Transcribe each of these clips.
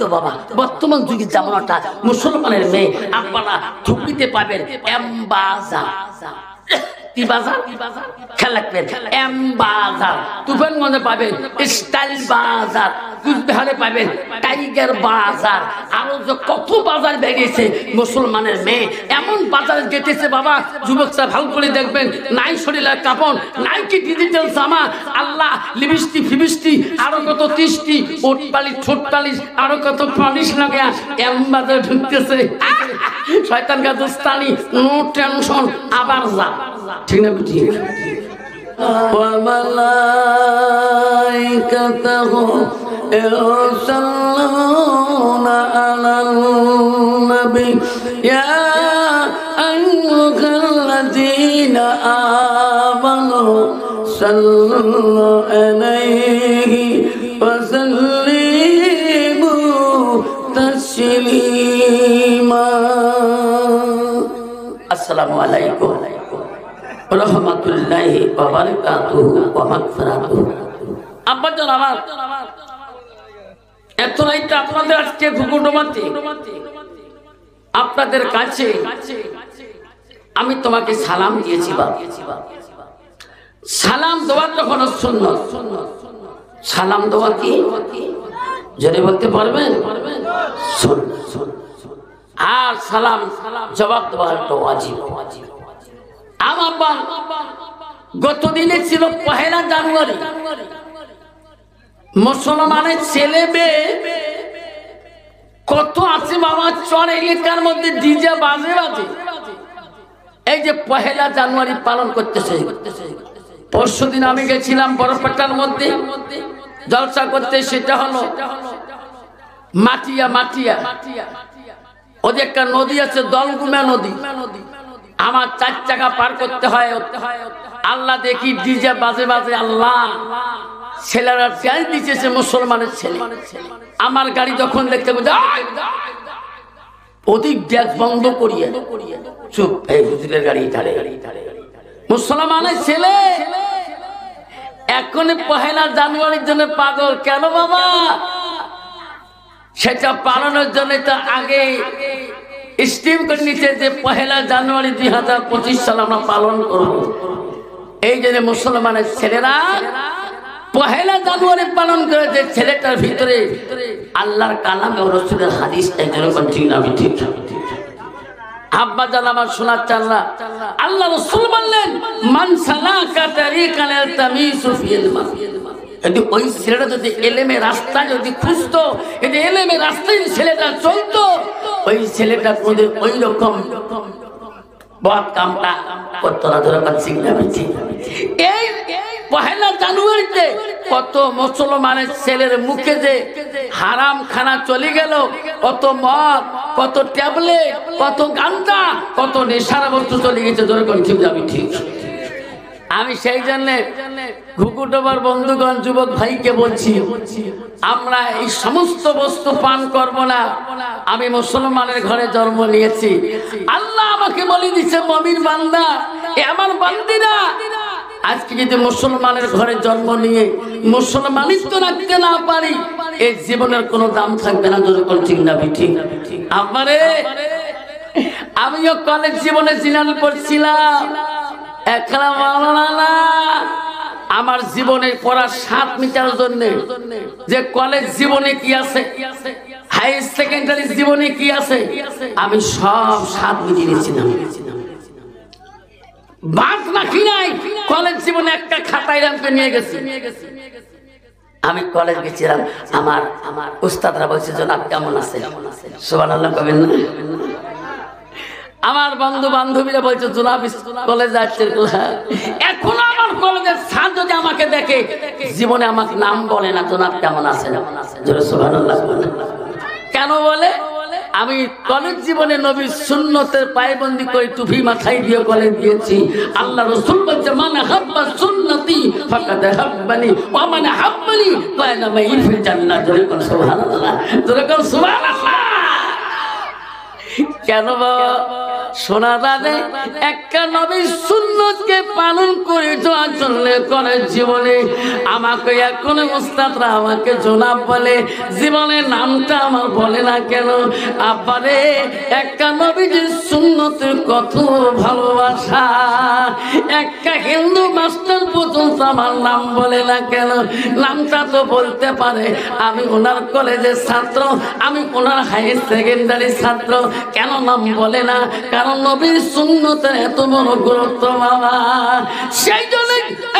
তো বাবা বর্তমান যুগে জামানাটা মুসলমানের মেয়ে আপনারা ঝুঁকিতে পাবেন এমবাজার কি বাজার খেয়াল রাখবেন এম বাজার তুফানগঞ্জে পাবেন স্টাইল বাজার কুচবিহারে পাবেন টাইগার বাজার আরো যে কত বাজার বেরিয়েছে মুসলমানের মেয়ে এমন বাজারে যেতেছে বাবা যুবকরা ভালো করে দেখবেন নাই শরীরের কাপড় নাই কি ডিজিটাল জামা আল্লাহ লিপস্টিক ফিবিস্টিক আরো কত 30টি ওটপালিশ ছোটপালিশ আরো কত পলিশ লাগে এম বাজারে ঢুকতেছে শয়তান কা দোস্তানি নো টেনশন আবার যা ঠিক না বুঝি وملائكته يصلون على النبي يا أيها الذين آمنوا صلوا عليه وسلموا تسليما السلام عليكم রহমাতুল্লাহি ওয়া বারাকাতুহু ওয়া মাগফিরাতুহু। আব্বাজান আমার এত রাইতে আপনাদের আজকে ঘুঘুডোবাতে আপনাদের কাছে আমি তোমাকে সালাম দিয়েছি বাবা। সালাম দেওয়া যখন সুন্নাত, সালাম দেওয়া কি জোরে বলতে পারবেন? সুন্নাত। আর সালাম জবাব দেওয়া একটা ওয়াজিব। আমার গত দিনে ছিল 1 জানুয়ারি, মুসলমানের ছেলে মেয়ে কত আছে বাবা চর এলাকার মধ্যে ডিজে বাজে বাজে এই যে 1 জানুয়ারি পালন করতেছে। পরশুদিন আমি গেছিলাম বড়পাটার মধ্যে জলসা করতে, সেটা হলো মাটিয়া মাটিয়া ওদের একটা নদী আছে দলগুমা নদী। আমার 4 চাকা পার করতে হয়, আল্লাহ দেখি ডিজে বাজে বাজে আল্লাহ ছেলেরা চ্যালেঞ্জ দিতেছে মুসলমানের ছেলে। আমার গাড়ি যখন দেখতে অধিক গ্যাস বন্ধ করিয়ে চুপ, এই হুজুরের গাড়ি ধারে মুসলমানের ছেলে এখন 1 জানুয়ারির জন্য পাগল কেন বাবা? সেটা পালনের জন্য তো আগে স্টিম করে নিচ্ছে যে 1 জানুয়ারি 2025 সাল আমরা পালন করব। এই জন্য মুসলমানের ছেলেরা 1 জানুয়ারি পালন করে, যে ছেলেটার ভিতরে আল্লাহর কালাম ও রাসূলের হাদিস এরকম ঠিক না ঠিক। আব্বা জান আমার শোনার চাল্লা আল্লাহ রাসূল বললেন মান সালাকা তারিকান ইয়ালতামিসু ফিল মা, যদি ওই ছেলেটা যদি এলেমের রাস্তা যদি খুঁজতো, যদি এলেমের রাস্তায় ছেলেটা চলতো, ওই ছেলেটা কোনদিন ওই রকম বদ কামটা করতো না। ধরে পাচ্ছি না এই 1 জানুয়ারিতে কত মুসলমানের ছেলের মুখে যে হারাম খানা চলে গেল, কত মদ, কত ট্যাবলেট, কত গাঁজা, কত নেশার বস্তু চলে গেছে। ধরে কোন ঠিক যাবি ঠিক। আমি সেই জন্য ঘুঘুডোবার বন্ধুগণ যুবক ভাইকে বলছি আমরা এই সমস্ত বস্তু পান করব না। আমি মুসলমানের ঘরে জন্ম নিয়েছি, আল্লাহ আমাকে বলে দিচ্ছে মুমিন বান্দা এ আমার বান্দিরা আজকে যদি মুসলমানের ঘরে জন্ম নিয়ে মুসলমানিত্ব রাখতে না পারি এই জীবনের কোনো দাম থাকবে না। যদি কোন ঠিক না ঠিক। আমারে আমিও কলেজ জীবনে জিনাল পড়ছিলাম, একলা মাওলানা আমার জীবনে পড়ার 7 মিটার জন্য যে কলেজ জীবনে কি আছে, হাই সেকেন্ডারি জীবনে কি আছে, আমি সব 7 মিটিয়ে নিয়েছিলাম। বাদ বাকি নাই, কলেজ জীবনে একটা খাতায় রামকে নিয়ে গেছি। আমি কলেজ গেছিলাম, আমার উস্তাদরা বলছে জনাব কেমন আছে, সুবহানাল্লাহ কবেন না। আমার বন্ধু বান্ধবীরা বলছে জনাব কলেজ যাচ্ছে। এখন আমার কলেজের স্যার যদি আমাকে দেখে জীবনে আমাকে নাম বলে না জনাব কেমন আছে, সুবহানাল্লাহ। কেন বলে? আমি কলেজ জীবনে নবীর সুন্নতের পায়বন্দি করে টুপি মাথায় দিয়ে কলেজ দিয়েছি। আল্লাহ রাসূল বলছে মান হাব্বা সুন্নতি ফাকাদ হাব্বানি ওয়া মান হাব্বানি কানা মাই ফিল জান্নাহ। জোরে কোন সুবহানাল্লাহ, জোরে কোন সুবহানাল্লাহ। কেন বাবা? শোনা যাবে একটা নবীর সুন্নতকে পালন করে যাওয়ার জন্য করে জীবনে আমাকে এখন উস্তাদরা আমাকে জনাব বলে, জীবনের নামটা আমার বলে না কেন? আব্বারে একটা নবীর সুন্নতের কত ভালোবাসা, একটা হিন্দু মাস্টার পর্যন্ত আমার নাম বলে না কেন? নামটা তো বলতে পারে, আমি ওনার কলেজের ছাত্র, আমি ওনার হাই সেকেন্ডারি ছাত্র, কেন নাম বলে না? কারণ নবীর সুন্নতের এত বড় গুরুত্ব বাবা। সেই জন্য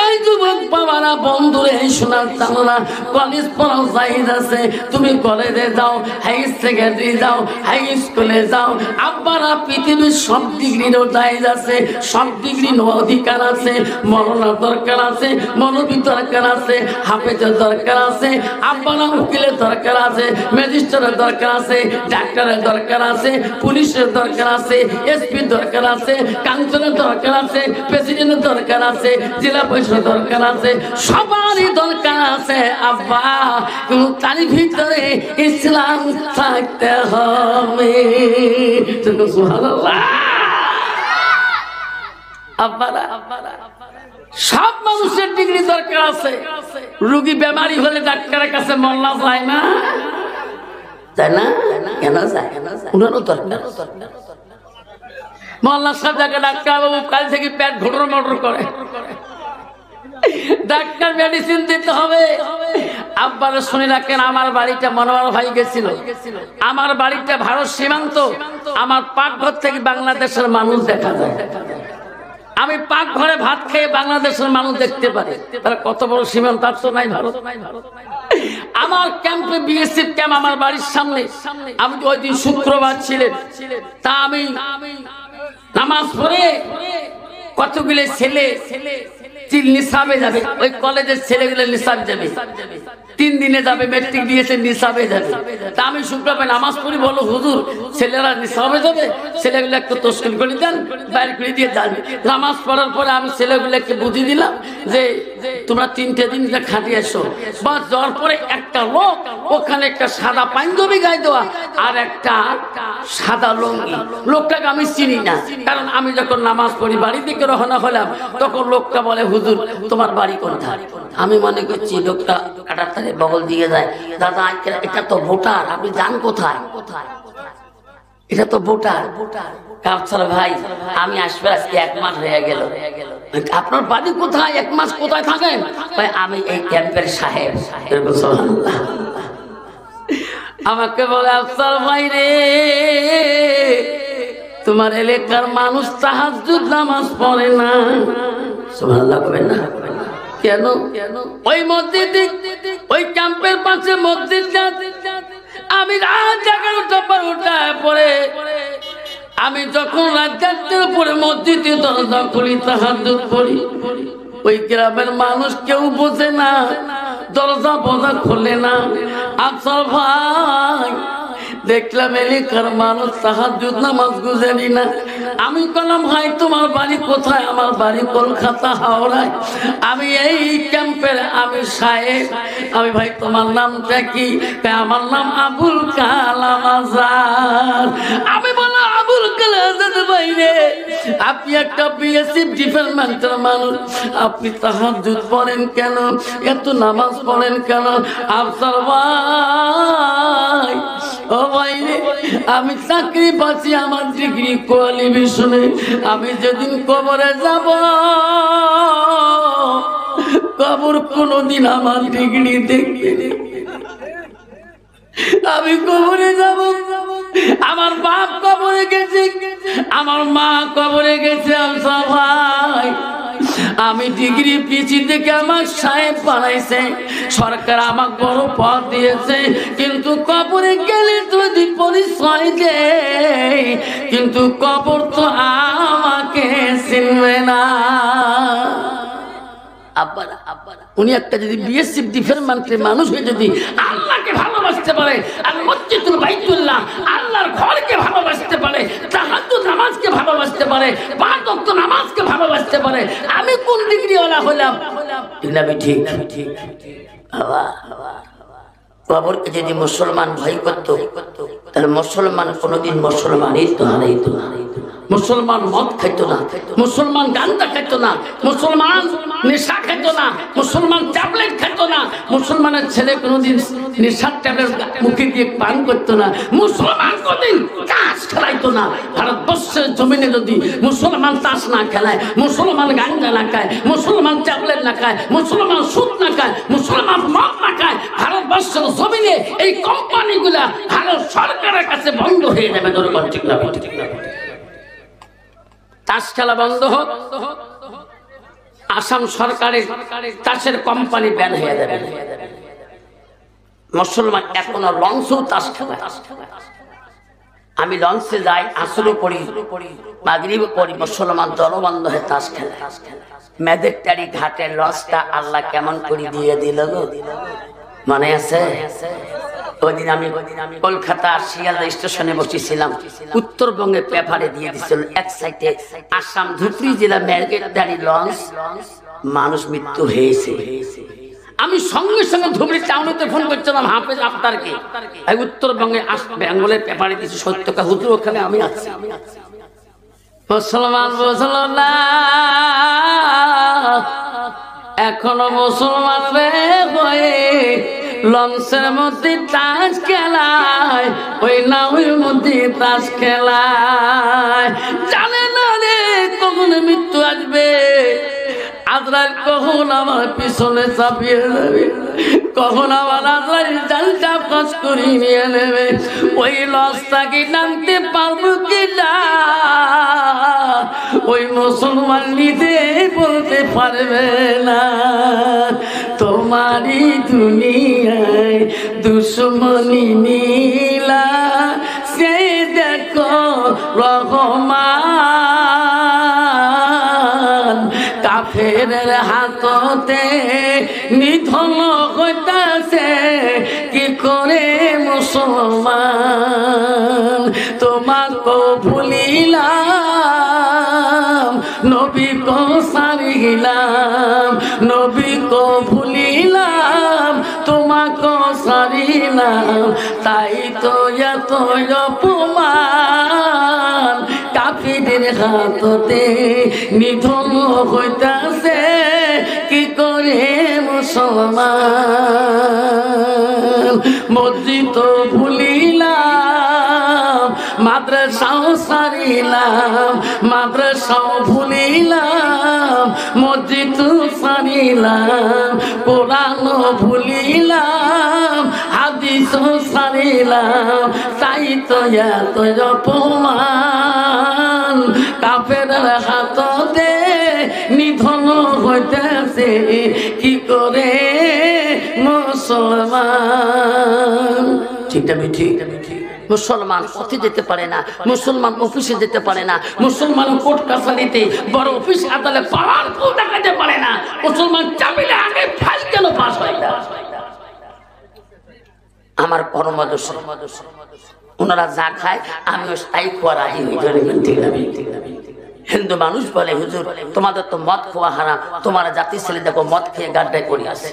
এই যুবক বাবারা, বন্ধুরা, এই শোনার চালনা, কলেজ পড়াও জায়েজ আছে, তুমি কলেজে যাও, হাই সেকেন্ডারি যাও, হাই স্কুলে যাও, আব্বারা পৃথিবীর সব ডিগ্রিরও জায়েজ আছে, সব ডিগ্রির অধিকার আছে, মরণের দরকার আছে, মৌলবীর দরকার আছে, হাফেজের দরকার আছে, আব্বারা উকিলের দরকার আছে, ম্যাজিস্ট্রেটের দরকার আছে, ডাক্তারের দরকার আছে, পুলিশের দরকার আছে, এসপির দরকার আছে, কাউন্সিলের দরকার আছে, প্রেসিডেন্টের দরকার আছে, জেলা পরিষদের দরকার আছে, সবারই দরকার আছে আব্বা। কিন্তু তার ভিতরে ইসলাম থাকতে হবে। সুবহানাল্লাহ। আব্বারা সব মানুষের ডিগ্রি দরকার আছে। রোগী বেমারি হলে ডাক্তারের কাছে মল্লা যায় না, তাই না? কেন যায়? ওনারও দরকার। মল্লা সাহেব যাকে ডাক্তার বাবু কাল থেকে পেট ঘটর মটর করে, ডাক্তার মেডিসিন দিতে হবে। আব্বারা শুনে রাখেন, আমার বাড়িটা মনোয়ার ভাই গেছিল, আমার বাড়িটা ভারত সীমান্ত, আমার পাকঘর থেকে বাংলাদেশের মানুষ দেখা যায়। আমি পাক ঘরে ভাত খেয়ে বাংলাদেশের মানুষ দেখতে পারে, তারা কত বড় সীমান্ত। আর তো নাই ভারত। আমার ক্যাম্পে বিএসএফ ক্যাম্প আমার বাড়ির সামনে। আমি ওই দিন শুক্রবার ছিলেন, তা আমি নামাজ পড়ে কতগুলো ছেলে নিসাবে যাবে, ওই কলেজের ছেলেগুলো নিসাবে যাবে, 3 দিনে যাবে, মেট্রিক দিয়েছে, নিসাবে যাবে। তা আমি শুক্রবার নামাজ পড়ি, বলো হুজুর ছেলেরা নিসাবে যাবে, ছেলেগুলো একটু তশকিল করে দেন, বাইর করে দিয়ে যাবে। নামাজ পড়ার পরে আমি ছেলেগুলোকে বুঝিয়ে দিলাম যে তোমরা 3টে দিন খাটিয়ে এসো। বা যাওয়ার পরে একটা লোক ওখানে একটা সাদা পাঞ্জাবি গায়ে দেওয়া আর একটা সাদা লুঙ্গি, লোকটাকে আমি চিনি না, কারণ আমি যখন নামাজ পড়ি বাড়ি থেকে রওনা হলাম, তখন লোকটা বলে হুজুর তোমার বাড়ি কোথায়? আমি মনে করছি লোকটা কাটার তারে বগল দিয়ে যায়, দাদা এটা তো ভোটার, আপনি যান কোথায়? এটা তো ভোটার। কাউসার ভাই আমি আসবে আজকে 1 মাস হয়ে গেল। আপনার বাড়ি কোথায়? 1 মাস কোথায় থাকেন? আমি এই ক্যাম্পের সাহেব। আমাকে বলে আফসার ভাই রে, তোমার এলাকার মানুষ তাহাজ্জুদ নামাজ পড়ে না। সুবহানাল্লাহ করেন না কেন? ওই মসজিদ, ওই ক্যাম্পের পাশে মসজিদ, আমি রাত 11টা-12টায় পরে, আমি যখন রাত 4টার পরে মসজিদে দরজা খুলি, তাহাজ্জুদ পড়ি, ওই গ্রামের মানুষ কেউ বোঝে না, দরজা বোঝা খোলে না। আফসার ভাই দেখলাম এলাকার মানুষ তাহাজ্জুদ নামাজ গুজারি না। আমি বললাম ভাই তোমার বাড়ি কোথায়? আমার বাড়ি কলকাতা, হাওড়ায়। আমি এই ক্যাম্পের আমি সাহেব। আমি ভাই তোমার নামটা কি? আমার নাম আবুল কালাম আজাদ। আমি বললাম আবুল কালাম আজাদ ভাই রে, আপনি একটা বিএসএফ ডিপার্টমেন্টের মানুষ, আপনি তাহাজ্জুদ পড়েন কেন? এত নামাজ পড়েন কেন? আফসার ভাই, ও ভাই রে, আমি চাকরি পাচ্ছি, আমার ডিগ্রি কোয়ালিফিকেশনে, আমি যেদিন কবরে যাব, কবর কোনদিন আমার ডিগ্রি দেখবে। আমি কবরে যাব, আমার বাপ কবরে গেছে, আমার মা কবরে গেছে। আফসার ভাই আমি ডিগ্রি পিছি থেকে আমার সাহেব বানাইছে, সরকার আমাকে বড় পদ দিয়েছে, কিন্তু কবরে গেলে যদি পরিচয় দেয়, কিন্তু কবর তো আমাকে চিনবে না। আব্বারা উনি একটা যদি বিএসএফ ডিপার্টমেন্টের মানুষ হয়ে যদি আল্লাহকে ভালোবাসতে পারে, আর মসজিদুল বাইতুল্লাহ আল্লাহর ঘরকে ভালোবাসতে পারে, তাহাজ্জুদ নামাজকে ভালোবাসতে পারে, 5 ওয়াক্ত নামাজকে ভালোবাসতে পারে, আমি কোন ডিগ্রিওয়ালা হলাম? ঠিক কবরকে যদি মুসলমান ভয় করত, তাহলে মুসলমান কোনোদিন মুসলমানই তো হারাইতো না। মুসলমান মদ খাইত না, মুসলমান গাঁজা খাইত না, মুসলমান নেশা খাইত না, মুসলমান ট্যাবলেট খাইত না, মুসলমানের ছেলে কোনোদিন নেশার ট্যাবলেট মুখে দিয়ে পান করত না, মুসলমান কোনদিন তাস খেলাইতো না। ভারতবর্ষের জমিনে যদি মুসলমান তাস না খেলায়, মুসলমান গাঁজা না খায়, মুসলমান ট্যাবলেট না খায়, মুসলমান সুদ না খায়, মুসলমান মদ না খায়, ভারতবর্ষের জমিনে এই কোম্পানিগুলা ভারত সরকারের কাছে বন্ধ হয়ে যাবে। জনগণ ঠিক না? তাস খেলা বন্ধ হোক, আসাম সরকারের তাসের কোম্পানি ব্যান হয়ে যাবে। মুসলমান এখনো লঞ্চেও তাস খেলা। আমি লঞ্চে যাই, আসরও পড়ি, মাগরিবও পড়ি, মুসলমান দলবন্ধ হয়ে তাস খেলা। মেদের টারি ঘাটের লঞ্চটা আল্লাহ কেমন করে দিয়ে দিল গো, মনে আছে? ওইদিন আমি কলকাতা শিয়ালদা স্টেশনে বসেছিলাম, উত্তরবঙ্গে পেপারে দিয়ে দিচ্ছিল এক সাইডে আসাম ধুবড়ী জেলা মেরগেটদারি লঞ্চ, মানুষ মৃত্যু হয়েছে। আমি সঙ্গে সঙ্গে ধুবড়ী টাউনেতে ফোন করছিলাম হাফেজ আফতারকে, উত্তরবঙ্গে বেঙ্গলের পেপারে দিচ্ছি সত্যকা হুজুর ওখানে আমি আছি। মুসলমান বুঝল না, এখনো মুসলমান রে হয়ে লঞ্চের মধ্যে তাস খেলায়, ওই নাওয়ের মধ্যে তাস খেলায়। জানে না রে কখন মৃত্যু আসবে, আজরাইল কখন আমার পিছনে চাপিয়ে যাবে, কখন আমার আজরাইল জালটা কাজ করে নিয়ে নেবে। ওই লঞ্চটাকে নামতে পারবো কিনা ওই মুসলমান নিজে বলতে পারবে না। তোমারই দুনিয়ায় দুশ্মনী নীলা, সে দেখো রহমান, কাফেরের হাততে নিধন হইতাছে কি করে মুসলমান। তোমাকে ভুলিলাম, নবী কো সারিলাম, নবী কো ভুলিলাম, তোমাকে সারিলাম, তাই তো এত অপমান কাফিরের হাততে নিধন হইতাছে কি করে মুসলমান। মসজিদ ভুলিলাম, মাদ্রাসাও সারিলাম, মাদ্রাসাও ভুলিলাম, মসজিদ সারিলাম, কোরআন ভুলিলাম, হাদিসও সারিলাম, তাই তো এত অপমান কাফেরের হাততে নিধন হইতেছে কি করে মুসলমান। ঠিক না? ঠিক। মুসলমান পথে যেতে পারে না, মুসলমান অফিসে যেতে পারে না, মুসলমান কোর্ট কাছারিতে বড় অফিস আদালতে পাওয়ারফুল দেখাতে পারে না, মুসলমান চাপিলে আগে ফাইল কেন পাস হয় না। আমার পরমাদর্শ ওনারা যা খায় আমিও তাই খোয়া। হিন্দু মানুষ বলে হুজুর তোমাদের তো মদ খোয়া হারাম, তোমার জাতির ছেলে দেখো মদ খেয়ে গাড্ডায় পড়ে আসে।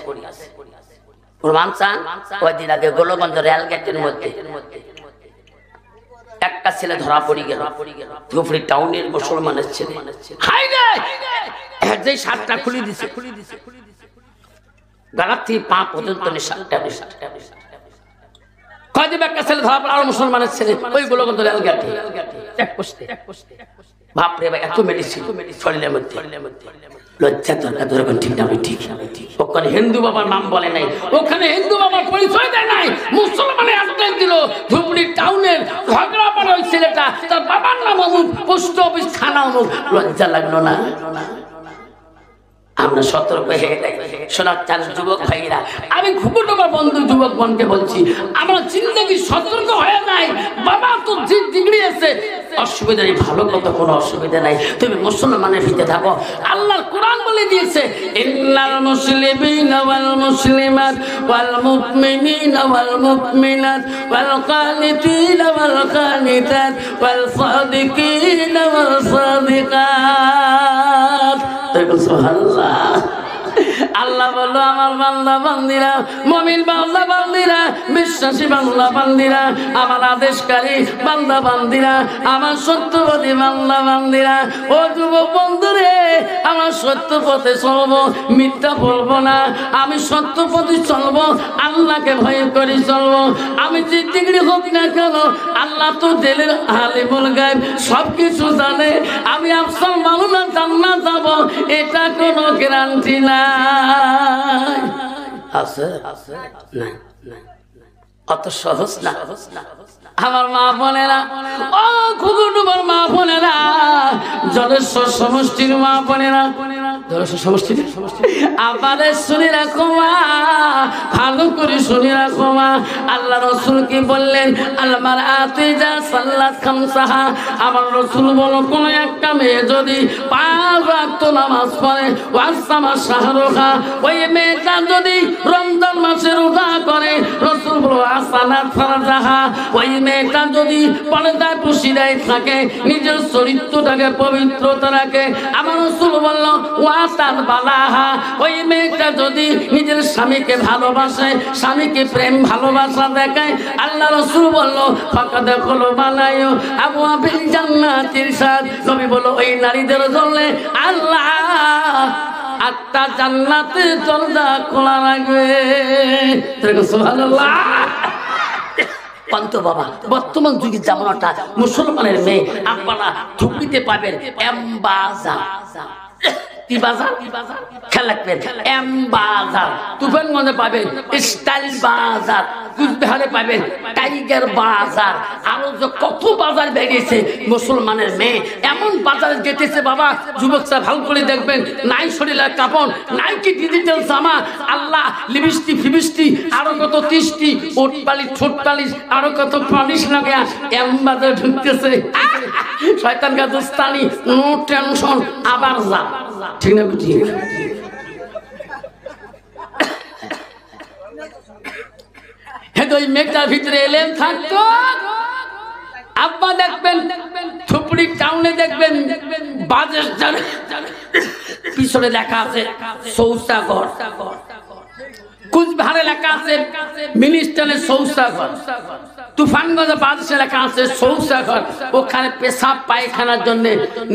প্রমাণ চান? কয়েকদিন আগে গোলগঞ্জ রেল গেটের মধ্যে একটা ছেলে ধরা পড়ে গেল, ধুবড়ী টাউনের মুসলমানের ছেলে। হাই রে, যে শার্টটা খুলে দিছে, গালার থেকে পা পর্যন্ত শার্টটা কয়েকদিন একটা ছেলে ধরা পড়ে, আর মুসলমানের ছেলে ওই গোলগঞ্জ রেল গেটে চেক পোস্টে। বাপরে ভাই এত মেডিসিন শরীরের মধ্যে, লজ্জা দরকার। ঠিক না? ঠিক। ওখানে হিন্দু বাবার নাম বলে নাই, ওখানে হিন্দু বাবার পরিচয় দেয় নাই, মুসলমানের অ্যাড্রেস দিল। ধুবড়ী টাউনের ঝগড়াপাড়া ওই ছেলেটা, তার বাবার নাম অমুক, পোস্ট অফিস থানা অমুক। লজ্জা লাগলো না? আমরা সতর্ক হয়ে যাই। শোনার চান যুবক ভাইরা, আমি খুবই তোমার বন্ধু যুবক বোনকে বলছি, আমরা জিন্দগি সতর্ক হয়ে নাই। বাবা তো ডিগ্রি আছে, অসুবিধা নেই, ভালো কথা, কোনো অসুবিধা নাই, তুমি মুসলমানের ভিতরে থাকো। আল্লাহর কোরআন বলে দিয়েছে, ইন্নাল মুসলিমিনা ওয়াল মুসলিমাত ওয়াল মুমিনিনা ওয়াল মুমিনাত ওয়াল কানিতিনা ওয়াল কানিতাত ওয়াল সাদিকিনা ওয়াল সাদিকাত। সুবহানাল্লাহ। আল্লাহ বলল আমার বান্দা বান্দিরা, মুমিন বান্দা বান্দিরা, বিশ্বাসী বান্দা বান্দিরা, আমার আদেশকারী বান্দা বান্দিরা, আমার সত্যবাদী বান্দা বান্দিরা, ও যুবক বন্ধুরে, আমার সত্য পথে চলবো, মিথ্যা বলবো না। আমি সত্য পথে চলবো, আল্লাহকে ভয় করে চলবো। আমি যে ডিগ্রি হোক না কেন, আল্লাহ তো দিলের আলিমুল গায়ব, সবকিছু জানে। আমি আফসার মাওলানা জান্নাত যাব, এটা কোনো গ্যারান্টি নাই। আছে না? অত সহজ না। আমার মা বোনেরা, ও খুগুডুবার মা বোনেরা, জলেশ্বর সমষ্টির মা বোনেরা, জলেশ্বর সমষ্টি আবারে শুনে রাখো মা, ভালো করে শুনে রাখো মা। আল্লাহ রসুল কি বললেন? আল্লাহ আতে যা সাল্লাত খামসাহা, আমার রসুল বলো কোন একটা মেয়ে যদি 5 ওয়াক্ত নামাজ পড়ে, ওয়াসামা শাহরুখা, ওই মেয়েটা যদি রমজান মাসে রোজা করে, রসুল বলো আসানাত ফারজাহা, ওই মেয়েটা যদি পর্দায় পুশিদায় থাকে, নিজের চরিত্রটাকে পবিত্রতা রাখে, আমার রাসূল বলল ওয়াসাদ বালাহা, ওই মেয়েটা যদি নিজের স্বামীকে ভালোবাসে, স্বামীকে প্রেম ভালোবাসা দেখায়, আল্লাহ রাসূল বলল ফাকাদ কল বানায়ো আবু আবিল জান্নাতির সাদ। নবী বলল ওই নারীদের জন্য আল্লাহ 8টা জান্নাতের দরজা খোলা রাখবে। সুবহানাল্লাহ। পান্ত বাবা, বর্তমান যুগের জামানাটা মুসলমানের মেয়ে আপনারা ঠুকরিতে পাবেন এমবাজার, কি বাজার খেয়াল রাখবেন, এম বাজার, তুফানগঞ্জে পাবেন স্টাইল বাজার, কুচবিহারে পাবেন টাইগার বাজার, আরো যে কত বাজার বেরিয়েছে মুসলমানের মেয়ে, এমন বাজারে যেতেছে বাবা, যুবকরা ভালো করে দেখবেন, নাই শরীরের কাপড়, নাই কি ডিজিটাল জামা, আল্লাহ লিপস্টিক ফিবিস্টিক, আরো কত 30টি ওট পালিশ ঠোঁট পালিশ, আরো কত পালিশ লাগে এম বাজারে ঢুকতেছে। শয়তান কা দোস্তানি, নো টেনশন, আবার যা, ঠিক না বুঝি? ওই মেঘটার ভিতরে এলেন থাকতো, আব্বা দেখবেন থুপড়ি টাউনে দেখবেন বাজার পিছনে লেখা আছে শৌচাঘর, কুচবিহারে লেখা আছে মিনিস্টারের শৌচাঘর, তুফানগঞ্জে বাজারে লেখা আছে শৌচাঘর। ওখানে পেশাব পায়খানার জন্য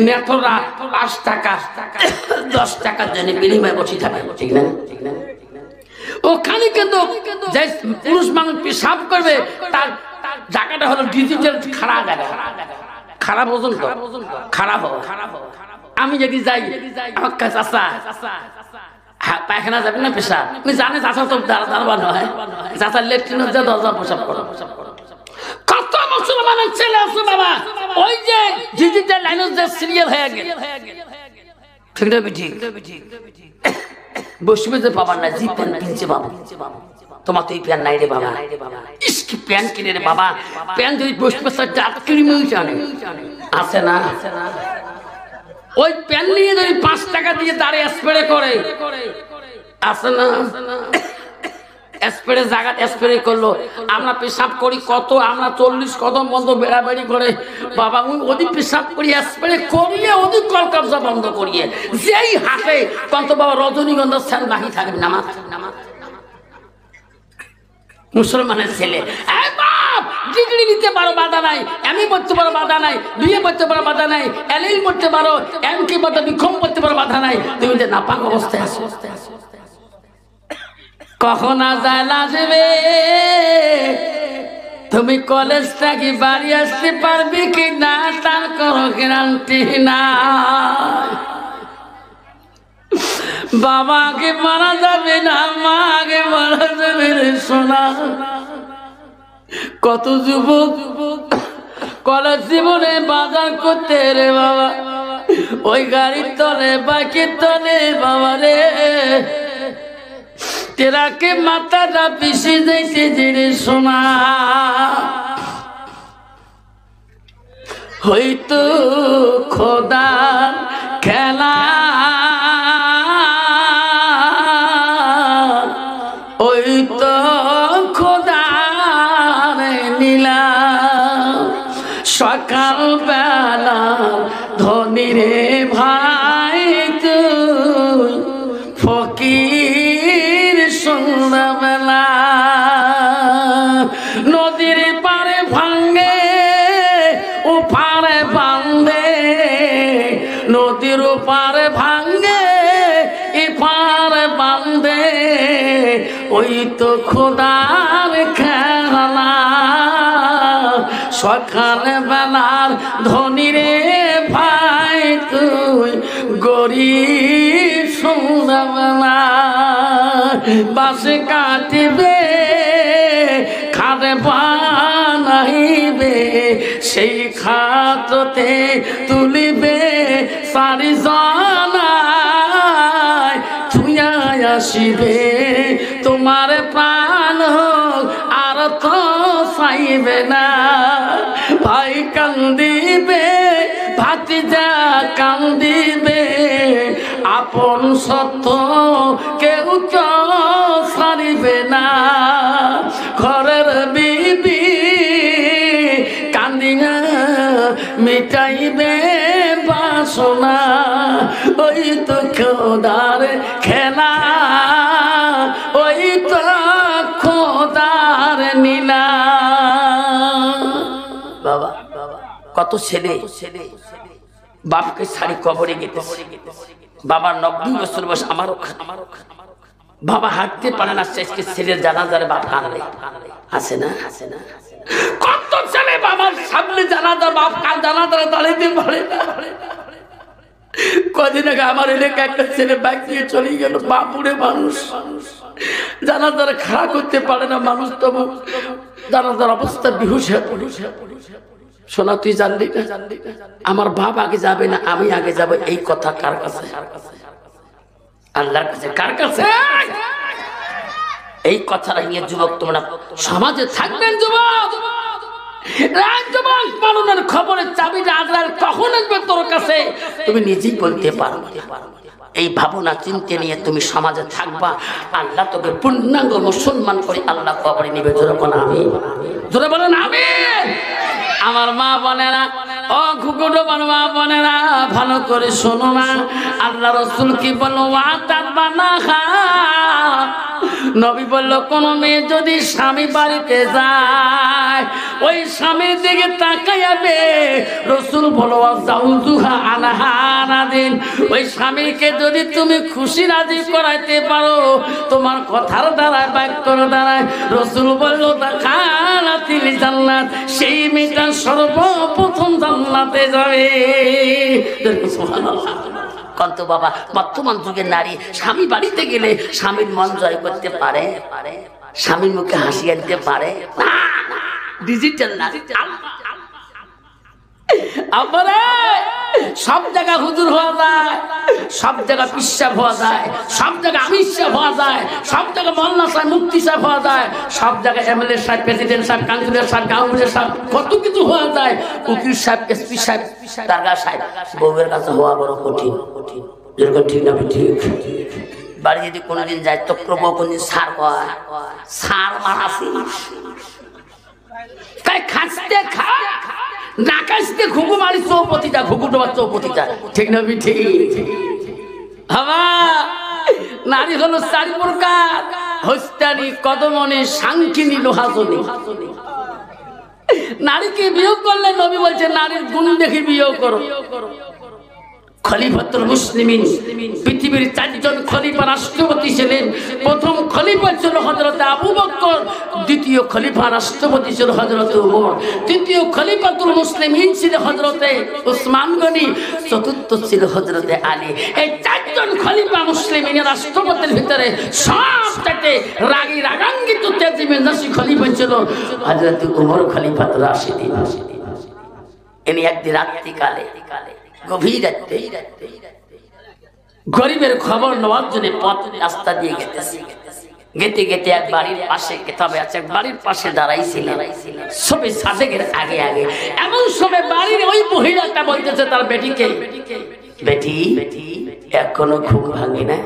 নেতরা 5 টাকা 10 টাকার জন্য বিনিময়ে বসে থাকে, ঠিক না? ওখানে কিন্তু যে পুরুষ মানুষ পেশাব করবে তার জায়গাটা হলো ডিজিটাল খারাপ জায়গা, খারাপ ওজন খারাপ হবে। আমি যদি যাই আমার কাছে পায়খানা যাবে না পেশাব, জানে চাষা তো দাঁড়াবার নয়, চাষার লেট্রিনের যা দরজা পোশাক করো। কত মুসলমানের ছেলে আছে বাবা, ওই যে ডিজিটাল লাইনের যে সিরিয়াল হয়ে গেল, ঠিক না? ঠিক বসবে যে বাবা না, জি প্যান্ট কিনছে বাবা, তোমার তো এই প্যান্ট নাই রে বাবা, ইসকি প্যান্ট কিনে রে বাবা, প্যান্ট যদি বসবে আছে না, ওই প্যান্ট নিয়ে যদি 5 টাকা দিয়ে দাঁড়ে স্প্রে করে, আছে না? স্প্রে জায়গা স্প্রে করলো, আমরা পেশাব করি কত, আমরা 40 কদম বন্ধ বেড়াবেড়ি করে বাবা, ওদিক পেশাব করি স্প্রে করিয়ে ওদিক কলকাবজা বন্ধ করিয়ে যেই হাসে কত বাবা রজনীগন্ধার স্যান বাকি থাকবে না। মুসলমানের ছেলে ডিগ্রি নিতে পারো বাধা নাই, এমই পড়তে পারো বাধা নাই, বিয়ে পড়তে পারো বাধা নাই, এলএল পড়তে পারো, এমকি পড়তে বিক্ষম পড়তে পারো বাধা নাই, তুমি যে নাপাক অবস্থায় আছো। কখন আজান আসবে, তুমি কলেজটা কি বাড়ি আসতে পারবে কি না তার কোনো গ্যারান্টি না। বাবাকে মারা যাবে না, মাকে মারা যাবে রে সোনা। কত যুবক কলেজ জীবনে বাজার করতে রে বাবা, ওই গাড়ির তলে বাইকের তলে বাবা রে, তেরাকে মাথাটা পিছে যাইতে জেনে শোনা। হয়তো খোদা খেলা, ওই তো খোদার নীলা, সকাল বেলা ধনী রে ভাই তুই ফকির ওই তো খোদার খেলা সকাল বেলার ধনী রে ভাই তুই গরিব সন্ধ্যাবেলা বাসে কাটিবে খাটে বানাইবে সেই খাটতে তুলিবে সারি জনায় ছুঁয়া আসিবে তোমার প্রাণ আর তো চাইবে না ভাই কান্দিবে ভাতিজা কান্দিবে আপন সত্য কেউ ছাড়িবে না ঘরের বিবি কান্দিনা মিটাইবে বাসনা ওই তো খোদার খেলা ওই তো খোদার নীলা বাবা কত ছেলে বাপকে ছাড়ি কবরে গেছে বাবার 90 বছর বয়স আমারও বাবা হাঁটতে পারে না শেষকে ছেলের জানাজারে বাপ কাঁদে আছে না কত ছেলে বাবার সামনে জানাজার বাপ কাল জানাজারে দাঁড়াইতে পারে না কদিন আগে আমার এলাকা একটা ছেলে বাইক নিয়ে চলে গেল বাপুরে মানুষ জানাজার খাড়া করতে পারে না মানুষ তবু জানাজার অবস্থা বেহুশ হয়ে পড়ে শোনা তুই জানলি না আমার বাপ আগে যাবে না আমি আগে যাব এই কথা কার কাছে আল্লাহর কাছে কার কাছে এই কথাটা নিয়ে যুবক তোমরা সমাজে থাকবেন যুবক পালনের খবরের চাবিটা আল্লাহর কখন আসবে তোর কাছে তুমি নিজেই বলতে পারো এই ভাবনা চিন্তা নিয়ে তুমি সমাজে থাকবা আল্লাহ তোকে পূর্ণাঙ্গ মুসলমান করে আল্লাহ কবরে নিবে জোরে বলেন আমিন আমার মা বোনেরা ও ঘুঘুটো মা বোনেরা ভালো করে শোনো না আল্লাহ রাসূল কি বলল নবী বলল কোন মেয়ে যদি স্বামী বাড়িতে যায় ওই স্বামীর দিকে তাকাইবে রাসূল বলল যাউজুহা আনহারাদিন ওই স্বামীকে যদি তুমি খুশি রাজি করাইতে পারো তোমার কথার দ্বারায় বাক্যর দ্বারায় রাসূল বলল দাখালাতিল জান্নাত সেই মেয়েটা সর্বপ্রথম জান্নাতে যাবে সুবহানাল্লাহ কত বাবা বর্তমান যুগের নারী স্বামী বাড়িতে গেলে স্বামীর মন জয় করতে পারে স্বামীর মুখে হাসি আনতে পারে না ডিজিটাল নারী সব জায়গা হুজুর হওয়া যায় সব জায়গা পিসাব হওয়া যায় সব জায়গা আমির সাহেব হওয়া যায় সব জায়গা মোল্লা সাহেব মুফতি সাহেব হওয়া যায় সব জায়গায় এমএলএ সাহেব প্রেসিডেন্ট সাহেব কাউন্সিলর সাহেব গাউনের সাহেব কত কিছু হওয়া যায় উকিল সাহেব এসপি সাহেব দারগা সাহেব বউয়ের কাছে হওয়া বড় কঠিন যেরকম ঠিক না ঠিক বাড়ি যদি কোনোদিন যায় তো প্রভু কোনদিন সার হয় সার মারাছি তাই খাসতে খা না কাশতে ঘুঘু মারি চৌপতিটা ঘুঘুটো বা চৌপতিটা ঠিক না ঠিক হাবা নারী হলো 4 প্রকার হস্তানি কদমনি সাংখিনী লোহাজনী নারীকে বিয়োগ করলে নবী বলছে নারীর গুণ দেখে বিয়োগ করো খলিফাতুল মুসলিমিন পৃথিবীর 4 জন খলিফা রাষ্ট্রপতি ছিলেন প্রথম খলিফা ছিল হযরত আবু বকর দ্বিতীয় খলিফা রাষ্ট্রপতি ছিল হযরত ওমর তৃতীয় খলিফাতুল মুসলিমিন ছিল হযরত উসমান গনি চতুর্থ ছিল হযরত আলী এই 4 জন খলিফা মুসলিমিনের রাষ্ট্রপতির ভিতরে সবথেকে রাগী রাগান্বিত তেজমেজাজি খলিফা ছিল হযরত ওমর খলিফাতুর রাশিদিন ইনি একদিন রাত্রিকালে গভীর রাতে গরিবের খবর নেওয়ার জন্য পথ রাস্তা দিয়ে গেতে গেতে এক বাড়ির পাশে কেতাবে আছে এক বাড়ির পাশে দাঁড়াইছিলেন সবে সাদেকের আগে আগে এমন সময় বাড়ির ওই মহিলাটা বলতেছে তার বেটিকে বেটি এখনো ঘুম ভাঙি না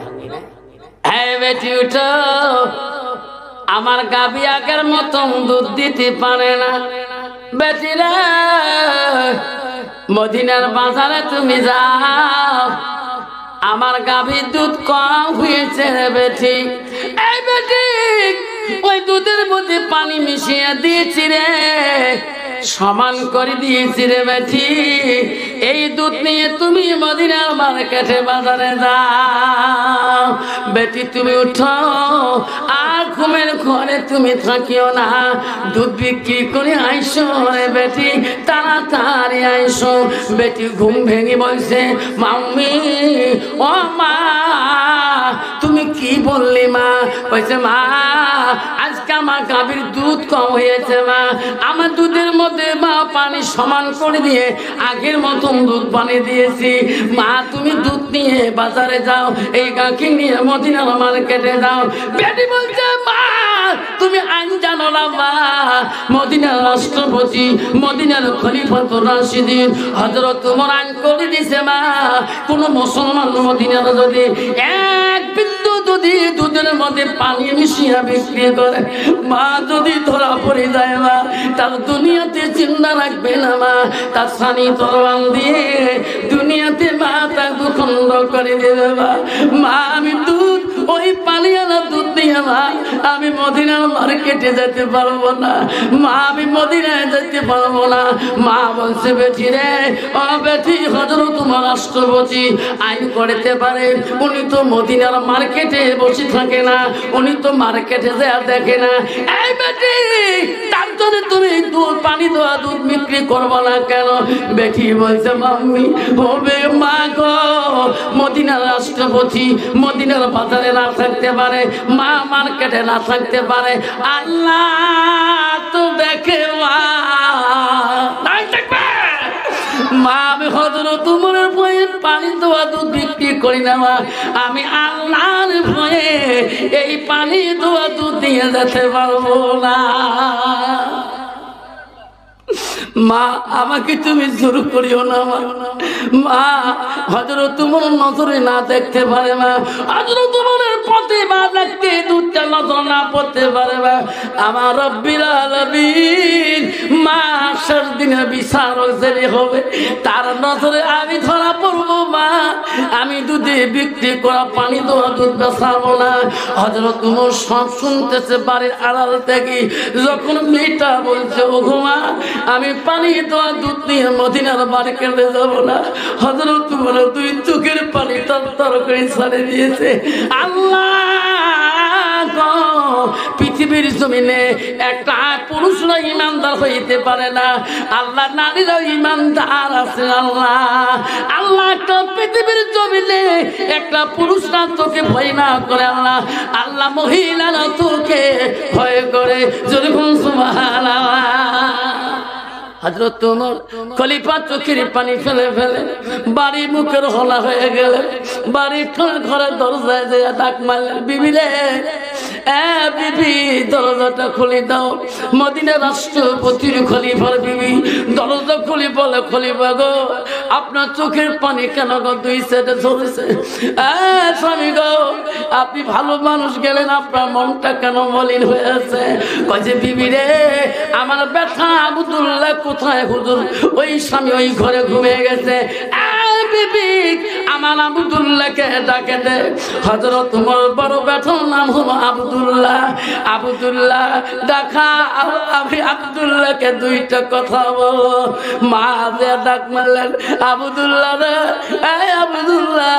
হ্যাঁ বেটি উঠো আমার গাবি আগের মতন দুধ দিতে পারে না বেটিরা মদিনার বাজারে তুমি যাও আমার গাভীর দুধ কম হয়েছে বেটি এই বেটি ওই দুধের মধ্যে পানি মিশিয়ে দিয়েছি রে সমান করে দিয়েছি রে বেটি এই দুধ নিয়ে তুমি মদিনার মার্কেটে বাজারে যাও। বেটি তুমি উঠো, আর ঘুমের ঘরে তুমি থাকিও না, দুধ বিক্রি করে আইসো রে বেটি, তাড়াতাড়ি আইসো। বেটি ঘুম ভেঙে বলছে, মাম্মি ও মা তুমি কি বললি মা? বলছে মা আজকে আমার গাভীর দুধ কম হয়েছে মা, আমার দুধের মধ্যে মা পানি সমান করে দিয়ে আগের মতন দুধ পানি দিয়েছি। মা তুমি দুধ নিয়ে বাজারে যাও, এই গাঁকে নিয়ে মদিনার মার্কেটে যাও। বেটি বলছে মা তুমি আইন জানো না মা, মদিনার রাষ্ট্রপতি মদিনার খলিফাতুর রাশিদিন হযরত ওমর আইন করে দিয়েছে মা, কোন মুসলমান মদিনার যদি এক বিন্দু যদি দুধের মধ্যে পানি মিশিয়ে বিক্রি করে, মা যদি ধরা পড়ে যায় মা, তার দুনিয়াতে চিন্তা রাখবে না মা, তার স্বামী তরবাল দিয়ে দুনিয়াতে মা তার দুখণ্ড করে দেবে মা। মা আমি দুধ ওই পানিওয়ালা দুধ নিয়ে মা আমি মদিনার মার্কেটে যেতে পারবো না মা, আমি মদিনায় যেতে পারবো না। মা বলছে বেটি রে, ও বেটি হযরত ওমর রাষ্ট্রপতি আইন করতে পারে, উনি তো মদিনার মার্কেটে বসে থাকে না, উনি তো মার্কেটে যা দেখে না। এই বেটি তার জন্য তুমি দুধ পানি দেওয়া দুধ বিক্রি করবো না কেন? বেটি বলছে মাম্মি হবে মা গো, মদিনার রাষ্ট্রপতি মদিনার বাজারে না থাকতে পারে, মা মার্কেটে না থাকতে পারে, আল্লাহ তো দেখে মা নাই থাকবে মা। আমি হযরত ওমরের ভয়ে পানি দেওয়া দুধ বিক্রি করি না মা, আমি আল্লাহর ভয়ে এই পানি দেওয়া দুধ দিয়ে যেতে পারবো না। মা আমাকে তুমি জোর করিও না মা, হযরত ওমর নজরে না দেখতে পারে মা, হযরত ওমরের পথে মা দেখতে দুধটা নজর না পড়তে পারে মা। আমার রব্বিল আলামিন মাসের দিনে বিচারক যে হবে তার নজরে আমি ধরা পড়বো মা, আমি দুধে বিক্রি করা পানি দেওয়া দুধ বেচাবো না। হযরত ওমর সব শুনতেছে বাড়ির আড়াল থেকে, যখন মেয়েটা বলছে ও ঘুমা আমি পানি দেওয়া দুধ নিয়ে মদিনার মার্কেটে যাবো না, হযরত ওমর দুই চোখের পানি তর করে ছাড়ে দিয়েছে। আল্লাহ পৃথিবীর জমিনে একটা পুরুষরা ইমানদার হইতে পারে না, আল্লাহ নারীরাও ইমানদার আছে। আল্লাহ আল্লাহ একটা পৃথিবীর জমিনে একটা পুরুষরা তোকে ভয় না করে, আল্লাহ আল্লাহ মহিলারা তোকে ভয় করে। যদি সুবহানাল্লাহ। হযরত ওমর খলিফা চোখের পানি ফেলে ফেলে বাড়ি মুখের হলা হয়ে গেলেন, বাড়ির ঘরের দরজায় যে ডাক মারলেন, বিবি রে বিবি দরজাটা খুলে দাও। মদিনার রাষ্ট্রপতির খলিফার বিবি দরজা খুলে বলে, খলিফা গো আপনার চোখের পানি কেন গো দুই সাইডে ঝরেছে? স্বামী গো আপনি ভালো মানুষ গেলেন, আপনার মনটা কেন মলিন হয়েছে? কয়ে বিবি রে আমার ব্যথা আব্দুল্লাহ কোথায় হুজুর? ওই স্বামী ওই ঘরে ঘুমিয়ে গেছে। বিবি আমার আব্দুল্লাহকে ডাকে দে। হযরত ওমর বড় ব্যথার নাম হলো আব্দুল্লাহ। আব্দুল্লাহ দেখা, আমি আব্দুল্লাহকে দুইটা কথা বলবো। মা যে ডাক মারলেন, আব্দুল্লাহ রে আব্দুল্লাহ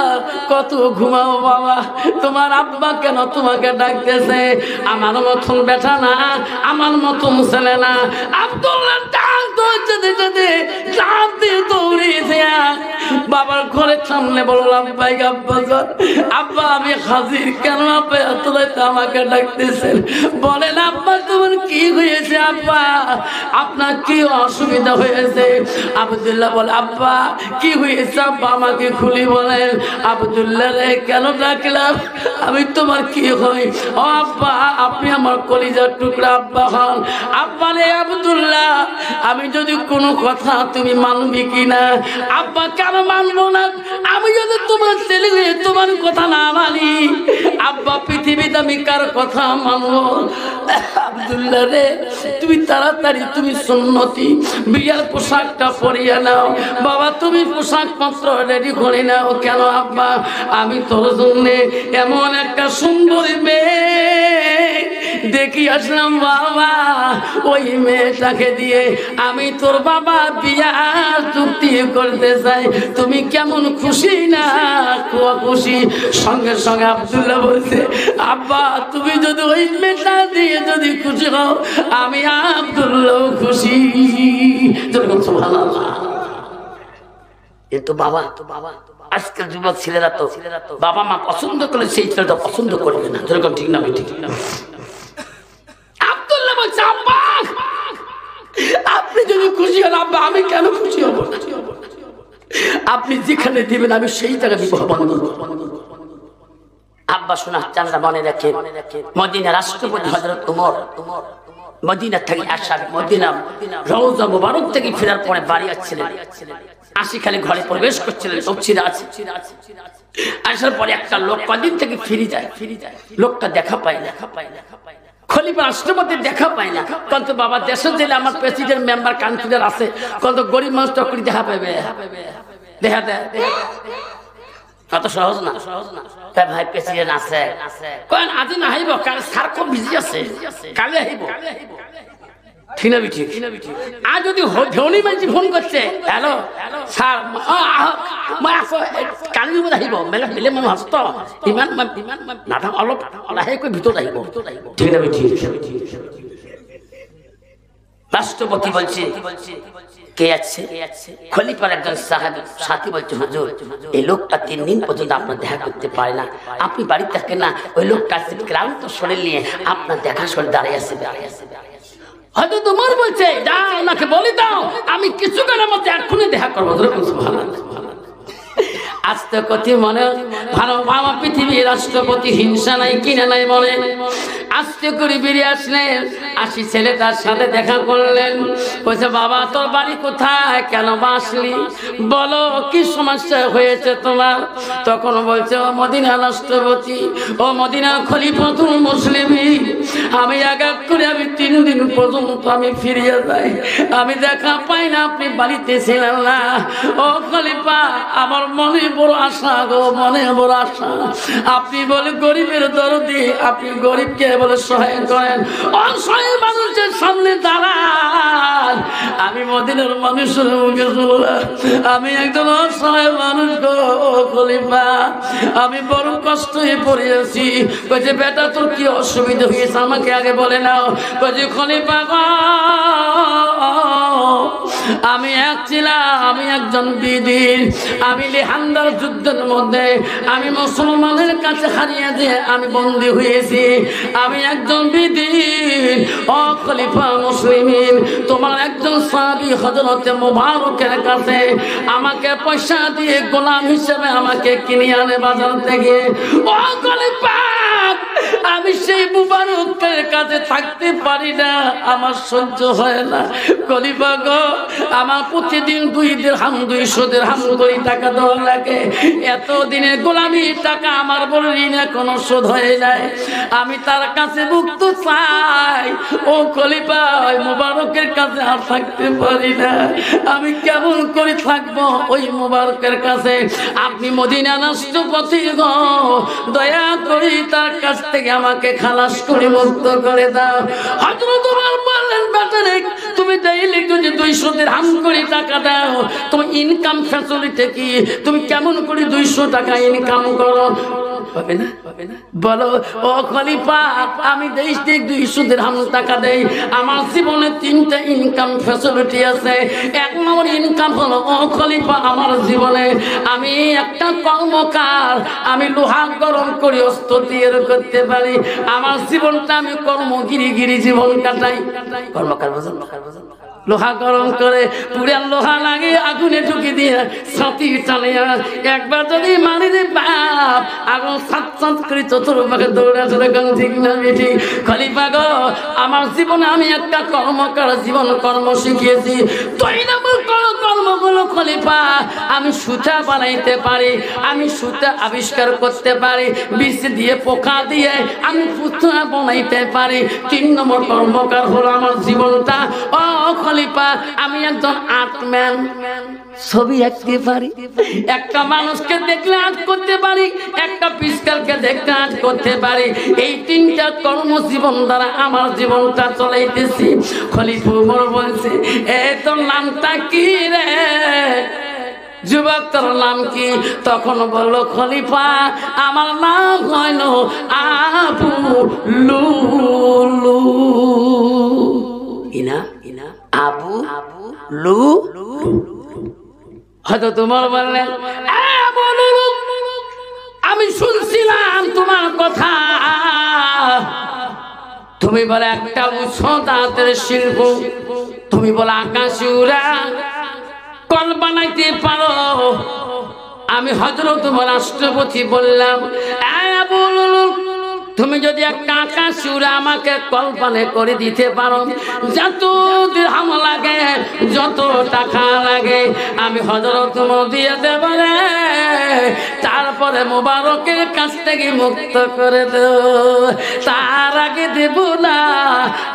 কত ঘুমাও বাবা, তোমার আব্বা কেন তোমাকে ডাকতেছে? আমার মতন ব্যথা না, আমার মতন ছেলে না। আব্দুল্লাহ ডাক যেতে যেতে ডাক দিয়ে দৌড়িয়েছে বাবার ঘরের সামনে। বললাম ভাই আব্বা আব্বা আমি হাজির, কেন আপনি এত রাতে আমাকে ডাকতেছেন? বলেন আব্বা তোমার কি হয়েছে? আব্বা আপনার কি অসুবিধা হয়েছে? আব্দুল্লাহ বলে আব্বা কি হয়েছে আব্বা আমাকে খুলি বলেন। আব্দুল্লাহ রে কেন ডাকলাম? আমি তোমার কি হই? ও আব্বা আপনি আমার কলিজার টুকরা আব্বা হন। আব্বা রে আব্দুল্লাহ আমি যদি কোনো কথা তুমি মানবি কিনা? আব্বা কেন মানবো না? আমি যদি তোমার ছেলে হয়ে তোমার কথা না মানি, আব্বা পৃথিবীতে আমি কার কথা মানবো? আব্দুল্লাহ রে তুমি তাড়াতাড়ি তুমি সুন্নতি বিয়ার পোশাকটা পরিয়ে নাও। বাবা তুমি পোশাক পত্র রেডি করে নাও। কেন আব্বা? আমি তোর জন্য এমন একটা সুন্দরী মেয়ে দেখি আসলাম বাবা ওই মেয়েটাকে দিয়ে আমি তোর বাবা বিয়া চুক্তি করতে চাই, তুমি কেমন খুশি না খুশি? সঙ্গে সঙ্গে আব্দুল্লাহ বলছে আব্বা তুমি যদি ওই মেয়েটা দিয়ে যদি খুশি হও আমি আব্দুল্লাহ খুশি। সুবহানাল্লাহ। কিন্তু বাবা আজকের যুবক ছেলেরা তো বাবা মা পছন্দ করলে সেই ছেলেটা পছন্দ করবে না, যেরকম ঠিক না ঠিক না? আব্দুল্লাহ বলছে আব্বা আপনি যদি খুশি হন আব্বা আমি কেন খুশি হব না? আপনি যেখানে দিবেন আমি সেই জায়গায় বিবাহ বন্ধ করব। আব্বা শোনা চান্দা মনে রাখে মদিনা রাষ্ট্রপতি হযরত ওমর মদিনা থেকে আসার মদিনা রওজা মুবারক থেকে ফেরার পরে বাড়ি আসছিলেন, আসি খালি ঘরে প্রবেশ করছিলেন, সবজিরা আছে। আসার পরে একটা লোক কদিন থেকে ফিরে যায়, লোকটা দেখা পায় না, খলিফা রাষ্ট্রপতির দেখা পায় না। কত বাবা দেশে দিলে আমার প্রেসিডেন্ট মেম্বার কাউন্সিলর আছে, কত গরিব মানুষ তখন দেখা পাবে, দেখা দেয় কত সহজ না ভাই। প্রেসিডেন্ট আছে কেন আজি না আহিব, কারণ স্যার খুব বিজি আছে, কালে আহিব, ঠিক না ঠিক? আর যদি ধনী মানুষ ফোন করছে হ্যালো স্যার কালি আহিব মেলে বেলে মানুষ হস্ত ইমান নাথা অলপ লাহে কৈ ভিতৰত আহিব, ঠিক না ঠিক? রাষ্ট্রপতি বলছে কে আছে? খলিফার একজন সাথী বলছে হুজুর এই লোকটা 3 দিন পর্যন্ত আপনার দেখা করতে পারে না, আপনি বাড়িতে থাকেন না, ওই লোকটা ক্লান্ত শরীর নিয়ে আপনার দেখা শরীর দাঁড়িয়ে আছে। হয়তো তোমার বলছে যাও ওনাকে বলে দাও আমি কিছুক্ষণের মধ্যে এক্ষুনি দেখা করবো। আস্তে কথি মনে ভালো বাবা পৃথিবীর রাষ্ট্রপতি হিংসা নাই কিনা নাই মনে আস্তে করে বেরিয়ে আসলেন, আসি ছেলেটার সাথে দেখা করলেন, বলছে বাবা তোর বাড়ি কোথায়, কেন আসলি, বলো কি সমস্যা হয়েছে তোমার? তখন বলছে ও মদিনা রাষ্ট্রপতি, ও মদিনা খলিফাতুল মুসলিমিন, আমি এক এক করে আমি 3 দিন পর্যন্ত আমি ফিরিয়ে যাই, আমি দেখা পাই না, আপনি বাড়িতে ছিলেন না। ও খলিফা আমার মনে বড় আশা গো, মনে বড় আশা, আপনি বলে গরিবের দরদি, আপনি গরিবকে বলে সহায় করেন, অসহায় মানুষের সামনে দাঁড়ান। আমি মদিনার মানুষের মুখে শুনলাম আমি একজন অসহায় মানুষ গো খলিফা, আমি বড় কষ্টে পড়েছি। কইছে বেটা তোর কি অসুবিধা হয়েছে আমাকে আগে বলে নাও। কইছে খলিফা গো আমি আমি একজন বিদির, আমি লিহান্দার যুদ্ধের মধ্যে আমি মুসলমানের কাছে হারিয়ে দিয়ে আমি বন্দী হয়েছি, আমি একজন বিদির। ও খলিফা মুসলিমিন তোমার একজন সাহাবী হযরতে মুবারকের কাছে আমাকে পয়সা দিয়ে গোলাম হিসেবে আমাকে কিনে আনে বাজার থেকে। ও খলিফা আমি সেই মুবারকের কাছে থাকতে পারি না, আমার সহ্য হয় না। খলিফা গো আমার প্রতিদিন 2 দিরহাম 200 দিরহাম করে টাকা দেওয়া লাগে, এতদিনের গোলামি টাকা আমার বড় ঋণে কোনো শোধ হয়ে যায়, আমি তার কাছে মুক্ত চাই। ও খলিফা ওই মুবারকের কাছে আর থাকতে পারি না, আমি কেমন করে থাকবো ওই মুবারকের কাছে? আপনি মদিনা রাষ্ট্রপতি গো দয়া করে তার কাছ থেকে আমাকে খালাস করে মুক্ত করে দাও। হযরত ওমর বললেন বেটারে তুমি ডেইলি যদি 200 দিরহাম করে টাকা দাও তুমি ইনকাম ফ্যাসিলিটি কি, তুমি কেমন করে 200 টাকা ইনকাম করো? পাবে না বলো। ও খলিফা আমি দেশ থেকে 200 দিরহাম টাকা দেই, আমার জীবনে 3টা ইনকাম ফ্যাসিলিটি আছে। 1 নম্বর ইনকাম হলো ও খলিফা আমার জীবনে আমি একটা কর্মকার, আমি লোহা গরম করে অস্ত্র তৈরি করতে পারি, আমার জীবনটা আমি কর্মগিরি জীবন কাটাই। কর্মকার বোঝেন লোহা গরম করে পুরান লোহা লাগে আগুনে ঢুকে দিয়ে ছাতি টানে, একবার যদি মারি দে বাপ আগুন সাত করে চতুর্পাকে দৌড়ে চলে গেল, ঠিক না বেটি? খলিফা গো আমার জীবনে আমি একটা কর্মকার জীবন কর্ম শিখিয়েছি। 2 নম্বর কর্মগুলো খলিফা আমি সুতা বানাইতে পারি, আমি সুতা আবিষ্কার করতে পারি, বিষ দিয়ে পোকা দিয়ে আমি পুতুলা বানাইতে পারি। 3 নম্বর কর্মকার হলো আমার জীবনটা ও খলিফা খলিফা আমি একজন আর্টম্যান, ছবি আঁকতে পারি, একটা মানুষকে দেখলে আর্ট করতে পারি, একটা পিস্তলকে দেখলে আর্ট করতে পারি। এই তিনটা কর্মজীবন দ্বারা আমার জীবনটা চলাইতেছি। খলিফা ওমর বলছে, এ তোর নামটা কি রে যুবক, তোর নাম কি? তখন বলল খলিফা, আমার নাম হইল আবু লুলু। ইনা আবু লুলু। হয়তো তোমার বললেন, আমি শুনছিলাম তোমার কথা, তুমি বলে একটা উচ্চতার শিল্প, তুমি বলে আকাশে উড়া কল বানাইতে পারো। আমি হযরত রাষ্ট্রপতি বললাম, তুমি যদি একটা আকাশ উড়ে আমাকে কল্পনা করে দিতে পারো, যত দিরহাম লাগে, যত টাকা লাগে, আমি হযরত দিয়ে দেব রে। তারপরে মোবারকের কাছ থেকে মুক্ত করে দেব, তার আগে দেব না।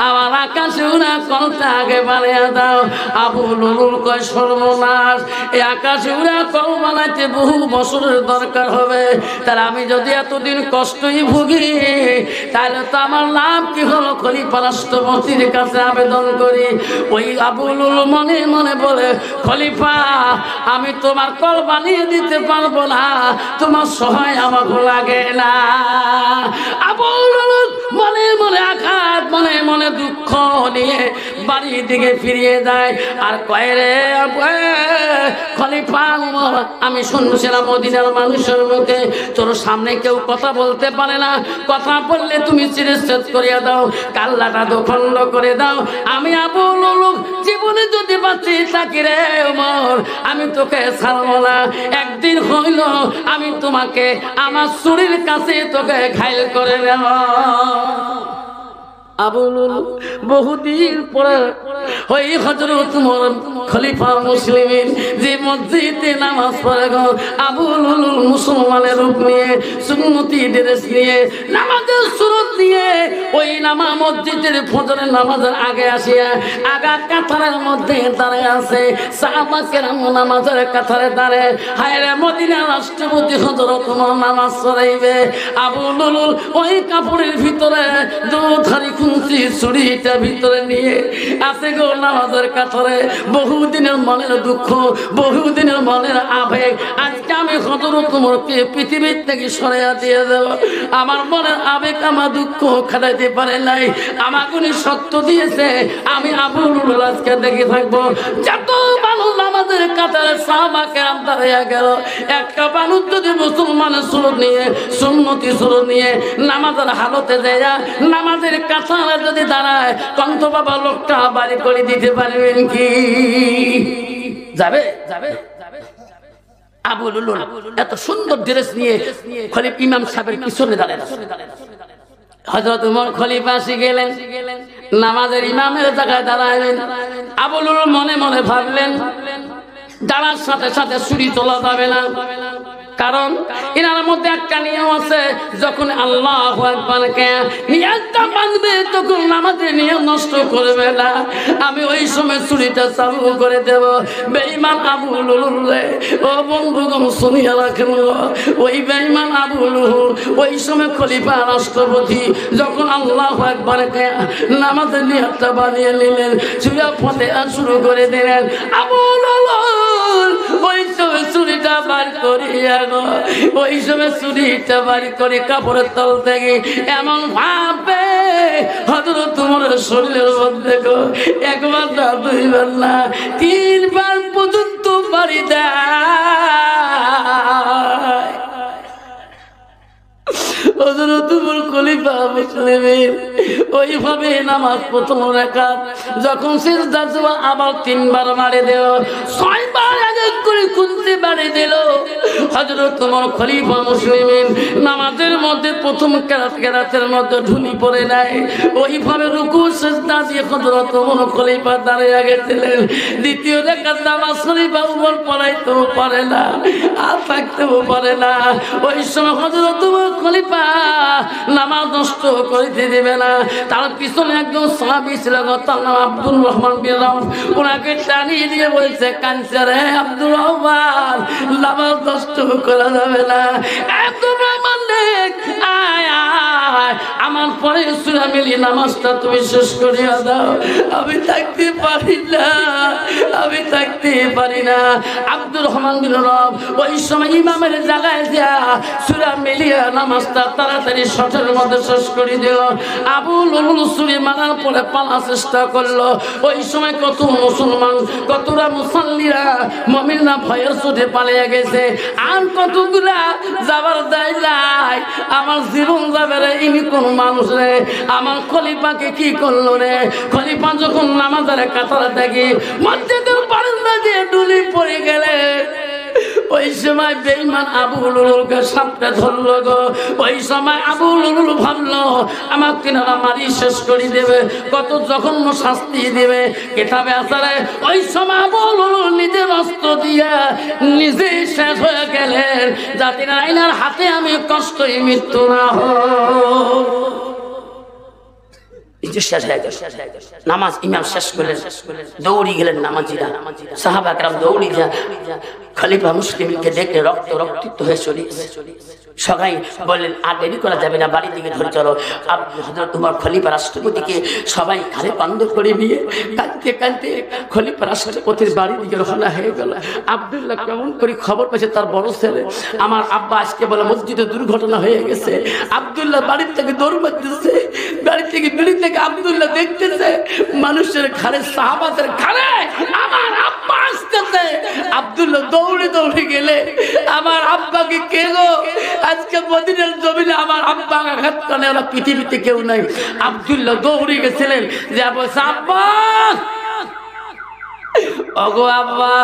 আমার আকাশ উড়া কলটা আগে বানিয়ে দাও। আবু লুলুল কয়, সর্বনাশ, এই আকাশ উড়া কল বানাইতে বহু বছরের দরকার হবে, তার আমি যদি এতদিন কষ্টই ভুগি তাহলে তো আমার লাভ কি হলো? খলিফা রাষ্ট্রপতির কাছে আবেদন করি। ওই আবু লুলু মনে মনে বলে, খলিফা আমি তোমার কল বানিয়ে দিতে পারবো না, তোমার সহায় আমাকে লাগে না। আবু লুলু মনে মনে আঘাত, মনে মনে দুঃখ নিয়ে বাড়ির দিকে ফিরিয়ে যায়। আর কয় রে খলিফা, আমি শুনছিলাম মদিনার মানুষের মুখে তোর সামনে কেউ কথা বলতে পারে না, কথা বললে তুমি চিরচ্ছেদ করিয়া দাও, কাল্লাটা দখন্ড করে দাও। আমি আবু লুলু জীবনে যদি বাঁচি থাকি রে ওমর, আমি তোকে ছাড়বো না। একদিন হইল আমি তোমাকে আমার শরীর কাছে তোকে ঘায়ল করে নেব। আবু লুলু বহুদিন পরে ওই হযরত ওমর খলিফা মুসলিমিন যে মসজিদে নামাজ পড়ে গো, আবু লুলু মুসলমানের রূপ নিয়ে, সুন্নতি ড্রেস নিয়ে, নামাজের সুরত নিয়ে ওই মসজিদের ফজরের নামাজের আগে আসিয়া আগা কাতারের মধ্যে দাঁড়ায় আছে। সাহাবা কেরাম নামাজের কাতারে দাঁড়ায়, হায় রে মদিনার রাষ্ট্রপতি হযরত ওমর নামাজ পড়াইবে। আবু লুলু ওই কাপড়ের ভিতরে দুধারি খুঁজি ছুরিটা ভিতরে নিয়ে আছে গো নামাজের কাতারে। বহুদিনের মনের দুঃখ, বহুদিনের মনের আবেগ, আজকে আমি হযরত ওমরকে পৃথিবীর থেকে সরাইয়া দিয়ে দেব। আমার মনের আবেগ, আমার দুঃখ খাটাইতে পারে নাই, আমাকে উনি সত্য দিয়েছে, আমি আবু লুলু আজকে দেখে থাকবো। যত মানুষ নামাজের কাতারে সাহাবা কেরাম দাঁড়াইয়া গেল, একটা মানুষ যদি মুসলমানের সুরত নিয়ে, সুন্নতি সুরত নিয়ে নামাজের হালতে যায়, নামাজের কাতারে যদি দাঁড়ায়, কন্ত বাবা লোকটা বাড়ি করে দিতে পারবেন কি? যাবে যাবে আবু লুলু এত সুন্দর ড্রেস নিয়ে খলিফা ইমাম সাহেবের পিছনে দাঁড়ায়। হযরত ওমর খলিফা এসে গেলেন, নামাজের ইমামের জায়গায় দাঁড়াইলেন। আবু লুলু মনে মনে ভাবলেন, দাঁড়ার সাথে সাথে ছুরি তোলা যাবে না, কারণ এনার মধ্যে একটা নিয়ম আছে, যখন আল্লাহু আকবারকে নিয়তটা বাঁধবে তখন নামাজের নিয়ম নষ্ট করবে না। আমি ওই সময় ছুরিটা চালু করে দেব। বেঈমান আবু লুলু রে, ও বন্ধুগণ শুনিয়া রাখেন, ওই বেঈমান আবু লুলু ওই সময় খলিফা রাষ্ট্রপতি যখন আল্লাহু আকবারকে নামাজের নিয়তটা বানিয়ে নিলেন, ছুরা ফাতিহা শুরু করে দিলেন। আবু লুলু ওই সময় ছুরিটা বার করিয়া, ওই সময় ছুরিটা বাড়ি করে কাপড়ের তল থেকে এমন ভাবে হযরত ওমরের শরীরের মধ্যে একবার না, দুইবার না, তিনবার পর্যন্ত বাড়ি দেয়। হযরত ওমর খলিফা মুসলিমিন ওইভাবে নামাজ প্রথম রাকাত যখন সিজদা যাওয়া আবার তিনবার মারে দেও, ছয়বার আগে করে কুনতে বাড়ি দিল। হযরত ওমর খলিফা মুসলিমিন নামাজের মধ্যে প্রথম কেরাতের মধ্যে ঢুলি পড়ে নাই, ওইভাবে রুকু সিজদা দিয়ে হযরত ওমর খলিফা দাঁড়িয়ে গেছিলেন। দ্বিতীয় রাকাত নামাজ খলিফা ওমর পড়াইতেও পারে না, আর থাকতেও পারে না। ওই সময় হযরত ওমর খলিফা নামাজ নষ্ট করতে দেবে না। তার পিছনে একজন সাহাবী ছিল, তার নাম আব্দুর রহমান বিন আউফ। ওনাকে টানিয়ে দিয়ে বলছে, কাঁদছে, রে আব্দুর রহমান, নামাজ নষ্ট করা যাবে না। আব্দুর রহমান আয় আয়, আমার পরে সূরা মিলিয়ে নামাজটা তুমি শেষ করিয়া দাও, আমি থাকতে পারি না, আমি থাকতে পারি না। আব্দুর রহমান বিন আউফ ওই সময় ইমামের জায়গায় যা সূরা মিলিয়ে নামাজটা তাড়াতাড়ি শটের মধ্যে শেষ করে দিল। আবু লুলুল সূরা মারার পরে পালার চেষ্টা করলো। ওই সময় কত মুসলমান, কতটা মুসাল্লিরা মুমিনরা ভয়ের চোটে পালিয়ে গেছে, আর কতগুলা যাবার যায়। আমার জীবন যাবে রে, ইনি কোন মানুষ রে, আমার খলিফাকে কি করলো রে। খলিফা যখন নামাজের কাতারে দেখি মসজিদের বারান্দা দিয়ে ডুলি পড়ে গেলে, ওই সময় বেঈমান আবু লুলুলকে সাপটা ধরলো গো। ওই সময় আবু লুলুল ভাবলো আমার কিনারা মারি শেষ করে দেবে, কত জঘন্য শাস্তি দেবে কিতাবে আছে। ওই সময় আবু লুলুল নিজের অস্ত্র দিয়া নিজে শেষ হয়ে গেলেন, যাতে না আইনার হাতে আমি কষ্টই মৃত্যু না হয়। নামাজ ইমাম শেষ করলেন, দৌড়ি গেলেন নামাজিরা, সাহাবা কেরাম দৌড়ি যা খলিফা মুসলিমকে দেখে রক্তাক্ত হয়ে চলে। সবাই বললেন আর দেরি করা যাবে না, বাড়ির দিকে ধরে চলো। হযরত ওমর খলিফা রাষ্ট্রপতিকে সবাই ঘাড়ে বান্ধ করে নিয়ে কাঁদতে কাঁদতে খলিফা রাষ্ট্রপতির বাড়ির দিকে রওনা হয়ে গেল। আব্দুল্লাহ কেমন করে খবর পেয়েছে তার বড় ছেলে, আমার আব্বা আজকে বলে মসজিদে দুর্ঘটনা হয়ে গেছে। আব্দুল্লাহ বাড়ির থেকে দৌড় মারতেছে, বাড়ি থেকে বিড়ি থেকে আব্দুল্লাহ দেখতেছে মানুষের ঘাড়ে, সাহাবাদের ঘাড়ে আমার আব্বা আসতেছে। আব্দুল্লাহ দৌড়ে দৌড়ে গেলে, আমার আব্বাকে কে গো, আজকে মদিনার জমিনে আমার আব্বা আঘাত করে, ওরা পৃথিবীতে কেউ নাই। আব্দুল্লাহ দৌড়ে গেছিলেন, যে বলছে আব্বা, ওগো আব্বা,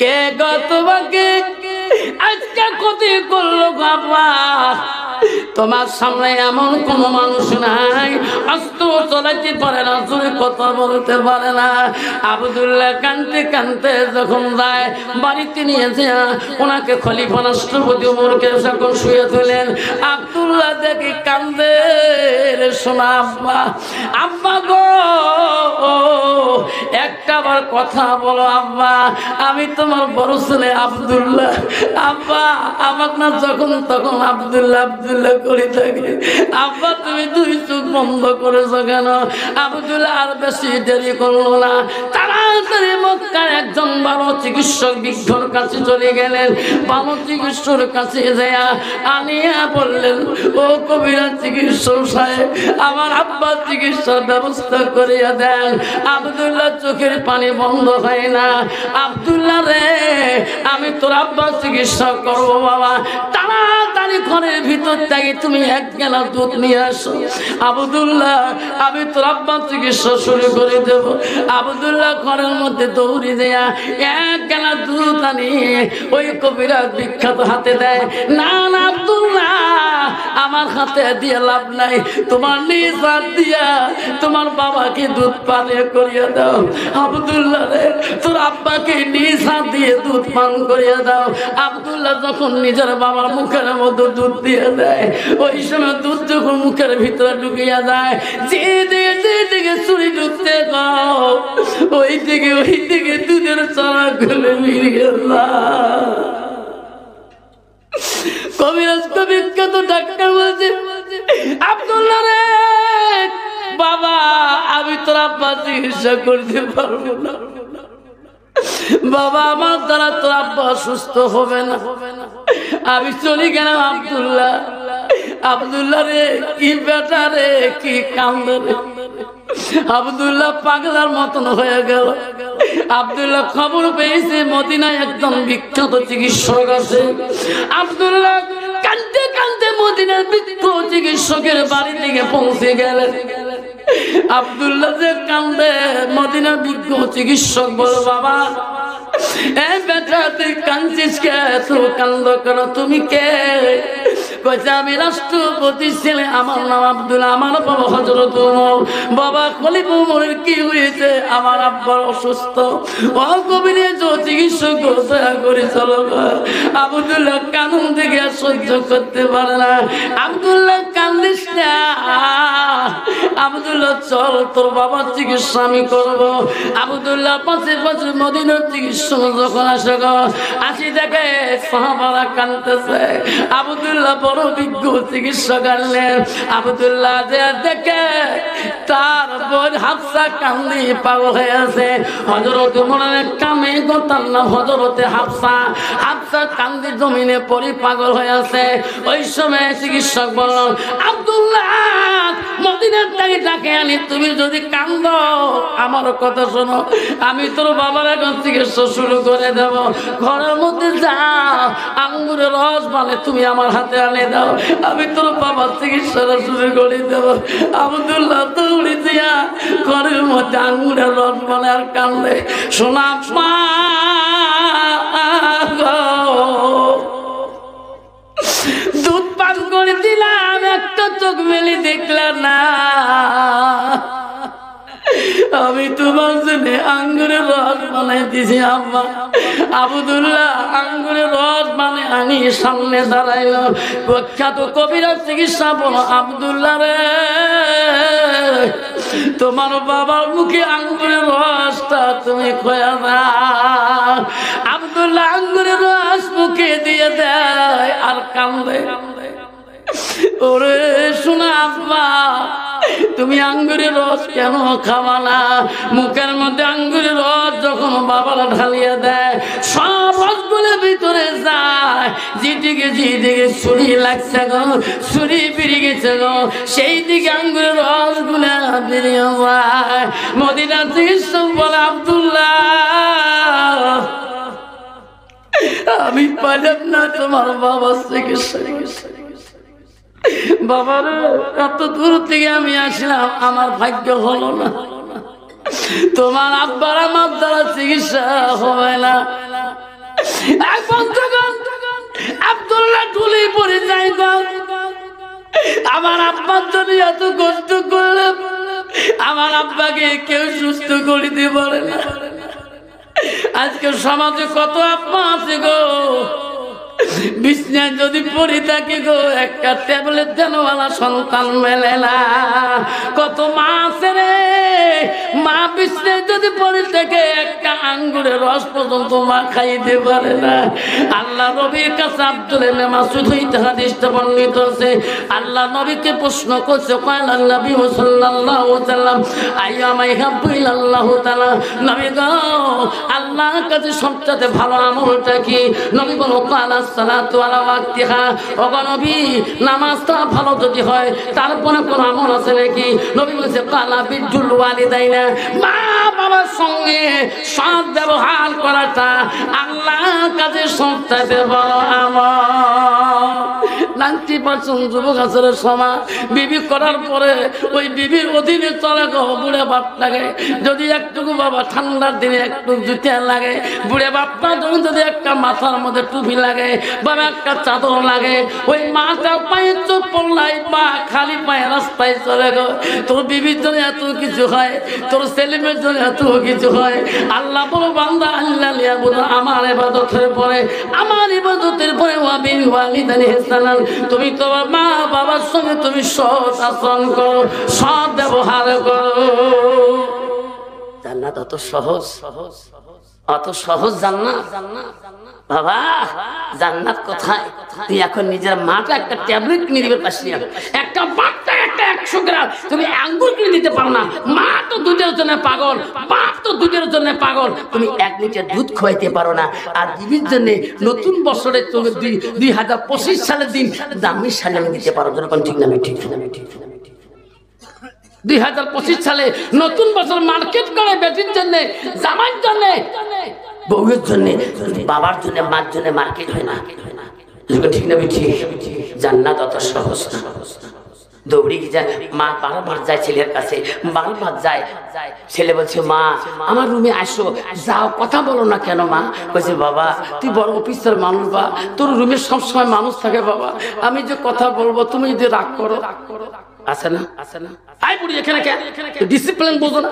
কে গো তোমাকে আজকে ক্ষতি করলো গো আব্বা, তোমার সামনে এমন কোন মানুষ নাই অস্ত্র চালাতে পারে না, জোরে কথা বলতে পারে না। আব্দুল্লাহ কাঁদতে কাঁদতে যখন যায় বাড়িতে নিয়ে যায়, ওনাকে খলিফা রাষ্ট্রপতি ওমরকে যখন শুয়ে তোলেন, আব্দুল্লাহ দেখে কান্দে, রে শোনা আব্বা, আব্বা গো একটা বার কথা বলো আব্বা, আমি তোমার বড় ছেলে আব্দুল্লাহ। আব্বা আমাকে না যখন তখন আব্দুল্লাহ আব্দুল্লাহ করে থাকে। আব্বা তুমি দুই চোখ বন্ধ করেছো কেন? আব্দুল্লাহ আর বেশি দেরি করলো না, তাড়াতাড়ি মক্কার একজন ভালো চিকিৎসক বিজ্ঞর কাছে চলে গেলেন। ভালো চিকিৎসক কাছে যাইয়া আনিয়া বললেন, ও কবিরাজ চিকিৎসক সাহেব, আমার আব্বার চিকিৎসার ব্যবস্থা করিয়া দেন। আব্দুল্লাহ চোখের পানি বন্ধ হয় না। আব্দুল্লাহ রে, আমি তোর আব্বার চিকিৎসা করবো বাবা, তাড়াতাড়ি ঘরের ভিতর থেকে তুমি এক গ্লাস দুধ নিয়ে আসো। আব্দুল্লাহ আমি তোর আব্বার চিকিৎসা শুরু করে দেব। আব্দুল্লাহ ঘরের মধ্যে দৌড়ে দেয়া এক গ্লাস দুধ আনিয়ে ওই কবিরাজ বিখ্যাত হাতে দেয়। না না আব্দুল্লাহ, আমার হাতে দিয়ে লাভ নাই, তোমার নিজ হাত দিয়া তোমার বাবাকে দুধ পান করিয়ে দাও। আব্দুল্লাহ রে, তোর আব্বাকে নিজ হাত দিয়ে দুধ পান করিয়ে দাও। আব্দুল্লাহ যখন নিজের বাবার মুখের মধ্যে দুধ দিয়ে দেয়, ওই সময় দুধ যখন মুখের ভিতরে ঢুকিয়া যায়, যে দিকে চুরি ঢুকতে গাও, ওই দিকে দুধের চড়া খুলে মিলিয়ে কবিরাজ বিখ্যাত ডাক্তার বলছে, আব্দুল্লাহ রে বাবা, আমি তোর আব্বা চিকিৎসা করতে পারবো না বাবা, আমার দ্বারা তোর আব্বা সুস্থ হবে না, আমি চলে গেলাম। আব্দুল্লাহ আব্দুল্লাহ রে, কি বেটা রে, কি কান্দ রে। আব্দুল্লাহ পাগলার মতন হয়ে গেল। আব্দুল্লাহ খবর পেয়েছে মদিনায় একজন বিখ্যাত চিকিৎসক আছে। আব্দুল্লাহ কাঁদতে কাঁদতে মদিনার বিখ্যাত চিকিৎসকের বাড়ি থেকে পৌঁছে গেলেন। আব্দুল্লাহ যে কান্দে, মদিনার বিজ্ঞ চিকিৎসক বল, বাবা এই বেটা তুই কাঁদছিস কে? তো কান্দ কেন? তুমি কে? কইছে আমি রাষ্ট্রপতি ছেলে, আমার নাম আব্দুল, আমার বাবা হযরত ওমর। বাবা খলিফা ওমরের কি হয়েছে? আমার আব্বা অসুস্থ। ও কবিরে চিকিৎসক দয়া করে চলো। আব্দুল্লাহ কানুন থেকে সহ্য করতে পারে না। আব্দুল্লাহ কান্দিস না, আব্দুল্লাহ চল তোর বাবার চিকিৎসা আমি করবো। আব্দুল্লাহ পাশে পাশে মদিনার চিকিৎসা যখন আসি দেখে সাহাবারা কাঁদতেছে। আব্দুল্লাহ বড় বিজ্ঞ চিকিৎসক আনলেন। আব্দুল্লাহ দেখে তার বোন হাফসা কান্দি পাগল হয়ে আছে। হযরত ওমরের কামে গোতার নাম হযরতে হাফসা। হাফসা কান্দি জমিনে পড়ে পাগল হয়ে আছে। ওই সময় চিকিৎসক বলল, আব্দুল্লাহ মদিনার থেকে ডাকে আনি, তুমি যদি কান্দ আমার কথা শোনো, আমি তোর বাবার এখন চিকিৎসা শুরু করে দেব। ঘরের মধ্যে যাও, আঙ্গুরের রস মানে তুমি আমার হাতে আনে দাও, আমি তোর বাবার চিকিৎসাটা শুরু করে দেব। আব্দুল্লাহ দৌড়ি দিয়া ঘরের মধ্যে আঙ্গুরের রস মানে আর কান্দে। শোনা মা দুধ পান করে দিলাম, একটা চোখ মেলে দেখলাম না, আমি তোমার জন্য আঙ্গুরের রস বানাই দিছি আম্মা। আব্দুল্লাহ আঙ্গুরের রস মানে আনি সামনে দাঁড়াইল। প্রখ্যাত কবিরা চিকিৎসা বলো, আব্দুল্লাহ রে তোমার বাবার মুখে আঙ্গুরের রসটা তুমি খোয়া দাও। আব্দুল্লাহ আঙ্গুরের রস মুখে দিয়ে দেয় আর কান্দে। ওরে শোনা আব্বা, তুমি আঙ্গুরের রস কেন খাবা না? মুখের মধ্যে আঙ্গুরের রস যখন বাবারা ঢালিয়ে দেয়, সব রসগুলো ভিতরে যায়। যেদিকে ছুরি লাগছে গো, ছুরি বেরিয়ে গেছে গো, সেই দিকে আঙ্গুরের রসগুলো বেরিয়ে যায়। মদিনা চিকিৎসক বলে, আব্দুল্লাহ আমি পারলাম না তোমার বাবার চিকিৎসা। বাবার এত দূর থেকে আমি আসলাম, আমার ভাগ্য হলো না, তোমার আব্বার আমার দ্বারা চিকিৎসা হবে না। আব্দুল্লাহ ঢুলে পড়ে যায়, আমার আব্বার জন্য এত কষ্ট করলে আমার আব্বাকে কেউ সুস্থ করে দিতে পারে না। আজকে সমাজে কত আব্বা আছে গো, বিছনায় যদি পড়ে থাকে গো, একটা ট্যাবলেট দেনওয়ালা সন্তান মেলে না। কত মা আছে রে, মা বিছনায় যদি পড়ে থাকে একটা আঙ্গুরের রস পর্যন্ত মা খাইতে পারে না। আল্লাহ নবীর কাছে আব্দুল ইবনে মাসউদ হইতে হাদিসটা বর্ণিত আছে। আল্লাহ নবীকে প্রশ্ন করছে, কয়লা নবী সাল্লাল্লাহু আলাইহি ওয়াসাল্লাম আইয়ামা ইহাব্বু ইলাল্লাহু তাআলা, নবী গো আল্লাহর কাছে সবচেয়ে ভালো আমলটা কি? নবী বলো, কালা সালাতু আলা ওয়াক্তিহা। ওগো নবী নামাজটা ভালো যদি হয় তারপরে কোন আমল আছে নাকি? নবী বলেছে, কালা বিদ্দুল ওয়ালিদাইনা, মা বাবার সঙ্গে সৎ ব্যবহার করাটা আল্লাহর কাছে সবচেয়ে বড় আমল। 90% যুবক আছে সমাজ বিবি করার পরে ওই বিবির অধীনে চলে গো, বুড়ে বাপ লাগে। যদি একটুকু বাবা ঠান্ডার দিনে একটু জুতিয়া লাগে, বুড়ে বাপটা যদি একটা মাথার মধ্যে টুপি লাগে, বাবা একটা চাদর লাগে, ওই মাটা পায়ে চোখ পড়লাই বা খালি পায়ে রাস্তায় চলে গো। তোর বিবির জন্য এত কিছু হয়, তোর ছেলেমেয়ের জন্য এত কিছু হয়। আল্লাহ বলো, বান্দা আল্লাহ আমার ইবাদতের পরে, আমার ইবাদতের পরে ওয়াবিল ওয়ালিদাইনি ইহসানান, তুমি তোমার মা বাবার সঙ্গে তুমি সৎ আচরণ করো, সৎ ব্যবহার করো। জান্নাত অত সহজ, অত সহজ জান্নাত বাবা। জান্নাত কোথায়? তুই এখন নিজের মাটা একটা ট্যাবলেট কিনে দিবে, পাশে একটা বাচ্চা একটা 100 গ্রাম তুমি আঙ্গুর কিনে দিতে পারো না। মা তো দুধের জন্য পাগল, বাপ তো দুধের জন্য পাগল, তুমি 1 লিটার দুধ খাওয়াইতে পারো না। আর দিদির জন্য নতুন বছরে তুমি 2025 সালের দিন দামি শাড়ি দিতে পারো, যখন ঠিক না? ঠিক না? 2025 সালে নতুন বছর মার্কেট করে বেটির জন্য, জামার জন্য, বউয়ের জন্য, বাবার জন্য, মার জন্য মার্কেট হয় না, ঠিক না? ঠিক জান্নাত অত সহজ না। দৌড়ে যায়, মা বারবার যায় ছেলের কাছে, বারবার যায়। ছেলে বলছে মা আমার রুমে আসো, যাও, কথা বলো না কেন মা? বলছে বাবা তুই বড় অফিসার মানুষ, বা তোর রুমে সবসময় মানুষ থাকে বাবা, আমি যে কথা বলবো তুমি যদি রাগ করো। আছে না, আছে না, আই বুড়ি এখানে ডিসিপ্লিন বোঝো না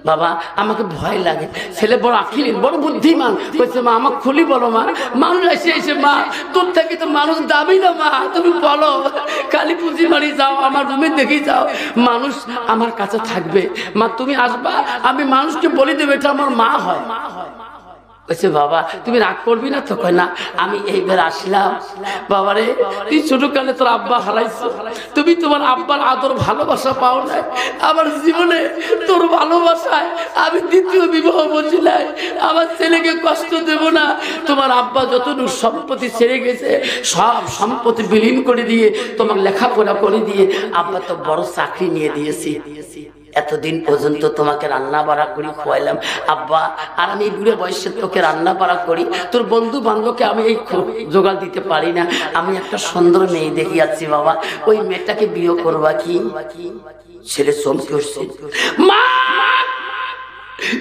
বাবা, আমাকে ভয় লাগে। ছেলে বড় আখির, বড় বুদ্ধিমান, বলছে মা আমাকে খুলি বলো মা, মানুষ এসে এসে মা তোর থেকে তো মানুষ দাবি না মা, তুমি বলো, কালী পুঁজি বাড়ি যাও, আমার রুমে দেখি যাও, মানুষ আমার কাছে থাকবে মা, তুমি আসবা, আমি মানুষকে বলে দেবো এটা আমার মা হয়। বলছে বাবা তুমি রাগ করবি না তো? কয় না, আমি এইবার আসলাম। বাবারে তুই ছোটকালে তোর আব্বা হারাইছো, তুমি তোমার আব্বার আদর ভালোবাসা পাও নাই, আমার জীবনে তোর ভালোবাসায় আমি দ্বিতীয় বিবাহ বলছিলাম, আমার ছেলেকে কষ্ট দেব না। তোমার আব্বা যতটুকু সম্পত্তি ছেড়ে গেছে সব সম্পত্তি বিলীন করে দিয়ে তোমাকে লেখাপড়া করে দিয়ে আব্বা তো বড় চাকরি নিয়ে দিয়েছি, এতদিন পর্যন্ত তোমাকে রান্না বাড়া করি খোয়াইলাম আব্বা, আর আমি বুড়ে বয়সে তোকে রান্না বাড়া করি, তোর বন্ধু বান্ধবকে আমি এই জোগাড় দিতে পারি না, আমি একটা সুন্দর মেয়ে দেখি যাচ্ছি বাবা, ওই মেয়েটাকে বিয়ে করবা কি? ছেলে চমকে উঠছে, মা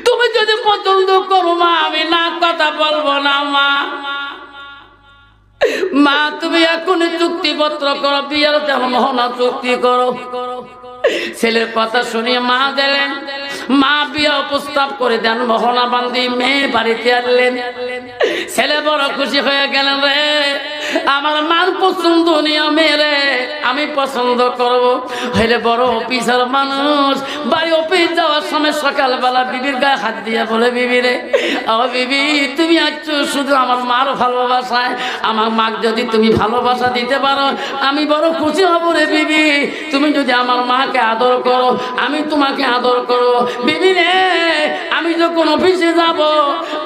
তুমি যদি পছন্দ করো মা আমি না কথা বলবো না মা, মা তুমি এখন চুক্তিপত্র করো, বিয়ের যেমন না চুক্তি করো। ছেলের কথা শুনিয়ে মা দিলেন, মা বিয়ে প্রস্তাব করে দেন, মোহনা বান্ধি মেয়ে বাড়িতে আনলেন। ছেলে বড় খুশি হয়ে গেলেন, রে আমার মার পছন্দ নিয়মে রে আমি পছন্দ করবো। হইলে বড় অফিসার মানুষ, বাড়ি অফিস যাওয়ার সময় সকালবেলা বিবির গায়ে হাত দিয়ে বলে, বিবি রে ও বিবি তুমি আছো শুধু আমার মার ভালোবাসায়, আমার মা যদি তুমি ভালোবাসা দিতে পারো আমি বড় খুশি হব রে বিবি, তুমি যদি আমার মাকে আদর করো আমি তোমাকে আদর করো। বিবি রে আমি যখন অফিসে যাব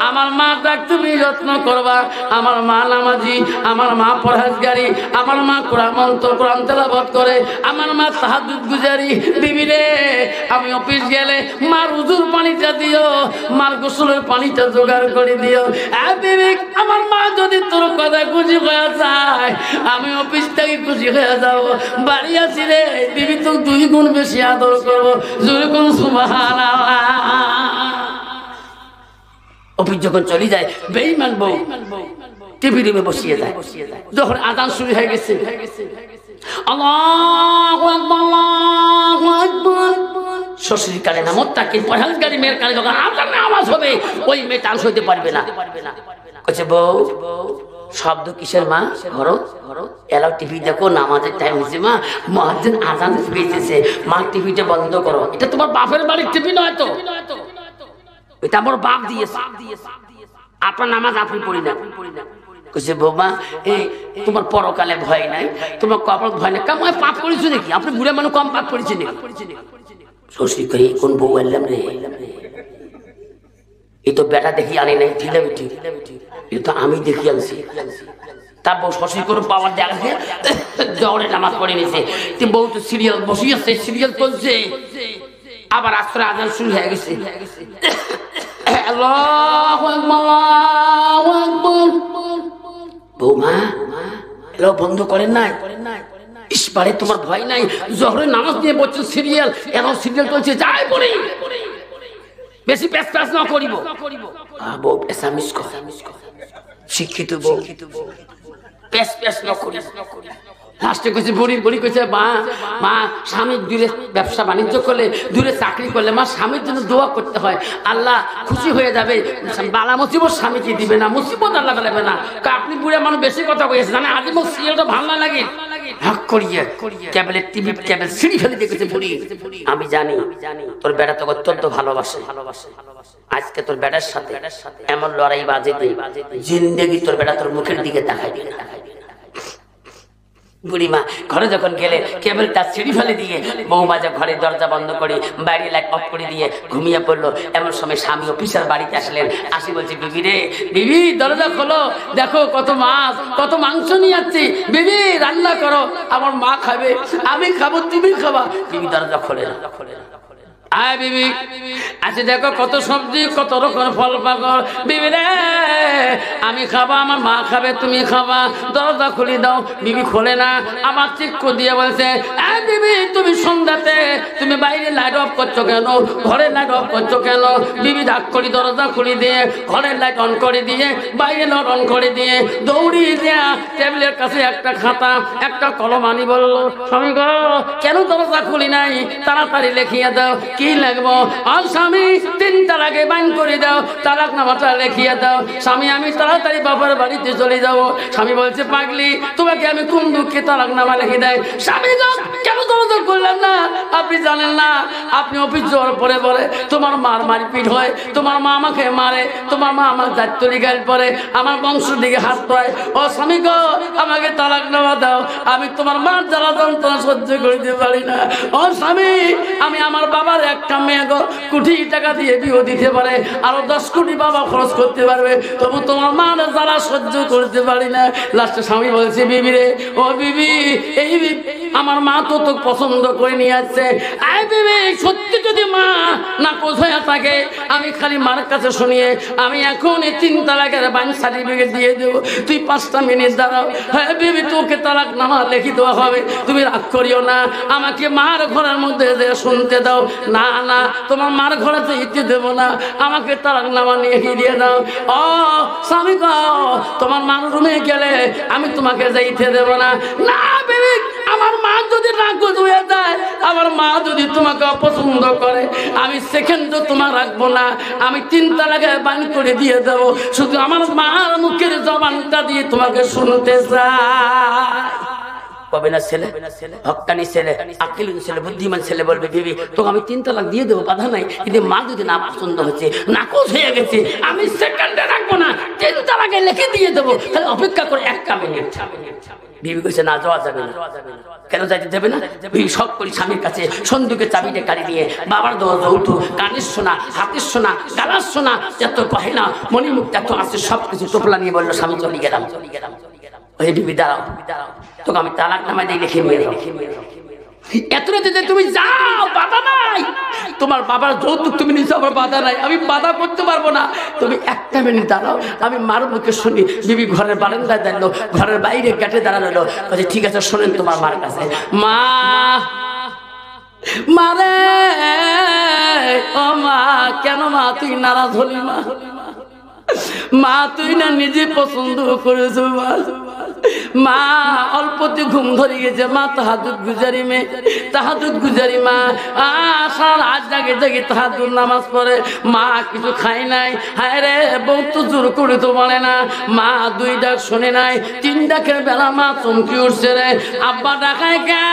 আমার মা ডাক তুমি যত্ন করবা, আমার মা নামাজি, আমার মা পরহেজগারি, আমার মা কোরআন মন্ত্র কোরআন তেলাওয়াত করে, আমার মা তাহাজ্জুদ গুজারি। বিবি রে আমি অফিস গেলে মার উজুর পানিটা দিও, মার গোসলের পানিটা জোগাড় করে দিও। বিবি আমার মা যদি তোর কথা খুশি হয়ে যায় আমি অফিস থেকে খুশি হয়ে যাবো, বাড়ি আসি রে বিবি তো 2 গুণ বেশি আদর করবো, জোরে কোন সুবহানাল্লাহ। অফিস যখন চলে যায় বেঈমান বউ টিভি রুমে বসিয়ে যায়, যখন আযান শুরু হয়ে গেছে আল্লাহু আকবার আল্লাহু আকবার, শ্বশুর কানে না মোত্তাকিন পরহেজগারি মেয়ের কানে যখন আযানের আওয়াজ হবে ওই মেয়ে টান সইতে পারবে না। কইছে বউ শব্দ কিসের মা? ঘর এলাও টিভি দেখো, নামাজের টাইম হয়েছে মা, মুয়াজ্জিন আযান দিতেছে, মা টিভিটা বন্ধ করো। এটা তোমার বাপের বাড়ির টিভি নয় তো, এটা আমার বাপ দিয়েছে, আপনার নামাজ আপনি পড়ি না। কইছে বৌমা এই তোমার পরকালে ভয় নাই, তোমার কপাল ভয় নাই, কাম পাপ করেছো নাকি? আপনি বুড়া মানুষ কম পাপ করেছে নাকি? শ্বশুর কই কোন বউ এলাম রে, এই তো বেটা দেখি আনে নাই, ঢিলা বেটি এই তো আমি দেখি আনছি। তারপর শ্বশুর করে পাওয়ার দেখাছে জহরে নামাজ পড়ে নিয়েছে, বউ তো সিরিয়াল বসিয়েছে, সিরিয়াল চলছে, আবার আসরে আযান শুরু হয়ে গেছে। আল্লাহু আকবার আল্লাহু আকবার, বৌমা এলো বন্ধ করেন নাই? ইসপারে তোমার ভয় নাই? জহরে নামাজ নিয়ে বলছো সিরিয়াল, এখন সিরিয়াল চলছে, যাই পড়ি বেশি পেশ না করিব। বউ পেশামিস কর, শিক্ষিত বউ পেশ না করিব। লাস্টে কইছে বুড়ি কইছে মা স্বামী দূরে ব্যবসা বাণিজ্য করলে, দূরে চাকরি করলে মা স্বামীর জন্য দোয়া করতে হয়, আল্লাহ খুশি হয়ে যাবে, বালা মুসিবত স্বামীকে দিবে না, মুসিবত আল্লাহ দেবে না। আপনি বুড়ে মানুষ বেশি কথা কইছে, জানে আজ মোক সিরিয়ালটা ভালো না লাগে, হক করিয়ে কেবলের টিভি কেবল সিঁড়ি ফেলে দেখেছে বুড়ি। আমি জানি তোর বেটা তোকে অত্যন্ত ভালোবাসে, আজকে তোর বেটার সাথে এমন লড়াই বাজে জিন্দেগি তোর বেটা তোর মুখের দিকে তাকাইবে না। বুড়িমা ঘরে যখন গেলে কেবল তার সিঁড়ি ফেলে দিয়ে বৌমা যে ঘরের দরজা বন্ধ করে বাইরে লাইট অফ করে দিয়ে ঘুমিয়ে পড়লো। এমন সময় স্বামী অফিসার বাড়িতে আসলেন, আসি বলছে বিবি রে বিবি দরজা খোলো, দেখো কত মাছ কত মাংস নিয়ে যাচ্ছি, বিবি রান্না করো, আমার মা খাবে, আমি খাবো, তুমি খাবা। বিবি দরজা খোলে না। আয় বিবি আচ্ছা দেখো কত সবজি কত রকম ফল পাকড়, বিবি রে আমি খাবা, আমার মা খাবে, তুমি খাবা, দরজা খুলে দাও। বিবি খোলে না, আমার চিক্কু দিয়ে বলছে বিবি তুমি সন্ধ্যাতে তুমি বাইরে লাইট অফ করছো কেন, ঘরের লাইট অফ করছো কেন? বিবি ডাক করি দরজা খুলে দিয়ে ঘরের লাইট অন করে দিয়ে বাইরে লাইট অন করে দিয়ে দৌড়িয়ে দেয়া টেবিলের কাছে একটা খাতা একটা কলম আনি বলল, স্বামী গো কেন দরজা খুলি নাই, তাড়াতাড়ি লিখিয়ে দাও। কি লাগবো? আর স্বামী 3 তালাকে বাইন করে দাও, তালাক নামাটা লিখিয়ে দাও। স্বামী আমি তাড়াতাড়ি বাবার বাড়িতে চলে যাবো। স্বামী বলছে, পাগলি তোমাকে আমি কোন দুঃখে তালাক নামা লিখে দেয়? স্বামী গো কেন দরজা করলাম না? আপনি জানেন না, আপনি অফিস যাওয়ার পরে পরে তোমার মার মারপিট হয়, তোমার মা আমাকে মারে, তোমার মা আমার দায়িত্ব লিগাল পরে, আমার বংশের দিকে হাত পায়। ও স্বামী গো আমাকে তালাক নামা দাও, আমি তোমার মার জ্বালা যন্ত্রণা সহ্য করতে পারি না। ও স্বামী আমি আমার বাবার একটা মেয়ে গো কোটি টাকা দিয়ে বিয়ে দিতে পারে, আরো 10 কোটি বাবা খরচ করতে পারবে, তবু তোমার মার জ্বালা সহ্য করতে পারি না। লাস্টে স্বামী বলছে, বিবি রে ও বিবি, এই আমার মা তো তোকে পছন্দ করে নিয়ে আসছে। আয় বিবি সত্যি যদি মা নাকচ হয়ে থাকে আমি খালি মার কাছে শুনিয়ে আমি এখন এই 3 তালাকের বাইন সার্টিফিকেট দিয়ে দেবো, তুই 5টা মিনিট দাঁড়াও। হ্যাঁ বিবি তোকে তালাক নামা লিখে দেওয়া হবে, তুমি রাগ করিও না, আমাকে মার ঘরের মধ্যে শুনতে দাও। না না তোমার মার ঘরে তো ইতে দেবো না, আমাকে তালাক নামা নিয়ে দিয়ে দাও। ও স্বামী গো তোমার মার রুমে গেলে আমি তোমাকে যাইতে দেবো না। না বিবি আমার মা যদি নাকচ হয়ে যায়, আমার মা যদি তোমাকে অপছন্দ করে আমি সেকেন্ড তোমার রাখবো না, আমি 3 তালাকে বান করে দিয়ে দেবো, শুধু আমার মার মুখের জবানটা দিয়ে তোমাকে শুনতে চাই। কবে না ছেলে হক্কানি ছেলে আকিলুন ছেলে বুদ্ধিমান ছেলে বলবে, বিবি তোকে আমি 3 তালাক দিয়ে দেবো, বাধা নাই, কিন্তু মা যদি না পছন্দ হচ্ছে নাকচ হয়ে গেছে আমি সেকেন্ডে রাখবো না, 3 তালাকে লিখে দিয়ে দেবো, তাহলে অপেক্ষা করে 1 মিনিট। বিবি কইছে না যাওয়া যাবে না। কেন যাইতে দেবে না? বিবি সব করি স্বামীর কাছে সন্দুকে চাবিটা কাড়ি দিয়ে বাবার দরজা উঠু, কানের শোনা হাতের শোনা গালার শোনা যত কহে না মণিমুখ এত আছে সবকিছু টোপলা নিয়ে বললো, স্বামী চলে গেলাম। ওই বিবি দাঁড়াও, তোকে আমি তালাক নামা দিয়ে লিখে নিয়ে যাও। এত রাতে তুমি যাও, বাধা নাই, তোমার বাবার যৌতুক তুমি নিছো, আমার বাধা নাই, আমি বাধা করতে পারবো না, তুমি 1 মিনিট দাঁড়াও, আমি মার মুখে শুনি। বিবি ঘরের বারান্দায় দাঁড়ালো, ঘরের বাইরে গেটে দাঁড়ালো, বলছে ঠিক আছে শোনেন তোমার মার কাছে। মা মারে ও মা, কেন মা তুই নারাজ হলি? মা তুই না নিজে পছন্দ করেছো মা, অল্পতে ঘুম ধরে গেছে মা, তাহাজ্জুদ গুজারি মেয়ে, তাহাজ্জুদ গুজারি মা, সারা রাত জাগে জাগে তাহাজ্জুদ নামাজ পড়ে, মা কিছু খাই নাই। হায় রে বউ তো জোর করে তো বলে না, মা 2 ডাক শুনে নাই, 3 ডাকের বেলা মা চমকি উঠছে রে, আব্বা ডাকায় কে?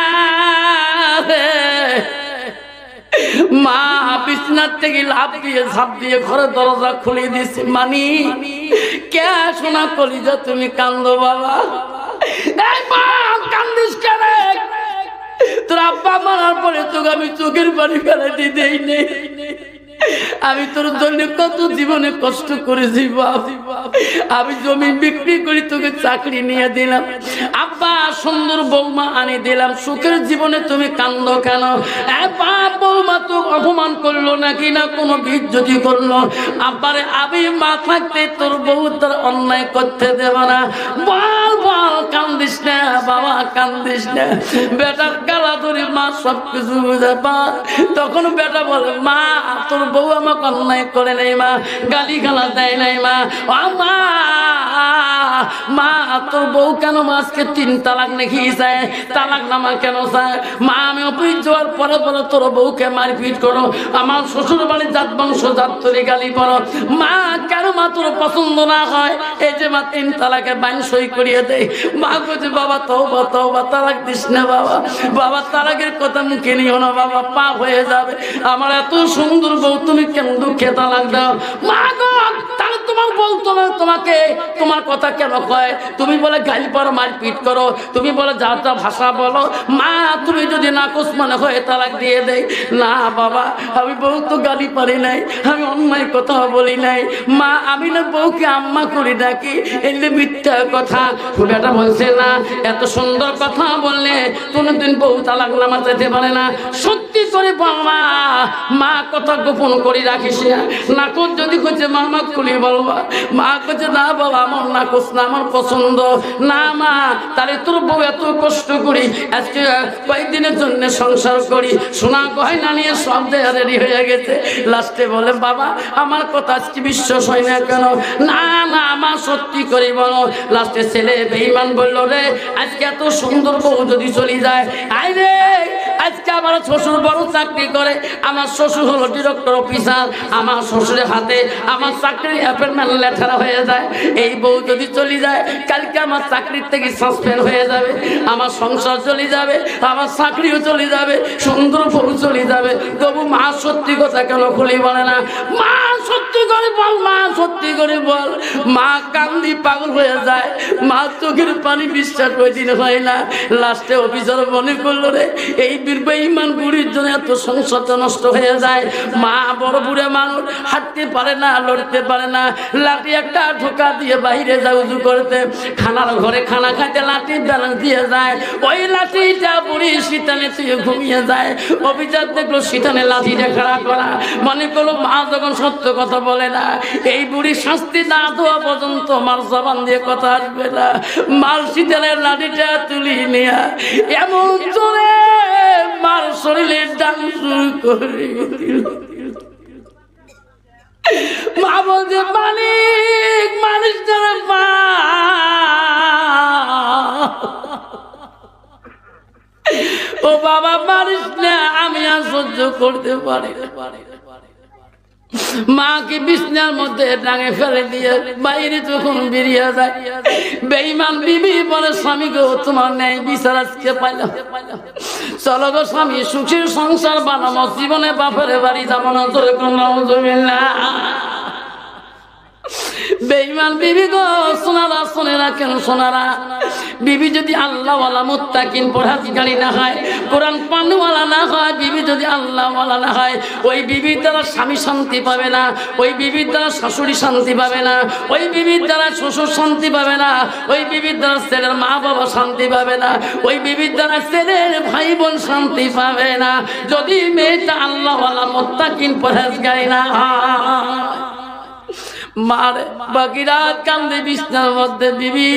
মা বিছনার থেকে লাফ দিয়ে ঝাঁপ দিয়ে ঘরের দরজা খুলে দিছে। মানি কে শোনা কলিজা তুমি কান্দো বাবা? এই মা কান্দিস কেন? তোর আব্বা মারার পরে তোকে আমি চোখের পানি ফেলাতে দেই নেই, আমি তোর জন্য কত জীবনে কষ্ট করেছি বাপ, আমি জমি বিক্রি করে তোকে চাকরি নিয়ে দিলাম, আব্বা সুন্দর বৌমা আনি দিলাম, সুখের জীবনে তুমি কান্দো কেন? বাপ বৌমা তো অপমান করলো নাকি না কোনো বিজ্জতি করলো? আব্বারে আমি মা থাকতে তোর বউ তোর অন্যায় করতে দেব না, বল বল কান্দিস না বাবা কান্দিস না। বেটার গালা ধরে মা সবকিছু বুঝে পা, তখন বেটা বলে মা তোর বউ আমাকে অন্যায় করে নাই মা, গালি গালা দেয় নাই মা, মা মা তোর বউ কেন আজকে 3 তালাক নাকি চায়, তালাক নামা কেন চায়? মা আমি অফিস যাওয়ার পরে পরে তোর বউকে মারপিট করো, আমার শ্বশুর বাড়ির জাত বংশ জাত তরি গালি করো, মা কেন মা তোর পছন্দ না হয়? এই যে মা 3 তালাকে বাইন সই করিয়ে দেয়। মা বলছে বাবা তওবা তওবা, তালাক দিস না বাবা, বাবা তালাকের কথা মুখে নিও না বাবা, পাপ হয়ে যাবে, আমার এত সুন্দর বউ তুমি কেন দুঃখে তালাক দাও? মা গো তাহলে তোমার বউ তোমাকে তোমার কথা কেন কয়? তুমি বলে গালি পারো মারপিট করো, তুমি বলে যা যা ভাষা বলো, মা তুমি যদি নাকচ মনে হয় তালাক দিয়ে দেয়। না বাবা আমি বউ তো গালি পারি নাই, আমি অন্যায় কথা বলি নাই, মা আমি না বউকে আম্মা করি ডাকি, এলে মিথ্যা কথা। বেটা বলছে না এত সুন্দর কথা বললে কোনোদিন বউ তালাক নামা যেতে পারে না, সত্যি করে বাবা মা কথা গোপন করে রাখিস না, নাকচ যদি হচ্ছে মামা খুলি বলবা, মা কইছে না বাবা আমার না কোস না, আমার পছন্দ না। মা তাহলে তোর বউ এত কষ্ট করি আজকে কয়েকদিনের জন্য সংসার করি, সোনা গয়না নিয়ে সব দেয়া রেডি হয়ে গেছে। লাস্টে বলে বাবা আমার কথা আজকে বিশ্বাস হয় না কেন? না না আমার সত্যি করে বলো। লাস্টে ছেলে বেঈমান বলল রে আজকে এত সুন্দর বউ যদি চলে যায়, আই রে আজকে আমার শ্বশুর বড় চাকরি করে, আমার শ্বশুর হলো ডিরেক্টর অফিসার, আমার শ্বশুরের হাতে আমার চাকরির অ্যাপয়েন্টমেন্ট লেটার হয়ে যায়। এই বউ যদি চলে যায় কালকে আমার চাকরির থেকে সাসপেন্ড হয়ে যাবে, আমার সংসার চলে যাবে, আমার চাকরিও চলে যাবে, সুন্দর বউ চলে যাবে। তবু মা সত্যি কথা কেন খুলি বলে না? মা সত্যি করে বল, মা সত্যি করে বল। মা কান্দি পাগল হয়ে যায়, মা চোখের পানি বিশ্বাস ওই দিন হয় না। লাস্টে অফিসার মনে করলো রে এই বেঈমান বুড়ির জন্য এত সংসারটা নষ্ট হয়ে যায়। মা বড় বুড়ে মানুষ, হাঁটতে পারে না, লড়তে পারে না, লাঠি একটা ঢোকা দিয়ে বাইরে যায় উজু করতে, খানার ঘরে খানা খাইতে লাঠি ব্যালেন্স দিয়ে যায়, ওই লাঠিটা বুড়ি শীতানে তুই ঘুমিয়ে যায়। অফিসার দেখলো শীতানে লাঠিটা খাড়া করা, মনে করলো মা যখন সত্য কথা বলে না, এই বুড়ি শাস্তি না দেওয়া পর্যন্ত মার জবান দিয়ে কথা আসবে না। মার শীতানের লাঠিটা তুলি নিয়ে এমন জোরে মার শরীরে ডান শুরু করে দিল। মা বলছে মালিক মানুষ যারা মা, ও বাবা মারিস না, আমি আর সহ্য করতে পারি। মাকে বিছনার মধ্যে ডাঙে ফেলে দিয়ে বাইরে যখন বেরিয়ে যায়, বেঈমান বিবি বলে স্বামী গো তোমার ন্যায় বিচার আজকে পাইলাম, চলো গো স্বামী সুখের সংসার বানাবো, জীবনে বাপের বাড়ি যাবো না। তোর কোনো বেঈমান বিবি গো সোনারা, সোনেরা কেন সোনারা, বিবি যদি আল্লাহ ওয়ালা মুত্তাকিন পরহেজগারি না হয়, কোরআন পানওয়ালা না হয়, বিবি যদি আল্লাহ ওয়ালা না হয়, ওই বিবির দ্বারা স্বামী শান্তি পাবে না, ওই বিবির দ্বারা শাশুড়ি শান্তি পাবে না, ওই বিবির দ্বারা শ্বশুর শান্তি পাবে না, ওই বিবির দ্বারা ছেলের মা বাবা শান্তি পাবে না, ওই বিবির দ্বারা ছেলের ভাই বোন শান্তি পাবে না, যদি মেয়েটা আল্লাহ ওয়ালা মুত্তাকিন পরহেজগারি না হয়। মার বাকি রাত কান্দে বিছনার মধ্যে বিবি,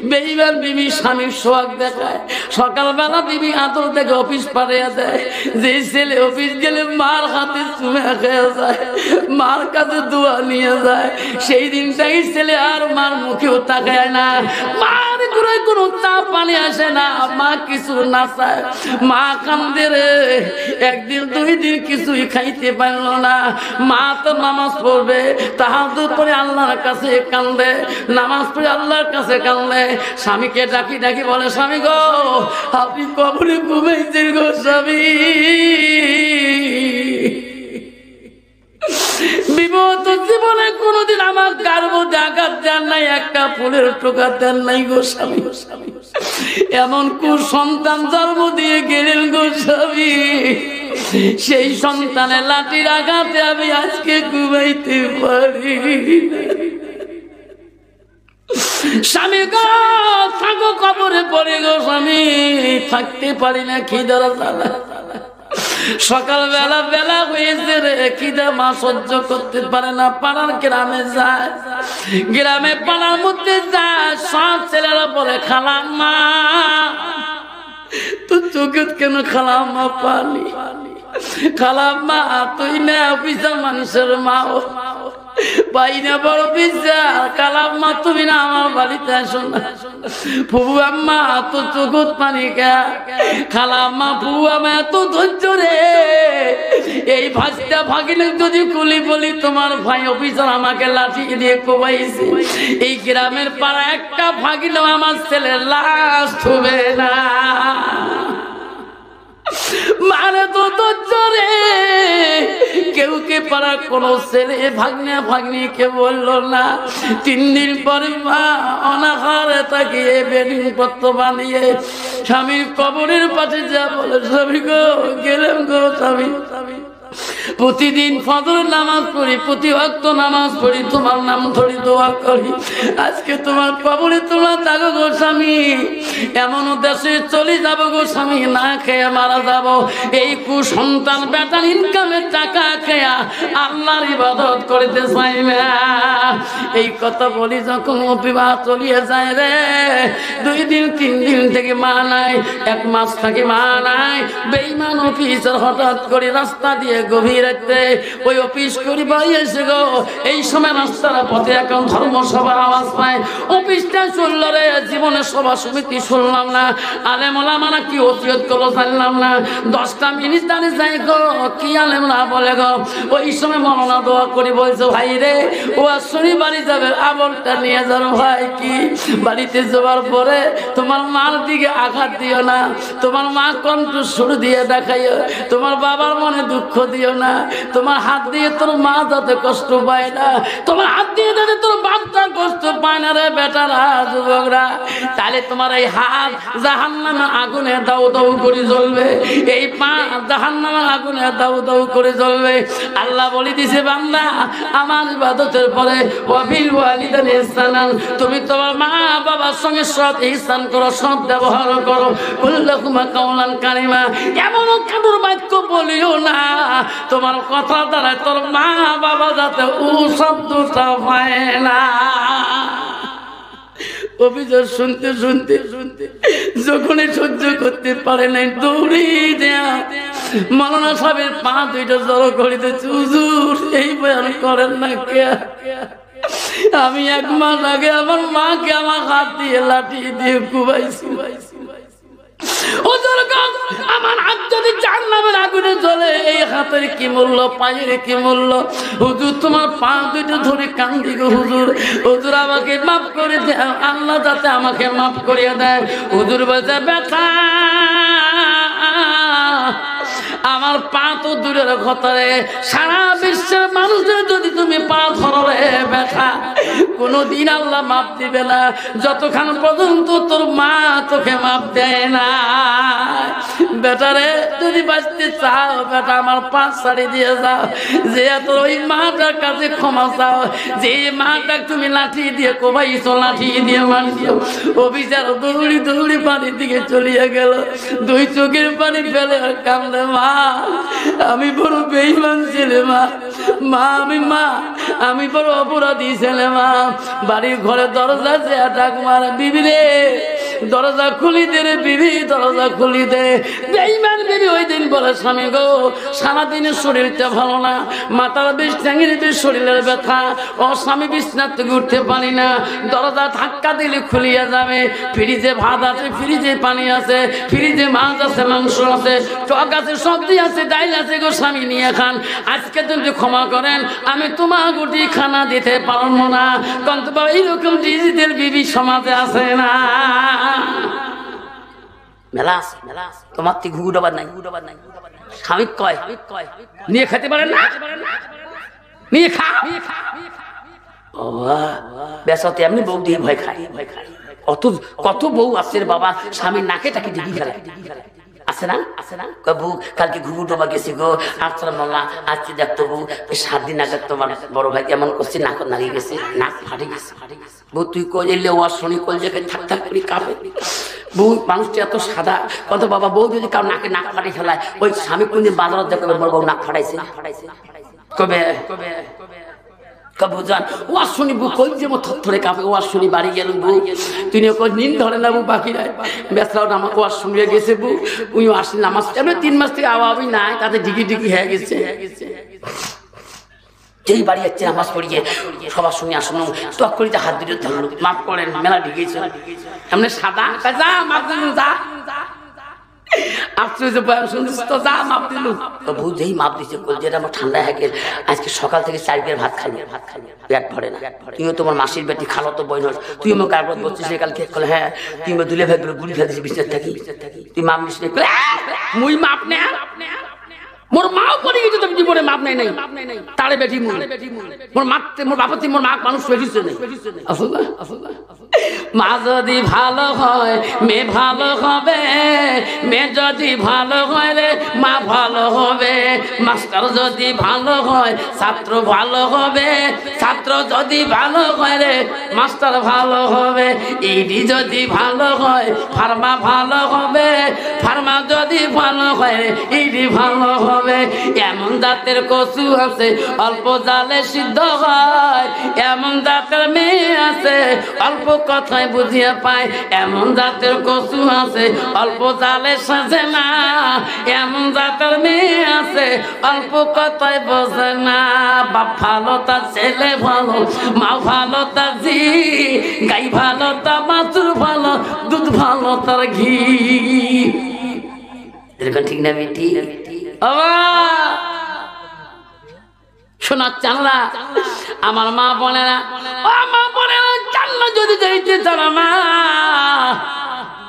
বেঈমান বিবি স্বামীর সোহাগ দেখায়। সকালবেলা বিবি আদর থেকে অফিস পাঠিয়ে দেয়, যে ছেলে অফিস গেলে মার হাতে চুমে খেয়ে যায়, মার কাছে দোয়া নিয়ে যায়, সেই দিনটাই ছেলে আর মার মুখেও তাকায় না, মার ঘুরে কোনো চা পানি আসে না, মা কিছু না চায়, মা কান্দে রে। একদিন দুই দিন কিছুই খাইতে পারলো না, মা তো নামাজ পড়বে, তাহাজ্জুদ পড়ে আল্লাহর কাছে কান্দে, নামাজ পড়ে আল্লাহর কাছে কান্দে, স্বামীকে ডাকি ডাকি বলে স্বামী গো আপনি কবরে ঘুমাইছেন গো স্বামী, বিপদ জীবনে কোনোদিন আমার গার্ব আঘাত দেন নাই, একটা ফুলের টোকা দেন নাই গো স্বামী, এমন কুসন্তান জন্ম দিয়ে গেলেন গো স্বামী, সেই সন্তানের লাঠির আঘাতে আমি আজকে ঘুমাইতে পারি। স্বামী গো থাকো কবরে পড়ে গো স্বামী, থাকতে পারি না খিদার জ্বালা, সকালবেলা বেলা হয়েছে রে, খিদা মা সহ্য করতে পারে না, পাড়ার গ্রামে যায়, গ্রামে পাড়ার মধ্যে যায়, সব ছেলেরা বলে খালাম্মা তো চোখে কেন খালাম্মা পানি, খালাম্মা তুই না অফিসার মানুষের মা, পাই না বড় বিচার, খালাম্মা তুমি না আমার বাড়িতে আসো না, ফুবু আম্মা তো চোখত পানি কে, খালাম্মা ফুবু আম্মা এত ধৈর্য রে, এই ভাজটা ভাগিলে যদি কুলি বলি তোমার ভাই অফিসার আমাকে লাঠি দিয়ে কোবাইছে, এই গ্রামের পাড়া একটা ভাগিলেও আমার ছেলের লাশ ছুবে না, মানে তো ধৈর্য রে। কেউ কে পাড়া কোন ছেলে ভাগ্নে ভাগ্নি কে বললো না, 3 দিন পরে মা অনাহারে তাকিয়ে বেডিং পত্র বানিয়ে স্বামীর কবরের পাশে যা বলে স্বামী গো গেলাম গো স্বামী, প্রতিদিন ফজর নামাজ পড়ি, প্রতি ওয়াক্ত নামাজ পড়ি, তোমার নাম ধরি দোয়া করি, আজকে তোমার কবরে তোমরা থাকো গো স্বামী, এমন দেশে চলে যাবো গো স্বামী, না খেয়ে মারা যাব, এই কুসন্তান বেটার ইনকামের টাকা খেয়া আল্লাহর ইবাদত করতে চাই না। এই কথা বলি যখন অপিবা চলিয়ে যায় রে, 2 দিন 3 দিন থেকে মা নাই, 1 মাস থেকে মা নাই। বেঈমান অফিসার হঠাৎ করে রাস্তা দিয়ে গভীর রাতে ওই অফিস করি বাড়ি এসে গো, এই সময় রাস্তার পথে এখন ধর্মসভার আওয়াজ পায়। অফিসটা চলল রে, জীবনে সভা সমিতি শুনলাম না, আলেম ওলামারা কি ওসিয়ত করলো জানলাম না। 10টা মিনিট দাঁড়িয়ে যাই গো, কি আলেমরা বলে গো। ওই সময় মৌলানা দোয়া করে বলছে, ভাই রে ও শুনি বাড়ি যাবে, আবলটা নিয়ে যাও ভাই। কি বাড়িতে যাওয়ার পরে তোমার মার দিকে আঘাত দিও না, তোমার মা কণ্ঠ সুর দিয়ে দেখাইও, তোমার বাবার মনে দুঃখ দিও না, তোমার হাত দিয়ে তোর মা যাতে কষ্ট পায় না, তোমার হাত দিয়ে যাতে তোর বাপটা কষ্ট পায় না রে বেটারা যুবকরা। তাহলে তোমার এই হাত জাহান্নামের আগুনে দাউ দাউ করে জ্বলবে, এই পা জাহান্নামের আগুনে দাউ দাউ করে জ্বলবে। আল্লাহ বলে দিছে, বান্দা আমার ইবাদতের পরে ওয়াবিল ওয়ালিদাইনি ইহসানান, তুমি তোমার মা বাবার সঙ্গে সৎ ইহসান করো, সৎ ব্যবহার করো। কুল্লাকুমা কাওলান কারিমা, এমন কাদুর বাক্য বলিও না তোমার কথা দ্বারা তোর মা বাবা যাতে ও শব্দটা পায় না। অভিযোগ শুনতে শুনতে শুনতে যখনই সহ্য করতে পারে নাই, দৌড়ি দেয়া মৌলানা সাহেবের পা 2টা জড়ো করিতেছে। হুজুর এই বয়ান করেন না কে? আমি 1 মাস আগে আমার মাকে আমার হাত দিয়ে লাঠি দিয়ে কুবাইছি। আমার হাত যদি জাহান্নামের আগুনে জ্বলে, এই হাতের কি মূল্য, পায়ের কি মূল্য? হুজুর তোমার পা 2টা ধরে কান্দি গো হুজুর, হুজুর আমাকে মাফ করে দেয়, আল্লাহ যাতে আমাকে মাফ করিয়ে দেয়। হুজুর বলছে, ব্যথা আমার পা তো দূরের কথা রে, সারা বিশ্বের মানুষের যদি তুমি পা ধরো রে ব্যথা, কোনদিন আল্লাহ মাপ দিবে না যতক্ষণ পর্যন্ত তোর মা তোকে মাপ দেয় না। বেটারে যদি বাঁচতে চাও বেটা আমার পা ছাড়ি দিয়ে যাও, যে তোর ওই মাটার কাছে ক্ষমা চাও, যে মাটা তুমি লাঠি দিয়ে কোবাইছো, লাঠি দিয়ে মারছো। অভিচার দৌড়ি দৌড়ি পানির দিকে চলিয়ে গেল, 2 চোখের পানি ফেলে আর কান্দে, মা আমি বড় বেঈমান ছেলে, মা আমি বড় অপরাধী ছেলে। মা বাড়ির ঘরে দরজা যে ডাক মারে, বিবি রে দরজা খুলি দে রে বিবি, দরজা খুলি দে। বেঈমান বিবি ওই দিন বলে, স্বামী গো সারাদিনের শরীরটা ভালো না, মাথার বেশ ট্যাঙের বেশ শরীরের ব্যথা, ও স্বামী বিছনার থেকে উঠতে পারি না, দরজা ধাক্কা দিলে খুলিয়া যাবে। ফ্রিজে ভাত আছে, ফ্রিজে পানি আছে, ফ্রিজে মাছ আছে, মাংস আছে, টক আছে, সবজি আছে, ডাইল আছে গো স্বামী নিয়ে খান। আজকে যদি ক্ষমা করেন আমি তোমার গুটি খানা দিতে পারবো না। কিন্তু এইরকম ডিজিটাল বিবি সমাজে আছে না, মেলা তোমার থেকে ঘুঘু ডাবার নাই, স্বামী কয় নিয়ে খেতে পারেন না, নিয়ে খা। বেসাতে এমনি বউ দিয়ে ভয় খায়, কত বউ আছে বাবা, স্বামীর নাকে টাকে ডিগি ফেলে, আছে না বউ কালকে ঘুঘু ডোবা গেছি গো, আসলাম মোল্লা আজকে দেখতো বউ 7 দিন আগে তোমার বড় ভাই কেমন করছে, নাক নাড়িয়ে গেছে, নাক ফাটে গেছে। বউ তুই কইলে ও শুনি কল জায়গায় থাক থাক করে কাঁপে। বউ মানুষটা এত সাদা, কত বাবা বউ যদি কাউ নাকে নাক ফাটে ফেলায়, ওই স্বামী কোনদিন বাজার দেখবে বড় বউ নাক ফাটাইছে কবে বুঝান ও শুনি বউ কই যে থরে কাঁপে। ও শুনি বাড়ি গেল বউ, তিনি নিন ধরে না বউ বাকি নাই, বেসরাও আমার ও শুনিয়ে গেছে বউ, উনি আসলে নামাজ 3 মাস থেকে আওয়াবই নাই, তাতে ডিগি ডিগি হয়ে গেছে। যেই বাড়ি যাচ্ছে নামাজ পড়িয়ে সবার সঙ্গে আসুন, টক করিতে হাত দিয়ে ধরলো, মাফ করেন মেলা ঢিকেছে এমনি সাদা যা মাপ দিল, যা ঠান্ডা হয়ে গেল। আজকে সকাল থেকে 4 বের ভাত খালি, পেট ভরে না। তুইও তোমার মাসির বেটি খালো তো বই নস, তুই আমার কাগজ বলছিস কালকে, হ্যাঁ তুই দুলে ভাই গুলি ফেলছিস বিছানা থাকি, তুই মাপ নিস মুই মাপ নে, মোর মাও পড়ে গেছে তো জীবনে মাপ নাই তারে বেটি মোর মাপতে মোর বাপতি মোর মা মানুষ ফেলিছে নাই। মা যদি ভালো হয় মেয়ে ভালো হবে, মেয়ে যদি ভালো হয় রে মা ভালো হবে, মাস্টার যদি ভালো হয় ছাত্র ভালো হবে, ছাত্র যদি ভালো হয় রে মাস্টার ভালো হবে, ইডি যদি ভালো হয় ফার্মা ভালো হবে, ফার্মা যদি ভালো হয় রে ইডি ভালো হবে। হবে। এমন জাতের কচু আছে অল্প জালে সিদ্ধ হয়, এমন জাতের মেয়ে আছে অল্প কথায় বুঝিয়ে পায়, এমন জাতের কচু আছে অল্প জালে সাজে না, এমন জাতের মেয়ে আছে অল্প কথায় বোঝে না। বাপ ভালো তার ছেলে ভালো, মা ভালো তার জি, গাই ভালো তার বাছুর ভালো, দুধ ভালো তার ঘি। এরকম ঠিক না বেটি? শোনার চানলা আমার মা বোনেরা, মা বোনেরা জান্নাত যদি যাইতে চান মা,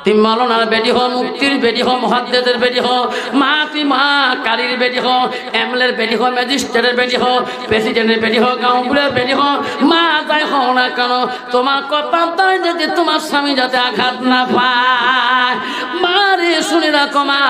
তুই মাওলানার বেটি হো, মুক্তির বেটি হো, মুহাদ্দিসের বেটি হো, মা তুই মা কারির বেটি হো, এমএলএর বেটি হো, ম্যাজিস্ট্রেটের বেটি হো, প্রেসিডেন্টের বেটি হো, গাঁওগুলোর বেটি হো, মা যাই হও না কেন তোমার কথা তাই যাতে তোমার স্বামী যাতে আঘাত না পায়। মা রে শুনে রাখো মা,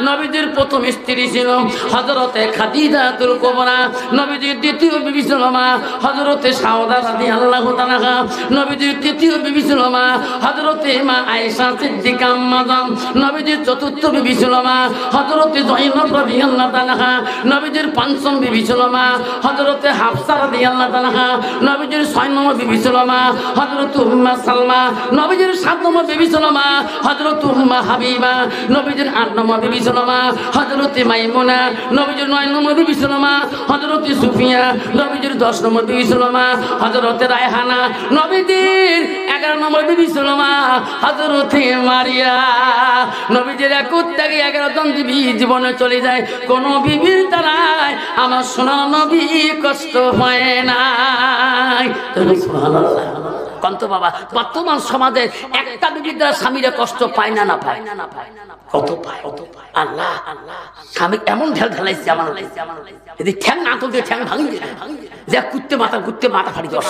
নবীজির প্রথম স্ত্রী ছিল হযরতে খাদিজাতুল কুবরা, নবীজির দ্বিতীয় বিবি ছিল মা হযরতে সাউদা রাদিয়াল্লাহু তাআলা, নবীজির তৃতীয় বিবি ছিল মা হযরতে মা আয়েশা সিদ্দিকা আম্মাজান, নবীজির চতুর্থ বিবি ছিল মা হযরতে যায়েনব রাদিয়াল্লাহু তাআলা, নবীজির পঞ্চম বিবি ছিল মা হযরতে হাফসা রাদিয়াল্লাহু তাআলা, নবীজির ছয় নম্বর বিবি ছিল মা হযরতে উম্মে সালমা, নবীজির সাত নম্বর বিবি ছিল মা হযরতে উম্মে হাবিবা, নবীজির আট নম্বর বিবি ছিল মা হযরতে মাইমুনা, নবীজির নয় নম্বর বিবি ছিল মা হযরতে সুফিয়া, নবীজির 10 নম্বর বিবি ছিল মা হযরতে রায়হানা, নবীজির 11 নম্বর বিবি ছিল মা হযরতে মারিয়া। নবীজির 21 থেকে 11 জন বিবি জীবনে চলে যায়, কোন বিবির দ্বারাই আমার সোনা নবী কষ্ট হয় নাই। সুবহানাল্লাহ। কন্ত বাবা বর্তমান সমাজে একটা বিবির দ্বারা স্বামীরা কষ্ট পায় না, না পায়, কত পায়, আল্লাহ স্বামী এমন ঢেল ঢেলাইছে আমার, যদি ঠ্যাং না তুলতে ঠ্যাং ভাঙি যে কুত্তে মাথা ফাড়ি দশ।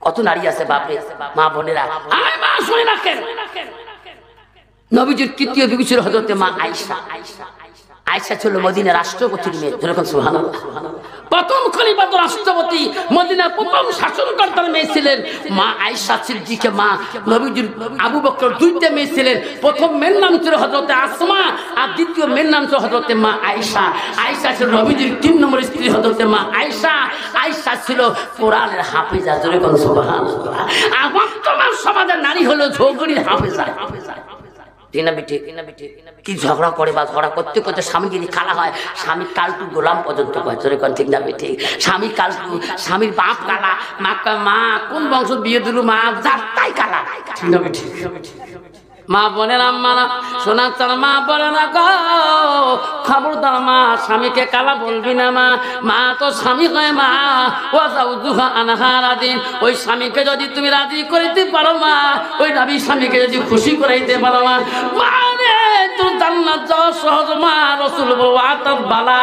কত নারী আছে বাপরে, মা বোনেরা মা শুনে রাখেন, নবীজির তৃতীয় বিবি ছিল হযরতে মা আয়েশা। আয়েশা ছিল মদিনার রাষ্ট্রপতির মেয়ে, যেরকম সুবহানাল্লাহ। প্রথম খলিফাতুর রাষ্ট্রপতি মদিনার প্রথম শাসনকর্তার মেয়ে ছিলেন মা আয়েশা সিদ্দিকা মা। নবীজির আবু বকর দুইটা মেয়ে ছিলেন, প্রথম মেয়ের নাম ছিল হযরতে আসমা আর দ্বিতীয় মেয়ের নাম ছিল হযরতে মা আয়েশা। আয়েশা ছিল নবীজির 3 নম্বর স্ত্রী হযরতে মা আয়েশা। আয়েশা ছিল কোরআনের হাফেজা, যেরকম সুবহানাল্লাহ। আর বর্তমান সমাজের নারী হলো ঝগড়ির হাফেজা। কি ঝগড়া করে বা ঝগড়া করতে করতে স্বামী যদি কালা হয়, স্বামী কালটু গোলাম পর্যন্ত ঠিক না বেঠিক, স্বামী কালটু, স্বামীর বাপ কালা, মা কোন বংশ বিয়ে দিল মা যার তাই কালা, ঠিক না বেঠিক? মা বোনের আম্মারা শোনার চার মা বলে না গো, খবরদার মা স্বামীকে কালা বলবি না মা, মা তো স্বামী হয় মা, ও যাউজুহা আনহা রাদিন, ওই স্বামীকে যদি তুমি রাজি করিতে পারো মা, ওই নবী স্বামীকে যদি খুশি করাইতে পারো মা, মানে তোর জান্নাত যাওয়া সহজ মা। রাসূল ওয়াতাব বালা,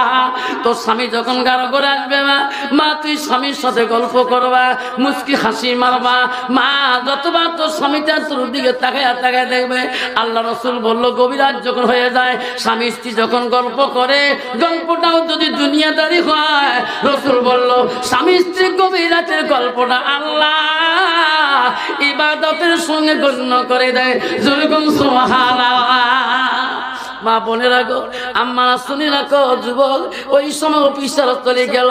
তোর স্বামী যখন গাড়ো করে আসবে মা, মা তুই স্বামীর সাথে গল্প করবা, মুস্কি হাসি মারবা মা, যতবার তোর স্বামীটা তোর দিকে তাকায় দেখবে। আল্লাহ রাসূল বলল গভীর রাত যখন হয়ে যায়, স্বামী স্ত্রী যখন গল্প করে, গল্পটাও যদি দুনিয়াদারি হয়, রাসূল বলল স্বামী স্ত্রী গভীর রাতের গল্পটা আল্লাহ ইবাদতের সঙ্গে গণ্য করে দেয়, যেরকম সুবহানাল্লাহ। মা বোনেরা গো, আম্মা শুনে রাখো যুবক, ওই সময় অফিসার চলে গেল,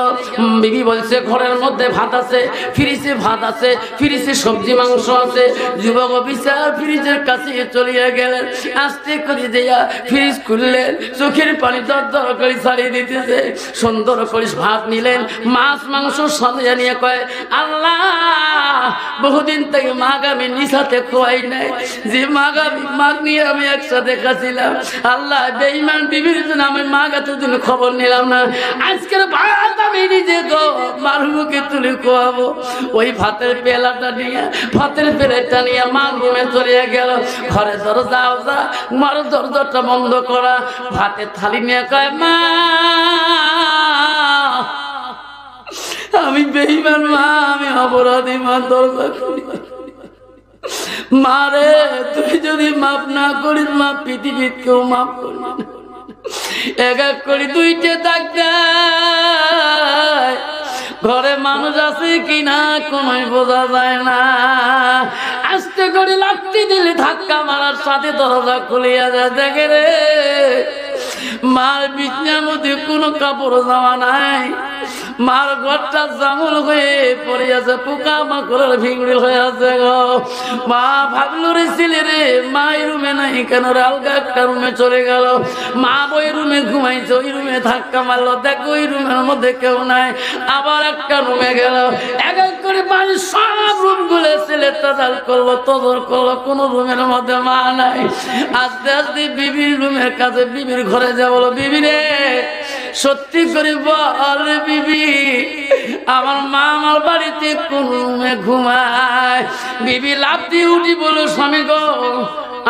বিবি বলছে ঘরের মধ্যে ভাত আছে, ফ্রিজে ভাত আছে, ফ্রিজে সবজি মাংস আছে। যুবক অফিসার ফ্রিজের কাছে চলে গেলেন, আস্তে করে দেয়া ফ্রিজ খুললেন, চোখের পানি দর করে ছাড়িয়ে দিতেছে, সুন্দর করে ভাত নিলেন, মাছ মাংস সাজিয়ে নিয়ে কয় আল্লাহ বহুদিন থেকে মাগামি নিশাতে খোয়াই নাই, যে মাগ নিয়ে আমি একসাথে খাচ্ছিলাম, আল্লাহ বেঈমান বিবির জন্য আমি মাগ এতদিন খবর নিলাম না, আজকের ভাত আমি নিজে গো মারুকে তুলে খোয়াবো। ওই ভাতের পেলাটা নিয়ে, ভাতের পেলেটা নিয়ে মা রুমে চলে গেল, ঘরে দরজা মার দরজাটা বন্ধ করা, ভাতের থালি নিয়ে কয় মা আমি বেঈমান মা, আমি অপরাধী মা, দরজা খুলি মারে, তুই যদি মাফ না করিস মা পৃথিবীর কেউ মাফ করি না, এক এক করে দুইটে থাকতে ঘরে মানুষ আছে কিনা কোনোই বোঝা যায় না। আস্তে করে লাফটি দিলে ধাক্কা মারার সাথে দরজা খুলিয়া যায়, দেখে রে মার বিছনার মধ্যে কোনো কাপড় জামা নাই, মার ঘরটা জামল হয়ে পড়ে আছে, পোকা মাকড়ের ভিড় হয়ে আছে গো। মা ভাবলো রে ছেলে রে, মা এই রুমে নাই কেন রে, আলগা একটা রুমে চলে গেল। মা ওই রুমে ঘুমাইছে, ওই রুমে ধাক্কা মারলো, দেখো ওই রুমের মধ্যে কেউ নাই। আবার একটা রুমে গেল, এক এক করে বাড়ির সব রুম গুলো ছেলে তদাল করলো, তদর করলো, কোন রুমের মধ্যে মা নাই। আস্তে আস্তে বিবির রুমের কাছে, বিবির ঘরে যা বলো, বিবি রে সত্যি করে বল রে বিবি, আমার মা আমার বাড়িতে কোন রুমে ঘুমায়? বিবি লাফ দিয়ে উঠি বলো, স্বামী গো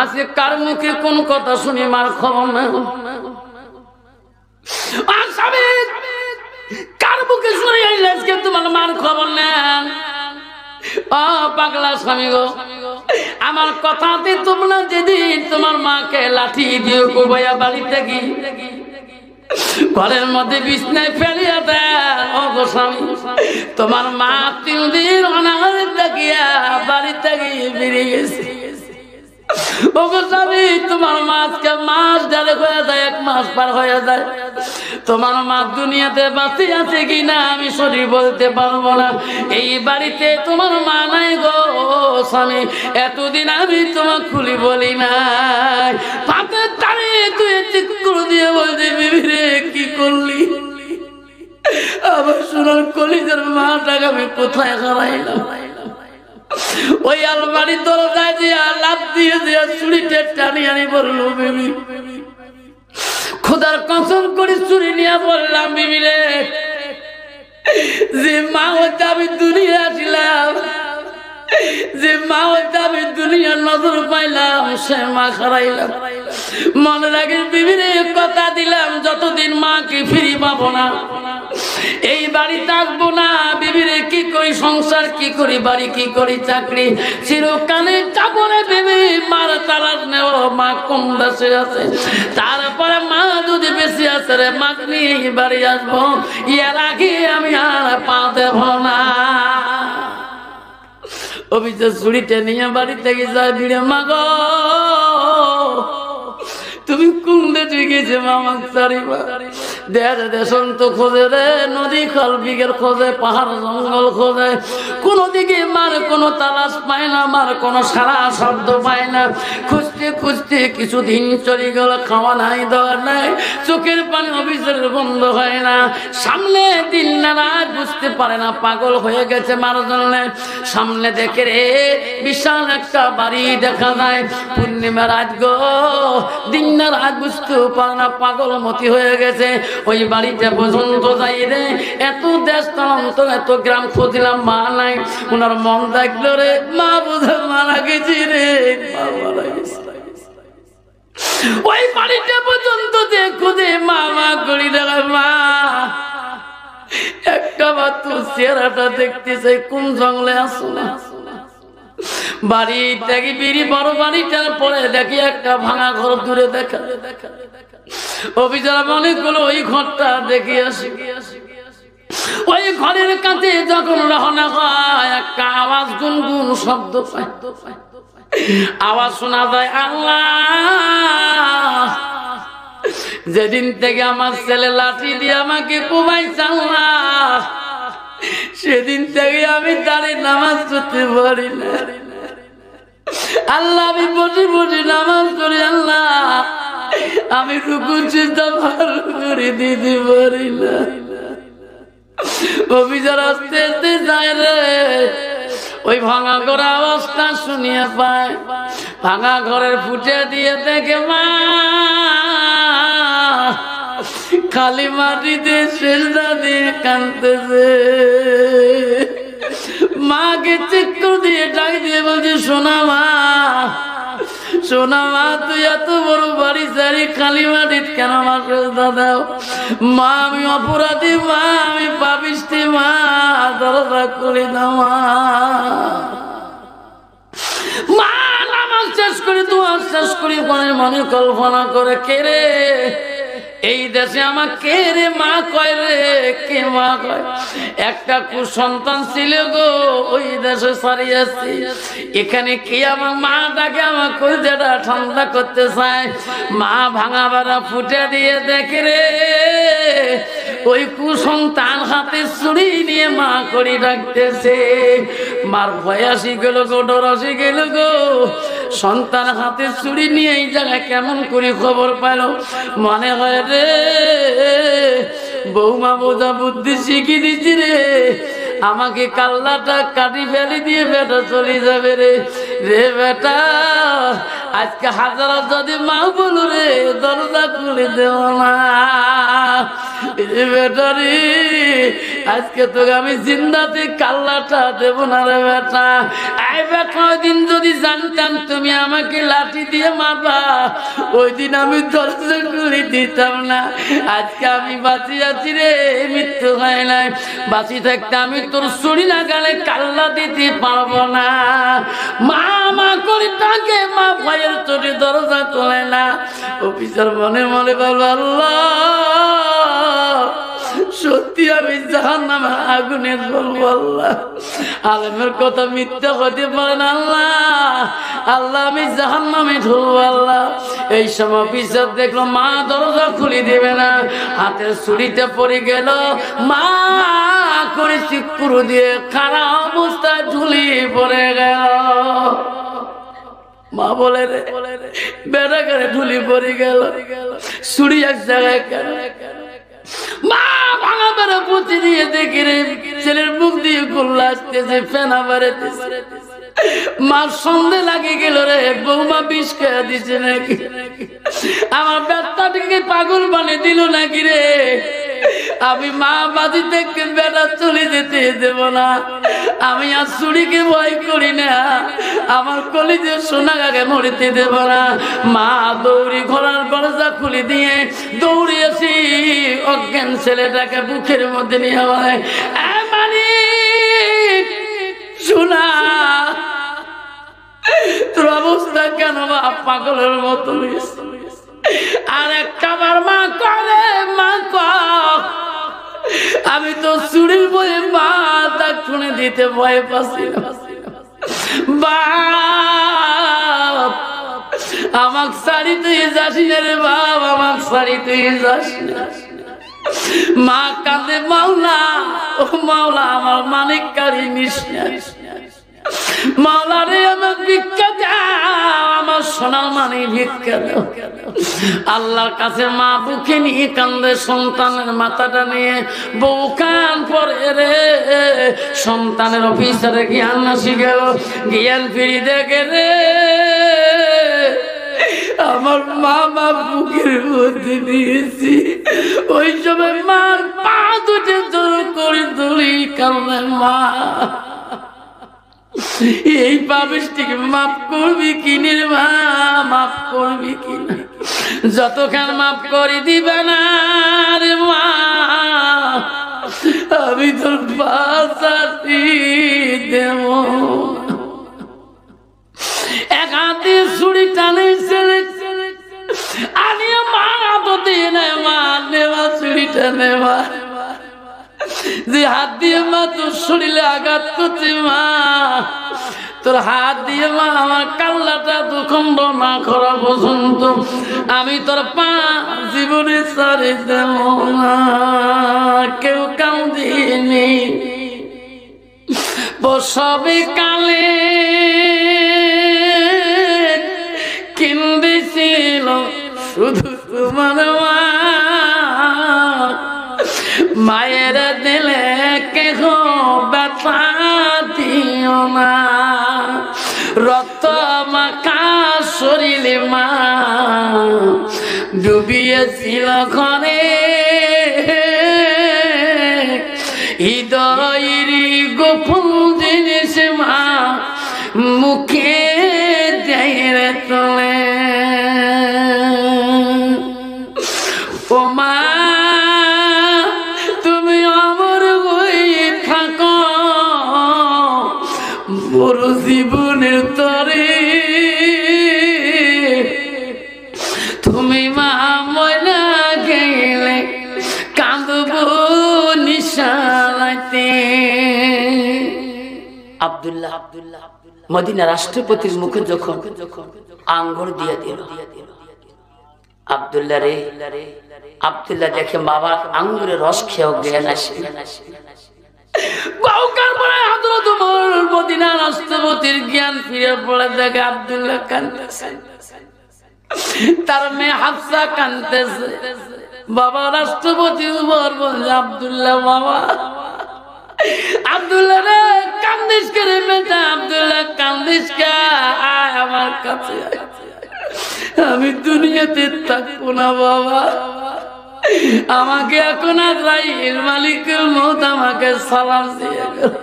আজকে কার মুখে কোন কথা শুনি মার খবর না? স্বামী কার মুখে শুনে আজকে তোমার মার খবর নেন? ও পাগলা স্বামী গো, আমার কথাতে তোমরা যেদিন তোমার মাকে লাঠি দিয়ে কোবাইয়া বাড়িতে গিয়ে ঘরের মধ্যে বিছনায় ফেলিয়া দেন, ও গো স্বামী তোমার মা 3 দিন অনাহারে থাকিয়া বাড়িতে গিয়ে বেরিয়ে গেছে। ও গো স্বামী তোমার মাকে মাস ডালে হয়ে যায়, 1 মাস পার হয়ে যায়, তোমার মা দুনিয়াতে বাঁচে আছে কিনা আমি শরীর বলতে পারবো না। এই বাড়িতে তোমার মা নাই গো স্বামী, এতদিন আমি তোমার খুলি বলি নাই। পাতের তারে তুই চিৎকার দিয়ে বলছি, বিবি রে কি করলি? আবার সোনার কলিজার মাটাকে আমি কোথায় হারাইলাম? ওই আলমারি দরজায় দিয়া লাফ দিয়ে দিয়া চুরিতে টানি আনি বললো, বিবি খোদার কসম করে চুরি নিয়ে বললাম, বিবি রে যে মা হইতে আমি দুনিয়া আসিলাম, যে মা হইতে আমি দুনিয়ার নজর পাইলাম, সে মা হারাইলাম। মনে রাখিস বিবি রে, কথা দিলাম যতদিন মাকে ফিরি পাবো না এই বাড়ি থাকবো না। বিবি রে কি করি সংসার, কি করি বাড়ি, কি করি চাকরি, চিরকালে চাপরে বিবি মার তালাশ নেব, মা কোন দেশে আছে। তারপরে মা যদি বেশি আছে রে, মাকে নিয়ে বাড়ি আসবো, এর আগে আমি আর পা দেব না। অভিযোগ ছুরিটা নিয়ে বাড়িতে গিয়ে ভিড়ে, মা গো তুমি কোন দেশে গেছে মামা চারিবা? দেশন তো খোঁজে রে, নদী খাল বিঘের খোঁজে, পাহাড় জঙ্গল খোঁজে, কোন দিকে মার কোনো তালাশ পায় না, মার কোনো সারা শব্দ পায় না। খুঁজতে খুঁজতে কিছুদিন চলে গেল, খাওয়া নাই দেওয়া নাই, চোখের পানি অফিসের বন্ধ হয় না, সামনে দিন না রাত বুঝতে পারে না, পাগল হয়ে গেছে মার জন্য। সামনে দেখে রে বিশাল একটা বাড়ি দেখা যায়, পূর্ণিমা রাত গো, দিন না রাত বুঝতেও পারে না, পাগল মতি হয়ে গেছে। ওই বাড়িতে পর্যন্ত যাই রে, এত দেশ তদন্ত এত গ্রাম খুঁজলাম, মা নাই। ওনার মন দেখলো রে, মা বোধহয় মারা গেছি রে, মা মারা গেছে। ওই বাড়িটা পর্যন্ত যে খুঁজে মা মা করি দেখা, মা একটা মাত্র চেহারাটা দেখতে চাই, কোন জঙ্গলে আসো না। বাড়ি দেখি বিড়ি বড় বাড়িটার পরে দেখি একটা ভাঙা ঘর দূরে দেখা, অভিযান মনে করলো ওই ঘরটা দেখি আসি। ওই ঘরের কাছে যখন রওনা হয়, একটা আওয়াজ গুনগুন শব্দ পায়, আওয়াজ শোনা যায়, আল্লাহ যেদিন থেকে আমার ছেলে লাঠি দিয়ে আমাকে কোবাইছে আল্লাহ, সেদিন থেকে আমি দাঁড়িয়ে নামাজ পড়তে পারি না। আল্লাহ আমি বসে বসে নামাজ পড়ি, আল্লাহ আমি রুকু সিজদা ভালো করে দিতে পারি না। অভিযান আস্তে আস্তে যায় রে, ওই ভাঙা ঘরের অবস্থা শুনিয়ে পায়, ভাঙা ঘরের ফুটে দিয়ে দেখে মা খালি মাটিতে সেজদা দিয়ে কাঁদতেছে। মাকে চিৎকার দিয়ে ডাক দিয়ে বলছে, সোনা মা, সোনা মা তুই এত বড় বাড়ি সারি খালি মাটিতে কেন আমার সেজদা দাও? মা আমি অপরাধী, মা আমি পাপিষ্টি, মা দরজা করে দাও। মা নামাজ শেষ করে দোয়া শেষ করে মনে মনে কল্পনা করে, কে রে এই দেশে আমাকে রে মা কয় রে, কে মা কয়? একটা কুসন্তান ছিল গো, ওই দেশে সারিয়েছি। এখানে কি আমার মা ডাকে, আমার কলিজাটা ঠান্ডা করতে চায়। মা ভাঙা বাড়া ফুটে দিয়ে দেখে রে, ওই কুসন্তান হাতে ছুরি নিয়ে মা করি ডাকতেছে। মার ভয় আসি গেল গো, ডর আসি গেল গো। সন্তান হাতে ছুরি নিয়ে এই জায়গায় কেমন করে খবর পেল? মনে হয় রে বৌমা বোঝা বুদ্ধি শিখিয়ে দিচ্ছি রে, আমাকে কাল্লাটা কাটি ফেলি দিয়ে বেটা চলে যাবে রে। রে বেটা, আজকে হাজারা যদি মা বলো রে, দরজা খুলে দেব না রে বেটা রে। আজকে তোকে আমি জিন্দাতে কাল্লাটা দেব না রে বেটা। এই বেটা, ওই দিন যদি জানতাম তুমি আমাকে লাঠি দিয়ে মারবা, ওই দিন আমি দরজা খুলে দিতাম না। আজকে আমি বাঁচি আছি রে, মৃত্যু হয় নাই। বাঁচি থাকতে আমি তোর ছুরি লাগালে কাল্লা দিতে পারবো না। মা মা করে ডাকে, মা ভয়ের চোটে দরজা খোলে না। অফিসার মনে মনে বলবো, আল্লাহ সত্যি আমি জাহান্নামে আগুনে জ্বলবো। আল্লাহ, আলেমের কথা মিথ্যা হতে পারে না। আল্লাহ আল্লাহ, আমি জাহান্নামে ঢুলবো। আল্লাহ, এই সময় অফিসার দেখলো মা দরজা খুলে দেবে না, হাতের ছুরিতে পড়ে গেল। মা করে চিকুরু দিয়ে খারাপ অবস্থায় ঝুলি পড়ে গেল। মা বলে রে বেটা করে ঝুলি পড়ে গেল, ছুরি এক জায়গায় কেন? মা ভাঙা বেড়া পুঁতি দিয়ে দেখে রে ছেলের মুখ দিয়ে গোল্লা আসতেছে, ফেনা বেড়েতেছে। মার সন্দেহ লাগে গেল রে, বৌমা বিষ খেয়ে দিছে নাকি, আমার বেটাটাকে পাগল বানিয়ে দিল নাকি রে। আমি মা বাজি থেকে বেটা চলে যেতে দেব না। আমি আর চুরিকে ভয় করি না, আমার কলিজে সোনাগাকে মরিতে দেব না। মা দৌড়ি ঘোড়ার দরজা খুলে দিয়ে দৌড়িয়েছি, অজ্ঞান ছেলেটাকে বুকের মধ্যে নিয়ে হয়। মালিক শোনা, তোর অবস্থা কেন বা পাগলের মতো? আর একটা বার মা করে, মা কর, আমি তো চুরির বয়ে মা তা শুনে দিতে ভয় পাচ্ছি না। বাপ আমাক শাড়ি তুই যাস না রে বাপ, আমাক শাড়ি তুই যাস না। মা কাঁদে, মাওলা ও মাওলা, আমার মানিক কারি নিস না। মাওলা রে আমার ভিক্ষা দাও, আমার সোনার মানি ভিক্ষা দাও। আল্লাহর কাছে মা বুকে নিয়ে কান্দে, সন্তানের মাথাটা নিয়ে বউ কান পরে রে। সন্তানের অফিসারে জ্ঞান আসি গেল, জ্ঞান ফিরি দেখে রে আমার মা মা বুকের মধ্যে নিয়েছি। ওই সময় মার পা দুটে জোর করে ধরি কান্দে, মা এই পাপিষ্টিকে মাফ করবি কিনে মা, মাফ করবি কিনা? যতক্ষণ মাফ করে দিবে না রে মা, আমি তোর বাঁচাতে দেব। এক হাতে ছুরি টানে ছেলে আনিয়ে মা তো দিয়ে নেয়, মা নেওয়া ছুরিটা নেওয়া যে হাত দিয়ে মা তোর শরীরে আঘাত করছে, মা তোর হাত দিয়ে মা আমার কাল্লাটা দুখণ্ড না করা পর্যন্ত আমি তোর পা জীবনে সারি দেব না। কেউ কান্দিনি প্রসবে কালে, কিন্দিছিল শুধু তোমার মা। মায়ের দিলে কেহ ব্যথা দিও না, রক্ত মাখা শরীরে মা ডুবিয়েছিল ঘরে। হৃদয়ের গোপন জিনিস মা মুখে যাইরে তোলে। ও মা তুমি আমার হয়ে থাকো, মোর জীবনের তরে তুমি মা ময়না গেয়ে আব্দুল্লাহ মদিনা রাষ্ট্রপতির মুখে যখন আঙ্গুর দিয়ে দিল, আব্দুল্লাহ রে, আব্দুল্লাহ দেখে বাবা আঙ্গুরের রস খেয়েও জ্ঞান আসে। মদিনা রাষ্ট্রপতির জ্ঞান ফিরে পড়ে দেখে আব্দুল্লাহ কাঁদতেছে, তার মেয়ে হাফসা কাঁদতেছে। বাবা রাষ্ট্রপতি উমর বলছে, আব্দুল্লাহ বাবা, আব্দুল্লাহ রে কান্দিস কে রে বেটা, আব্দুল্লাহ কান্দিস কে, আয় আমার কাছে, আমি দুনিয়াতে থাকবো না বাবা, আমাকে এখন আজরাইল মালিকুল মউত আমাকে সালাম দিয়ে গেল।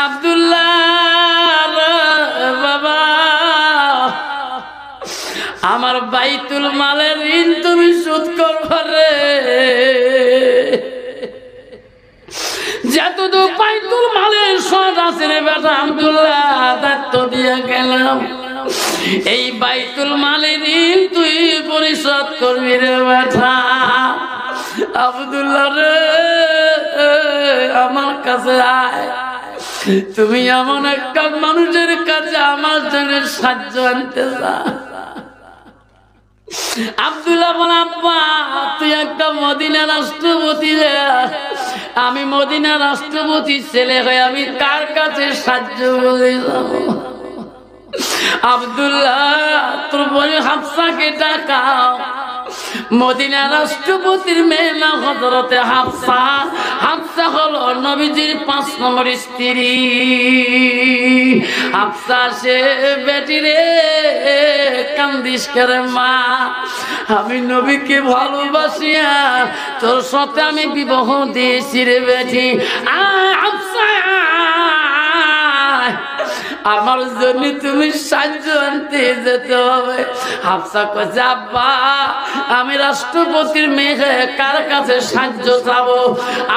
আব্দুল্লাহ বাবা, আমার বাইতুল মালের ঋণ তুমি শোধ করবে রে, যেহেতু বাইতুল মালের শোধ আছে রে বেটা, আব্দুল্লাহ দায়িত্ব দিয়ে গেলাম, এই বাইতুল মালের ঋণ তুই পরিশোধ করবি রে বেটা। আব্দুল্লাহ রে আমার কাছে আয়, তুমি এমন একটা মানুষের কাছে আমার জন্য সাহায্য আনতে চা। আব্দুল্লাহ বলে, আব্বা তুই একটা মদিনা রাষ্ট্রপতি রে, আমি মদিনা রাষ্ট্রপতির ছেলে হয়ে আমি কার কাছে সাহায্য বলে যাব? আব্দুল্লাহ তোর বোন হাফসাকে ডাকাও। মদিনা রাষ্ট্রপতির মেয়ে না হযরতে হাফসা, হাফসা হলো নবীজির 5 নম্বর স্ত্রী। হাফসা সে বেটি রে কান্দিস করে মা, আমি নবীকে ভালোবাসিয়া তোর সাথে আমি বিবাহ দিয়েছি রে বেটি, হাফসা আমার জন্য তুমি সাহায্য আনতে যেতে হবে। হাফসা কইছে, আব্বা আমি রাষ্ট্রপতির মেয়ে কার কাছে সাহায্য চাবো?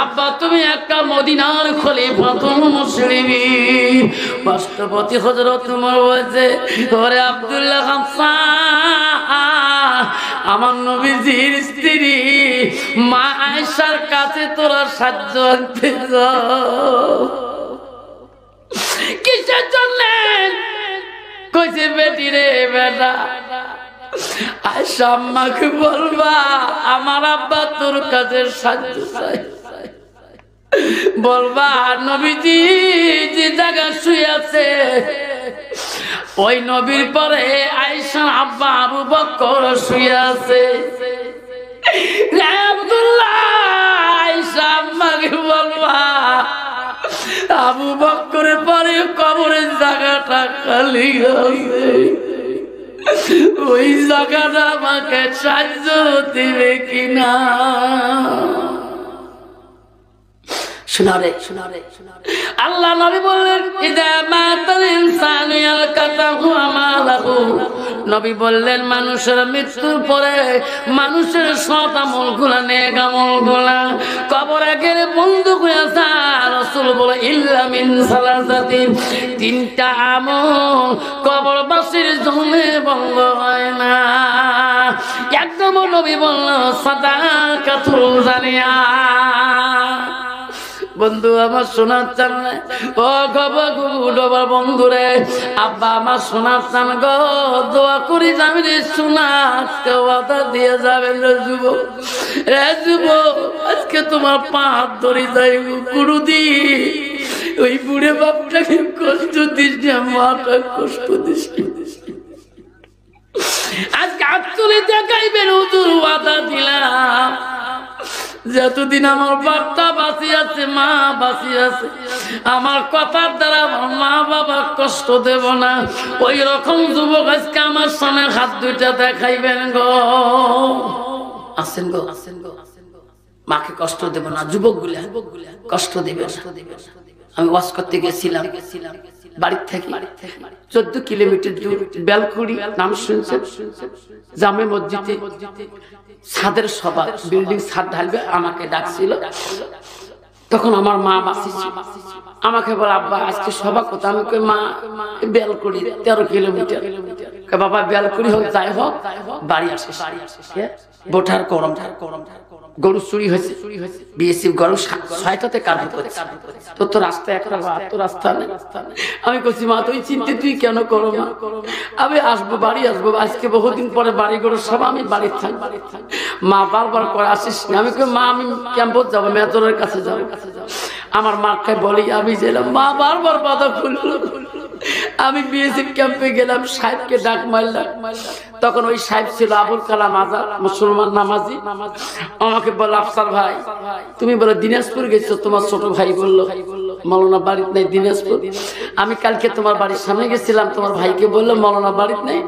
আব্বা তুমি একটা মদিনার খলিফাতুল মুসলিমিন রাষ্ট্রপতি হযরত ওমর বলছে, ওরে আব্দুল্লাহ হাফসা, আমার নবীজির স্ত্রী মা আয়েশার কাছে তোরা সাহায্য আনতে যাও। কিসের জন্য? কইছে বেটি রে বেটা, আয়েশা আম্মাকে বলবা আমার আব্বা তোর কাছে সাহায্য চাই, বলবা নবীজি যে জায়গা শুয়ে আছে ওই নবীর পরে আয়েশার আব্বা আবু বকর শুয়ে আছে। আব্দুল্লাহ আয়েশা আম্মাকে বলবা আবু বকরের পরে কবরের জায়গাটা খালি আছে, ওই জায়গাটা আমাকে সাহায্য দিবে কিনা? আল্লাহ নবী বললেন, ইদা মাতাল ইনসানু ইয়ালকাতাহু আমালাহু, নবী বললেন মানুষের মৃত্যুর পরে মানুষের সৎ আমলগুলা নেক আমলগুলা কবরে গেলে বন্ধ হয়ে যায়। রাসূল বলে, ইল্লা মিন সালাসাতিন, 3টা আমল কবরবাসীর জন্য বন্ধ হয় না। একদম নবী বলল, সাদাকাতুল জারিয়া। বন্ধু আমার শোনার চান ও গবার বন্ধুরে, আব্বা আমার শোনার চান গো, দোয়া করি যাবি রে শোনা, আজকে ওয়াদা দিয়ে যাবেন রে যুবক, রে যুবক আজকে তোমার পা হাত ধরে যাই গুরুদি, ওই বুড়ে বাপটাকে কষ্ট দিস না, মাটা কষ্ট দিস না, আজকে হাত তুলে দেখাইবেন হুজুর, ওয়াদা দিলাম যতদিন আমার বাপটা বাঁচি আছে, মা বাঁচি আছে, আমার কথার দ্বারা আমার মা বাবা কষ্ট দেব না। ওই রকম যুবক আজকে আমার সামনে হাত দুইটা দেখাইবেন গো, আসেন গো, আসেন গো, মাকে কষ্ট দেব না, যুবক গুলা কষ্ট দিবে। আমি ওয়াজ করতে গেছিলাম বাড়ির থেকে 14 কিলোমিটার দূর, বেলকুড়ি নাম শুনছেন? জামে মসজিদে ছাদের সভা, বিল্ডিং ছাদ ঢালবে, আমাকে ডাকছিল। তখন আমার মা বাঁচিয়েছে, আমাকে বলে আব্বা আজকে সভা কোথায়? আমি কই মা বেলকুড়ি 13 কিলোমিটার। বাবা বেল করি হোক যাই হোক বাড়ি আসে বোঠার গরম গরু চুরি হয়েছে বিএসসি গরু ৬টাতে কাজ করছে তোর তো রাস্তা একটা তো রাস্তা নেই আমি বলছি মা তুই চিন্তা তুই কেন করো মা আমি আসবো বাড়ি আসবো আজকে বহুদিন পরে বাড়ি গরু সব আমি বাড়ির থাকবো মা বারবার করে আসিস না আমি কই মা আমি ক্যাম্পত যাবো মেজরের কাছে যাবো আমার মাকে বলি আমি গেলাম মা বারবার বাধা খুললো আমি বিএসএফ ক্যাম্পে গেলাম সাহেবকে ডাক মারলাম তখন ওই সাহেব ছিল আবুল কালাম আজাদ মুসলমান নামাজি আমাকে বলল আফসার ভাই তুমি বলে দিনাজপুর গেছো তোমার ছোট ভাই বললো মৌলানা বাড়িতে নেই দিনাজপুর আমি কালকে তোমার বাড়ির সামনে গেছিলাম তোমার ভাইকে বললো মৌলানা বাড়িতে নেই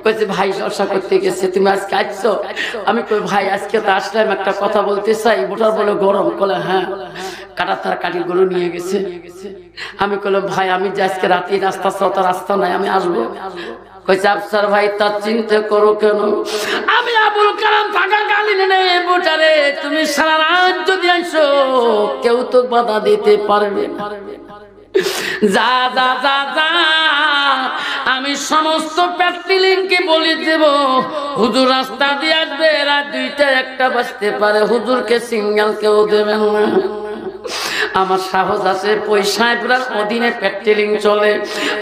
কইছে ভাই জলসা করতে গেছে তুমি আজকে আসছো আমি কই ভাই আজকে তো আসলাম একটা কথা বলতে চাই বোটার বলে গরম বলে হ্যাঁ কাটা তার কাঠিগুলো নিয়ে গেছে আমি কইলাম ভাই আমি যে আজকে রাতে রাস্তা চলতা রাস্তা নাই আমি আসবো কইছে আফসার ভাই তার চিন্তা করো কেন আমি আবুল কালাম থাকা কালীন নেই বোটারে তুমি সারা রাত যদি আসো কেউ তো বাধা দিতে পারবে না যা যা যা যা আমি সমস্ত প্যাট্রিলিংকে বলে দেব হুজুর রাস্তা দিয়ে আসবে রাত ২টা ১টা বাজতে পারে হুজুরকে সিগন্যাল কেউ দেবেন না আমার সাহস আছে পয়সায় প্রায় অধীনে প্যাট্রিলিং চলে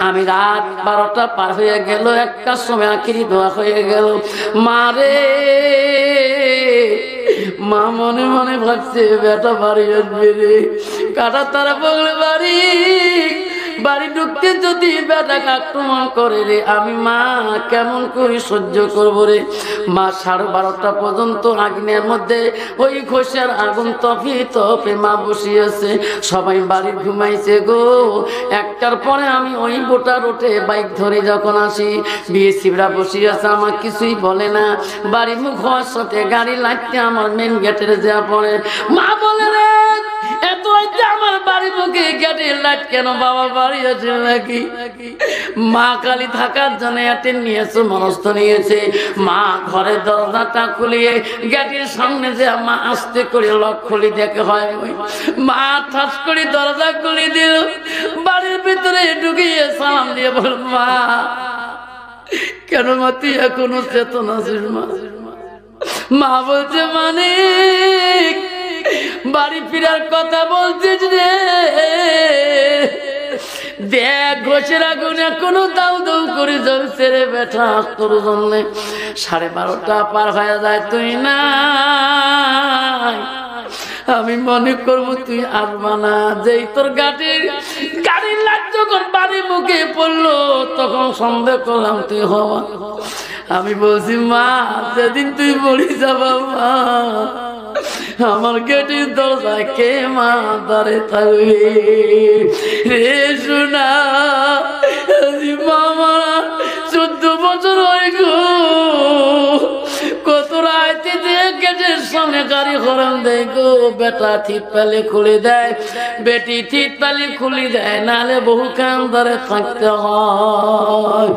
আমি রাত ১২টা পার হয়ে গেল একটার সময় আখিরি দোয়া হয়ে গেল মারে মা মনে মনে ভাবছে বেটা বাড়ি আসবে রে কাটা তারা বগলে বাড়ি ঢুকতে যদি বেটাকে আক্রমণ করে রে আমি মা কেমন করে সহ্য করবো রে মা 12:30 পর্যন্ত আগুনের মধ্যে ওই ঘষের আগুন তপে মা বসিয়েছে সবাই বাড়ি ঘুমাইছে গো ১টার পরে আমি ওই বোটা রোটে বাইক ধরে যখন আসি বিএসসিরা বসিয়েছে আমার কিছুই বলে না বাড়ি মুখ হওয়ার সাথে গাড়ি লাগতে আমার মেন গেটের যা পড়ে মা বলে রে এত আমার বাড়ি মুখে গেটের লাইট কেন বাবা বাড়ি আছে নাকি মা কালী থাকার জন্য এতে নিয়েছে মনস্থ নিয়েছে মা ঘরের দরজাটা খুলিয়ে গেটের সামনে যে মা আস্তে করে লক খুলি দেখে হয় মা ঠাস করে দরজা খুলে দিল বাড়ির ভিতরে ঢুকিয়ে সালাম দিয়ে বল মা কেন মা তুই এখনো চেতনা আছিস মা বলছে মানে বাড়ি ফিরার কথা বলছিস রে দেখ ঘষের আগুন এখনো দাউ দাউ করে জ্বলছে রে বেটা তোর জন্য 12:30 পার হয়ে যায় তুই না আমি মনে করবো তুই আসবা না যেই তোর গাড়ির লাইট যখন বাড়ি মুখে পড়লো তখন সন্দেহ করলাম তুই হওয়া আমি বলছি মা যেদিন তুই বলি যাবা মা আমার গেটের দরজায় কে মা দাঁড়ে থাকবে রে শোনা মামা 14 বছর হয়ে গো কত রাইতে দিয়ে গেটের সামনে গাড়ি হরন দেয় গো বেটা ঠিক পালে খুলে দেয় বেটি ঠিক পালে খুলে দেয় নাহলে বহু কান ধরে থাকতে হয়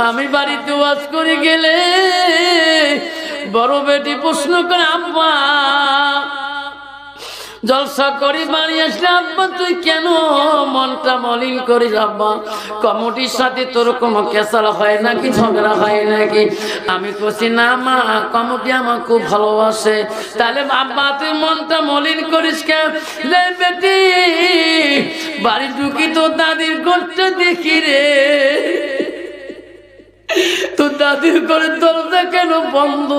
আমি বাড়িতে ওয়াজ করে গেলে বড় বেটি প্রশ্ন করে আব্বা জলসা করি বাড়ি আসলে আব্বা তুই কেন মনটা মলিন করিস আব্বা কমিটির সাথে তোর কোনো কেসাল হয় নাকি ঝগড়া হয় নাকি আমি কছি না মা কমিটি আমার খুব ভালোবাসে তাহলে আব্বা তুই মনটা মলিন করিস কেন বেটি বাড়ি ঢুকি তো দাদির কষ্ট দেখি রে তো দাদির করে দরজা কেন বন্ধ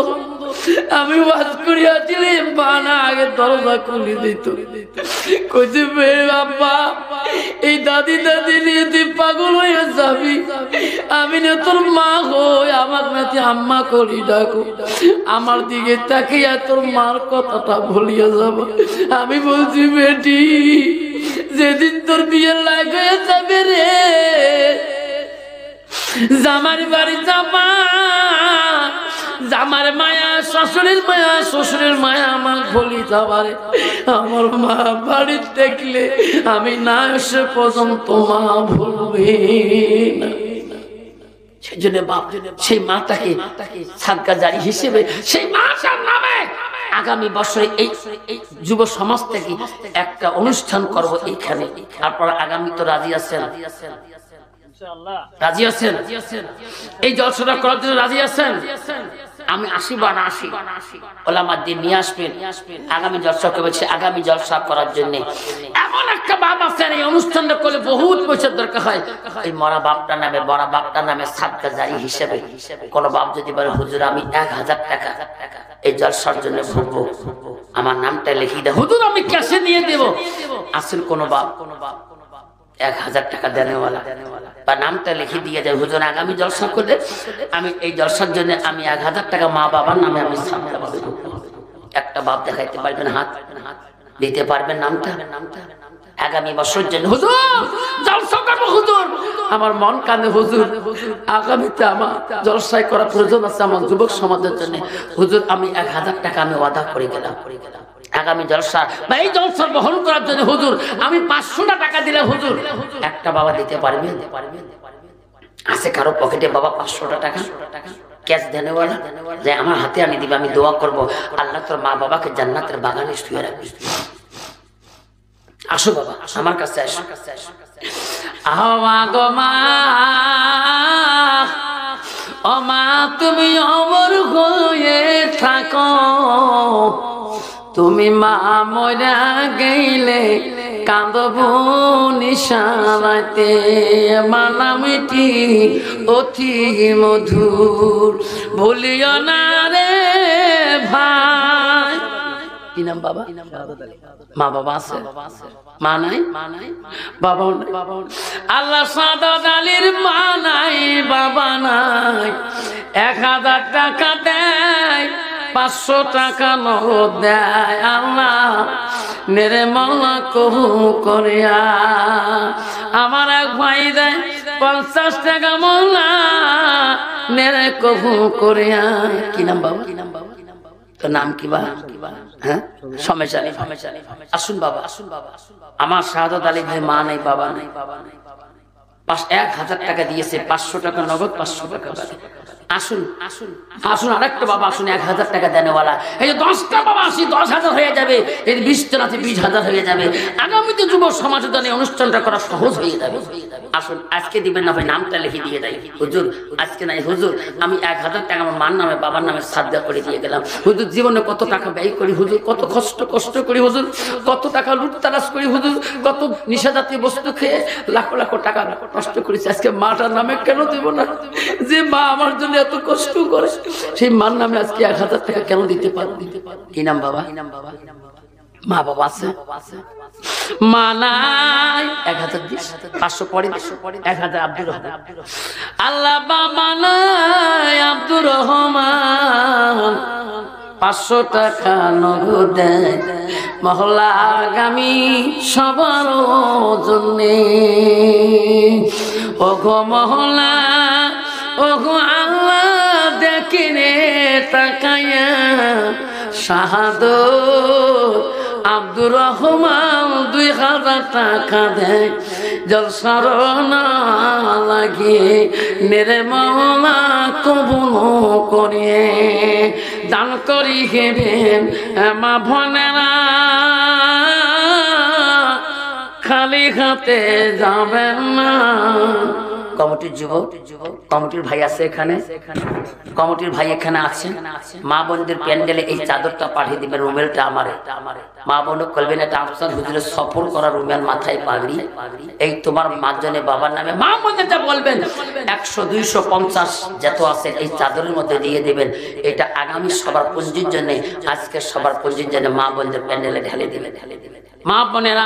আমি ওয়াজ করিয়াছিলি বানা আগে দরজা খুলে দিত কইছে বাবা এই দাদি নিয়ে তুই পাগল হয়ে যাবি আমি না তোর মা হই আমার নাতি আম্মা করি ডাকো আমার দিকে তাকিয়া তোর মার কথাটা ভুলিয়া যাব আমি বলছি বেটি যেদিন তোর বিয়ের লাগ হয়ে যাবে রে জামার বাড়ি যাবা জামার মায়া শ্বশুরের মায়া আমার ভুলি যাবারে আমার মা বাড়ি দেখলে আমি না এসে পর্যন্ত মা ভুলবে না সেই জন্য বাপ সেই মাটাকে সাদকা জারি হিসেবে সেই মাটার নামে আগামী বছরে এই যুব সমাজ থেকে একটা অনুষ্ঠান করব এইখানে আপনারা আগামী তো রাজি আছেন রাজি আছেন? এই জলসাটা করার জন্য রাজি আছেন? আমি আসি বা না আসি, ওলামার দিন নিয়ে আসবেন আগামী জলসা করেছে, আগামী জলসা করার জন্য। এমন একটা বাপ আছেন এই অনুষ্ঠানটা করলে বহুত পয়সার দরকার হয়, এই মরা বাপটা নামে বড় বাপটা নামে সাদকা জারি হিসেবে কোন বাপ যদি বলে হুজুর আমি 1000 টাকা এই জলসার জন্য ভরবো, আমার নামটা লিখিয়ে দেয়, হুজুর আমি ক্যাশে নিয়ে দেব। আসেন কোন বাপ 1000 টাকা দেনেওয়ালা বা নামটা লিখে দিয়ে যায়, হুজুর আগামী জলসা করলে আমি এই জলসার জন্য আমি 1000 টাকা মা বাবার নামে আমি সাদকা দেব। একটা বাপ দেখাইতে পারবেন? হাত দিতে পারবেন নামটা? আগামী বছর জন্য হুজুর জলসা করবো, হুজুর আমার মন কানে, হুজুর আগামীতে আমার জলসায় করা প্রয়োজন আছে আমার যুবক সমাজের জন্য, হুজুর আমি 1000 টাকা আমি ওয়াদা করে গেলাম আগামী জলসা বা এই জলসা বহন করার জন্য হুজুর আমি 500 টাকা দিলে হুজুর একটা বাবা দিতে পারবে? আছে কারো পকেটে বাবা 500 টাকা ক্যাশ দেনেওয়ালা যে আমার হাতে আমি দিবে, আমি দোয়া করব আল্লাহ তোর মা বাবাকে জান্নাতের বাগানে শুয়ে রাখবি। আসো বাবা আমার কাছে আসো। গো মা, ও মা তুমি অমর হয়ে থাকো, তুমি মা মরা গেলে কাঁদব নিশানাতে, মানামিটি অতি মধুর ভুলিও না রে ভাই। কি নাম বাবা? মা বাবা আছে? মা নাই? বাবা আল্লাহ সাদাত আলীর মা নাই বাবা নাই, 1000 টাকা দেয়, 500 টাকা নগদ দেয়, আল্লাহ নেরে মাওলা কবু করিয়া। আমার এক ভাই দেয় 50 টাকা, মাওলা নেরে কবু করিয়া। কি নাম বাবা? তোর নাম কি বা? হ্যাঁ সমস্যা নেই। আসুন বাবা, আমার শাহাদাত আলী ভাই মা নাই বাবা নাই, 1000 টাকা দিয়েছে, 500 টাকা নগদ, 500 টাকা বাড়ি। আসুন আসুন আসুন আরেকটা বাবা আসুন 1000 টাকা দেনেওয়ালা। এই যে 10টা বাবা আসি 10,000 হয়ে যাবে, এই 20টা রাতে 20,000 হয়ে যাবে। আগামীতে যুব সমাজের জন্য অনুষ্ঠানটা করা সহজ হয়ে যাবে। আসুন আজকে দিবেন না ভাই, নামটা লিখে দিয়ে দেয় হুজুর, আজকে নাই হুজুর আমি 1000 টাকা আমার মার নামে বাবার নামে সাদকা করে দিয়ে গেলাম। হুজুর জীবনে কত টাকা ব্যয় করি হুজুর, কত কষ্ট করি হুজুর, কত টাকা লুটতারাজ করি হুজুর, কত নিশাজাতীয় বস্তু খেয়ে লাখ লাখ টাকা নষ্ট করেছি, আজকে মাটার নামে কেন দেব না? যে মা আমার জন্য এত কষ্ট করে, সেই মার নামে আজকে 1000 টাকা কেন দিতে পারবো? কি নাম বাবা? মা বাবা আছে? মা নাই 1000 দিস, 500 পরে 1000 আব্দুর রহমান। আল্লাহ বাবা নাই আব্দুর রহমান, 500 টাকা নগদ দেয় মহল্লা আগামী সবার জন্যে। ওগো মহল্লা, ওগো আল্লাহ দেখে রে তাকায়া, শাহাদত আব্দুর রহমান 2000 টাকা দেয় জলসার না লাগে, নেরে মাওলা কবুল করিয়ে দান করি হেবেন মা ভনেরা, খালি হাতে যাবেন না। কমিটির যুবক, কমিটির ভাই আছে এখানে, কমিটির ভাই এখানে আছে, মা বোনদের প্যান্ডেলে এই চাদরটা পাঠিয়ে দিবেন, রুমেলটা আমারে। মা বোন করবেন এটা আফসার হুজুরের সফর করা রুমেল, মাথায় পাগড়ি, এই তোমার মাঝজনে বাবার নামে। মা বোনদেরটা বলবেন 100 250 যত আছে এই চাদরের মধ্যে দিয়ে দিবেন। এটা আগামী সবার পুঞ্জির জন্য, আজকে সবার পুঞ্জির জন্য মা বোনদের প্যান্ডেলে ঢেলে দিবেন। মা বোনেরা